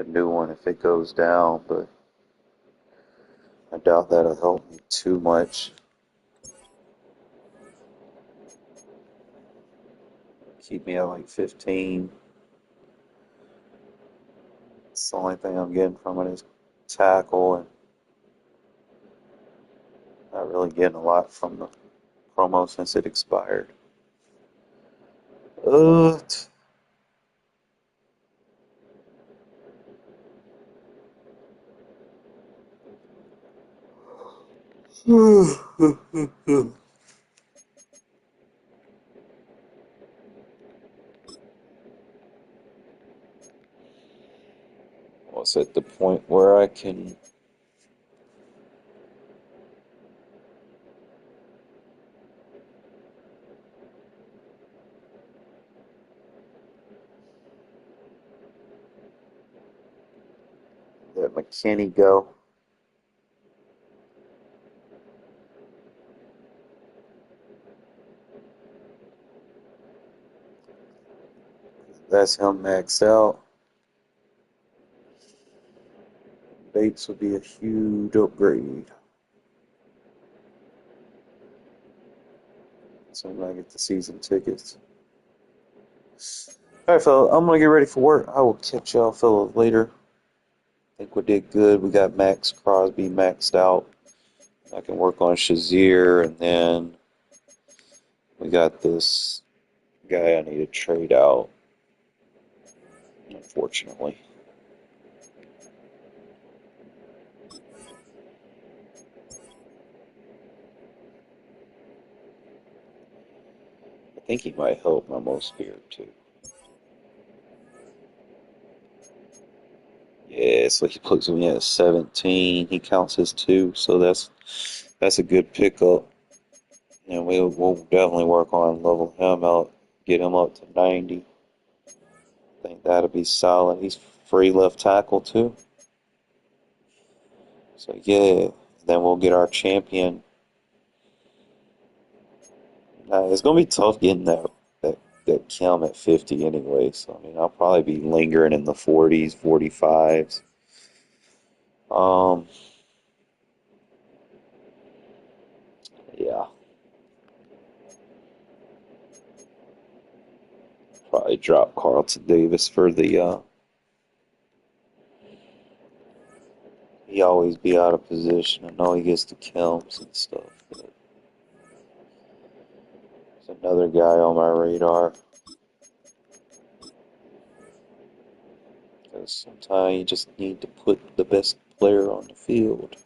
new one if it goes down, but I doubt that'll help me too much. Keep me at like 15. It's the only thing I'm getting from it is tackle, and not really getting a lot from the promo since it expired. Uh, almost at the point where I can let McKinney go. That's him maxed out. Bates would be a huge upgrade. So when I get the season tickets. Alright, fella, I'm gonna get ready for work. I will catch y'all fellas later. I think we did good. We got Max Crosby maxed out. I can work on Shazier, and then we got this guy I need to trade out, unfortunately. I think he might help my most feared too. Yeah, so he puts me at 17. He counts as 2, so that's a good pickup. And we'll definitely work on level him out, get him up to 90. I think that'll be solid. He's free left tackle too. So yeah, then we'll get our champion. It's gonna be tough getting that Kim at 50 anyway. So I mean, I'll probably be lingering in the 40s, 45s. Um, yeah, probably drop Carlton Davis for the. He always be out of position. I know he gets the Kilms and stuff, but there's another guy on my radar. Because sometimes you just need to put the best player on the field.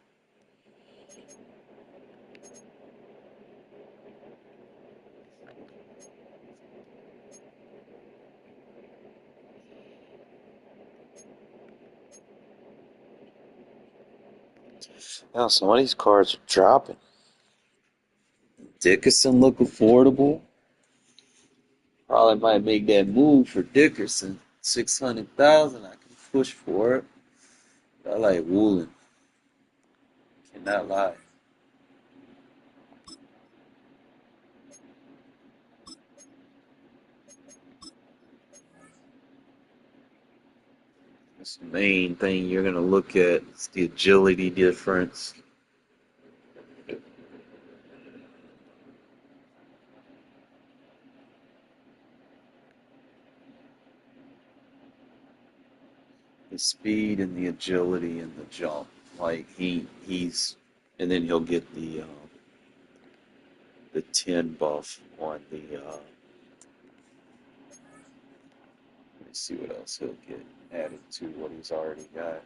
Now, some of these cards are dropping. Dickerson look affordable. Probably might make that move for Dickerson. 600,000, I can push for it. I like Woolen. Cannot lie. That's the main thing you're gonna look at. It's the agility difference. The speed and the agility and the jump. Like he's and then he'll get the 10 buff on the let me see what else he'll get added to what he's already got.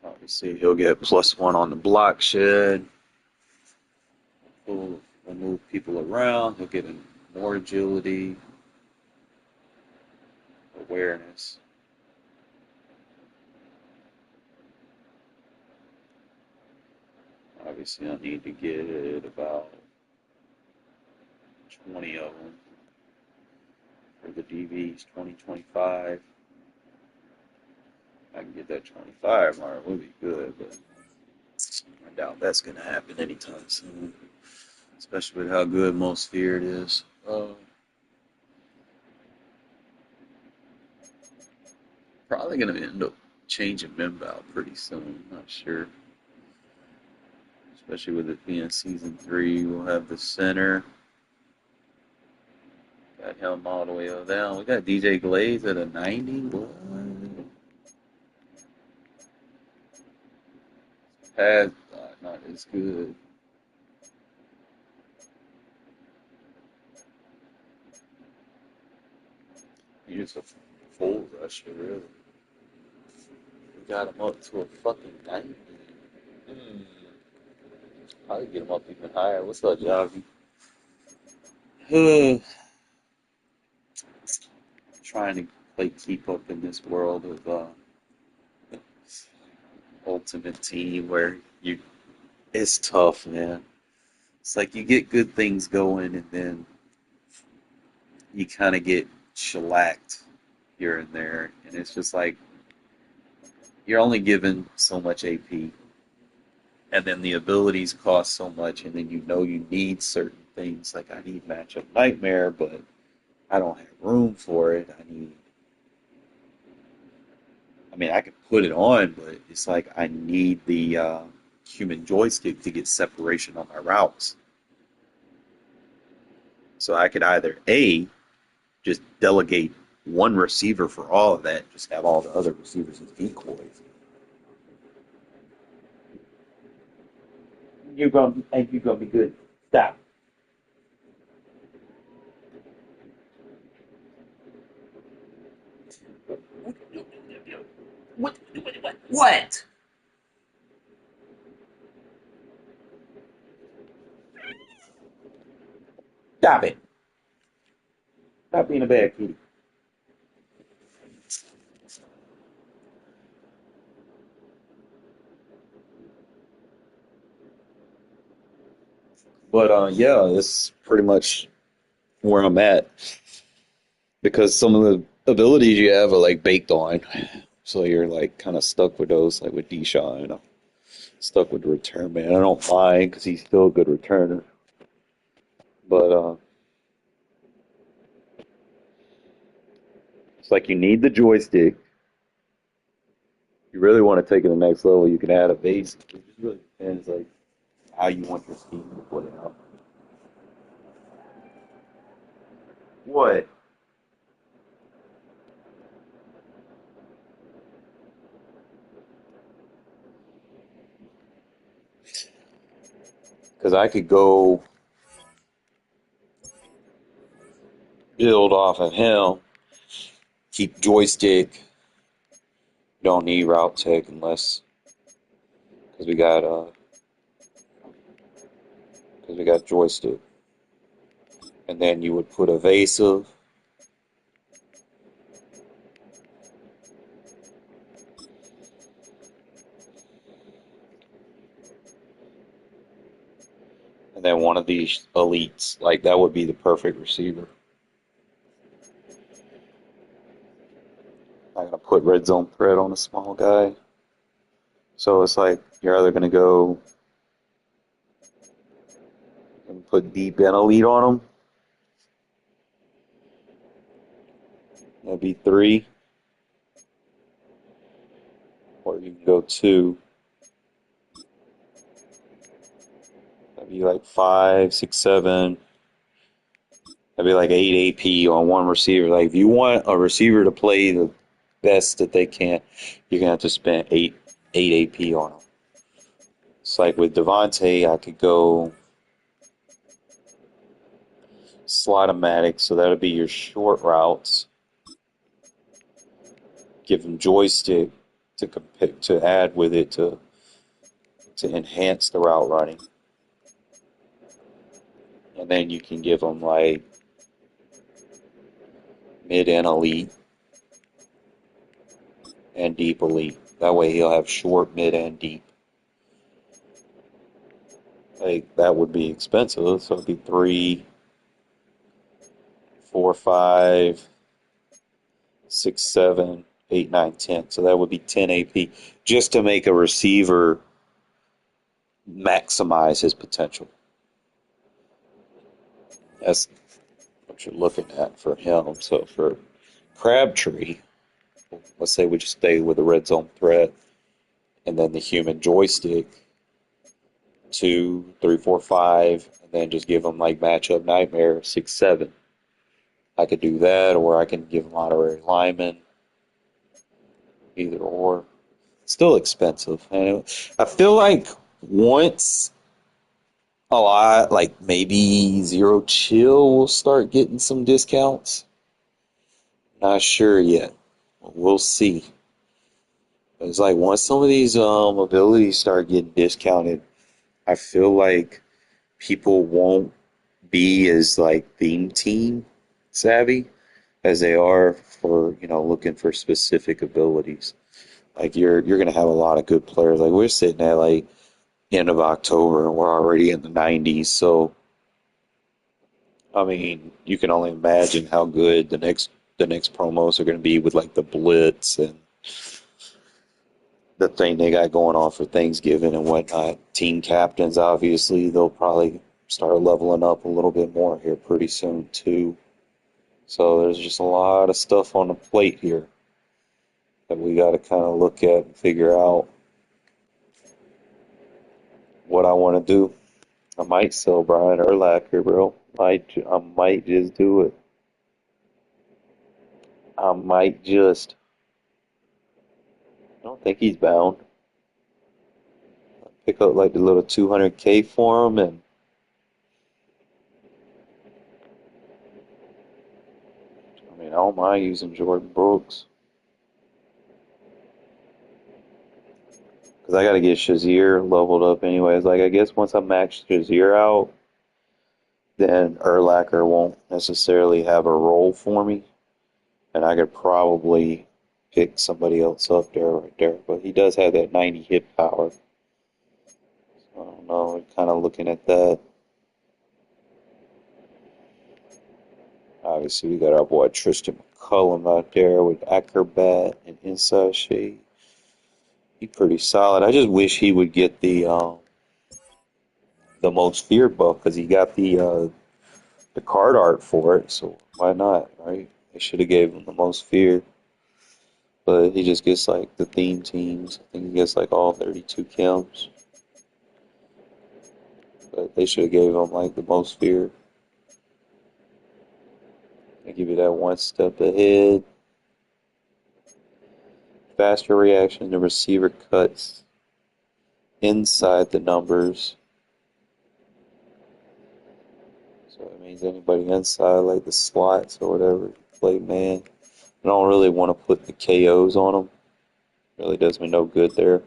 Obviously he'll get +1 on the block shed. He'll move people around, he'll get more agility, awareness. Obviously I need to get about 20 of them for the DVs, 20, 25. I can get that 25 mark, would be good, but I doubt that's going to happen anytime soon, especially with how good most feared is. Probably going to end up changing Mimbow pretty soon, not sure. Especially with it being season 3, we'll have the center. Got him all the way down. We got DJ Glaze at a 90. What? Pass not as good. He's a full rusher, really. We got him up to a fucking 90. Probably get him up even higher. What's up, Javi? Uh, Trying to play keep up in this world of Ultimate Team where you it's tough, man. It's like you get good things going and then you kind of get shellacked here and there, and it's just like you're only given so much AP, and then the abilities cost so much, and then you need certain things. Like I need matchup nightmare, but I don't have room for it. I mean, I could put it on, but it's like I need the human joystick to get separation on my routes. So I could either A, just delegate one receiver for all of that, just have all the other receivers as decoys. You're gonna think you're gonna be good. Stop. What? Stop it. Stop being a bad kitty. But yeah, it's pretty much where I'm at because some of the abilities you have are like baked on, so you're like kind of stuck with those, like with Deshaun. I'm stuck with the return man. I don't mind because he's still a good returner, but it's like you need the joystick. You really want to take it to the next level. You can add a base. It just really depends like how you want your scheme to play out. What? Because I could go build off of him, keep joystick. Don't need route tech unless because we got joystick, and then you would put evasive, and then one of these elites. Like that would be the perfect receiver. I'm gonna put red zone threat on a small guy, so it's like you're either gonna go and put deep and elite on him. That'd be three, or you can go two. That'd be like five, six, seven. That'd be like eight AP on one receiver. Like if you want a receiver to play the best that they can, you're gonna have to spend eight AP on them. It's like with Devontae, I could go slide-o-matic, so that'll be your short routes. Give him joystick to add with it to enhance the route running, and then you can give him like mid and elite and deep elite. That way he'll have short, mid, and deep. Like that would be expensive, so it'd be 3, 4, 5, 6, 7, 8, 9, 10. So that would be 10 AP just to make a receiver maximize his potential. That's what you're looking at for him. So for Crabtree, let's say we just stay with the red zone threat and then the human joystick, 2, 3, 4, 5, and then just give him like matchup nightmare 6, 7. I could do that, or I can give him honorary lineman, either or. Still expensive. And I feel like once a lot, like maybe Zero Chill will start getting some discounts. Not sure yet. We'll see. It's like once some of these abilities start getting discounted, I feel like people won't be as like theme team savvy as they are for, looking for specific abilities. Like you're gonna have a lot of good players. Like we're sitting at like end of October and we're already in the 90s. So I mean, you can only imagine how good the next promos are gonna be with like the Blitz and the thing they got going on for Thanksgiving and whatnot. Team captains, obviously, they'll probably start leveling up a little bit more here pretty soon too. So there's just a lot of stuff on the plate here that we got to kind of look at and figure out what I want to do. I might sell Brian Urlacher, bro. I might just do it. I might just. I don't think he's bound. Pick up like the little 200K for him, and I mean I don't mind using Jordan Brooks because I got to get Shazier leveled up anyways. Like I guess once I max Shazier out, then Urlacher won't necessarily have a role for me, and I could probably pick somebody else up there right there. But he does have that 90 hit power. So I don't know. Kind of looking at that. Obviously, we got our boy Tristan McCullum out there with Acrobat and Inside Shade. He's pretty solid. I just wish he would get the most feared buff because he got the card art for it. So why not, right? They should have gave him the most feared. But he just gets like the theme teams. I think he gets like all 32 kills. But they should have gave him like the most feared. They give you that one step ahead. Faster reaction to receiver cuts inside the numbers. So it means anybody inside like the slots or whatever play man. I don't really want to put the KOs on them. Really does me no good there.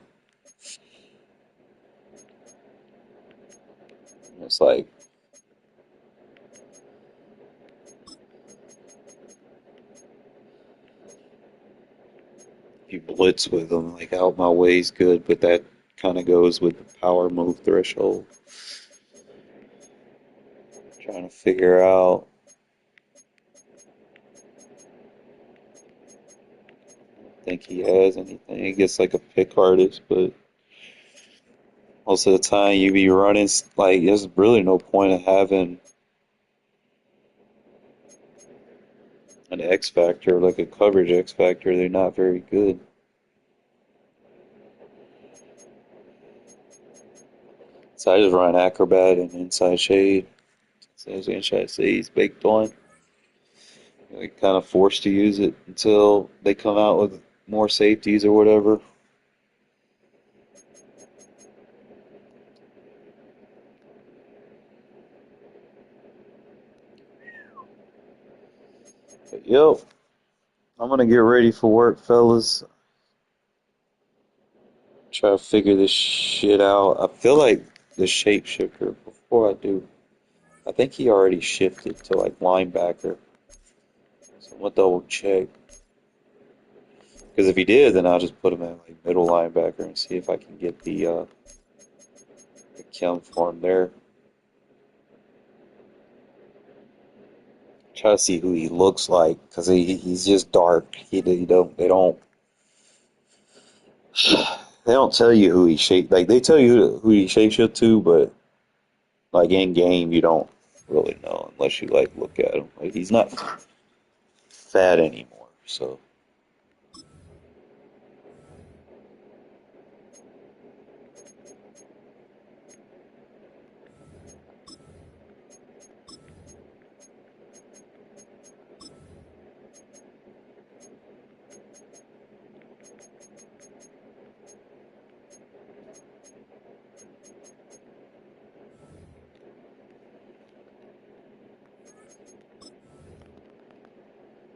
It's like if you blitz with them, like out my way is good, but that kind of goes with the power move threshold. Trying to figure out. I think he has anything. He gets like a pick artist, but most of the time you be running like there's really no point of having an X factor, like a coverage X factor. They're not very good. So I just run Acrobat and Inside Shade. So Inside Shade's baked on. You're kind of forced to use it until they come out with more safeties or whatever. But yep, I'm gonna get ready for work, fellas. Try to figure this shit out. I feel like the shapeshifter, before I do, I think he already shifted to like linebacker. So I'm gonna double check. Because if he did, then I'll just put him at like middle linebacker and see if I can get the Kim for him there. Try to see who he looks like because he's just dark. They don't tell you who he shape like they tell you who he shapeshift to, but like in game you don't really know unless you like look at him. Like he's not fat anymore, so.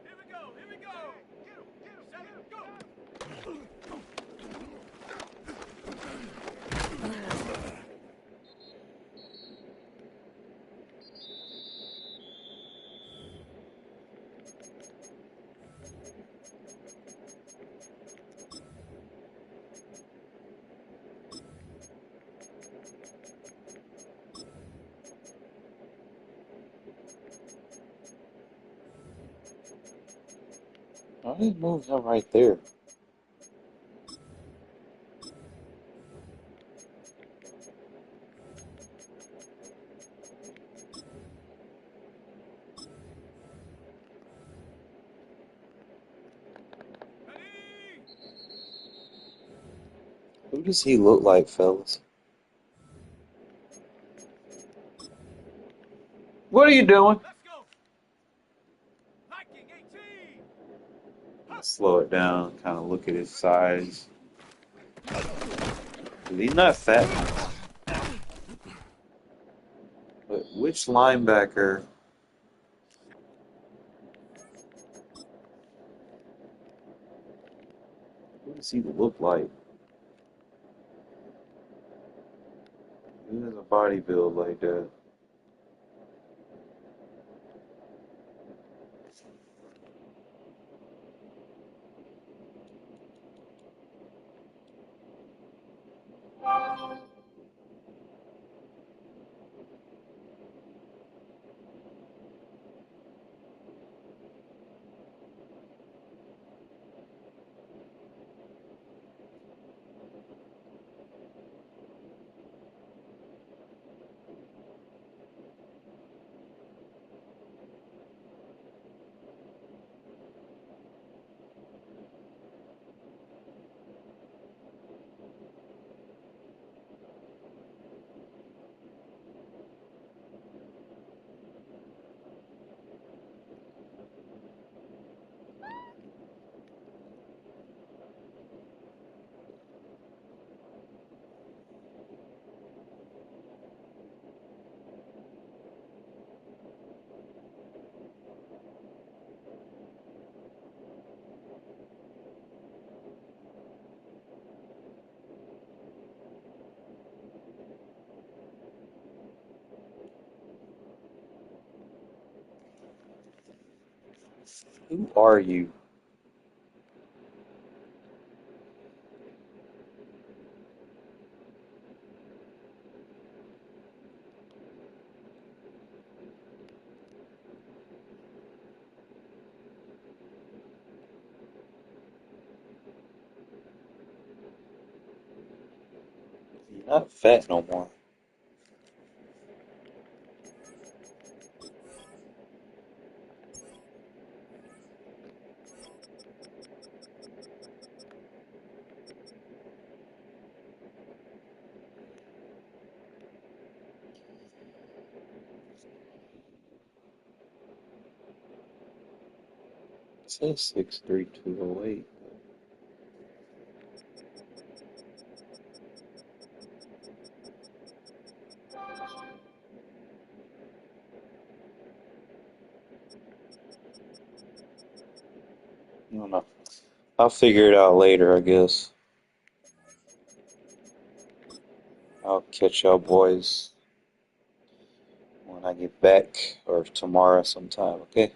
Here we go. I didn't move him right there. Who does he look like, fellas? What are you doing? Let's go. Hiking 18. Slow it down, kind of look at his size. He's not fat enough. But which linebacker? What does he look like? Who has a body build like that? Who are you? You're not fat no more. It says 6'3", 208. I don't know. I'll figure it out later, I guess. I'll catch y'all boys when I get back or tomorrow sometime, okay?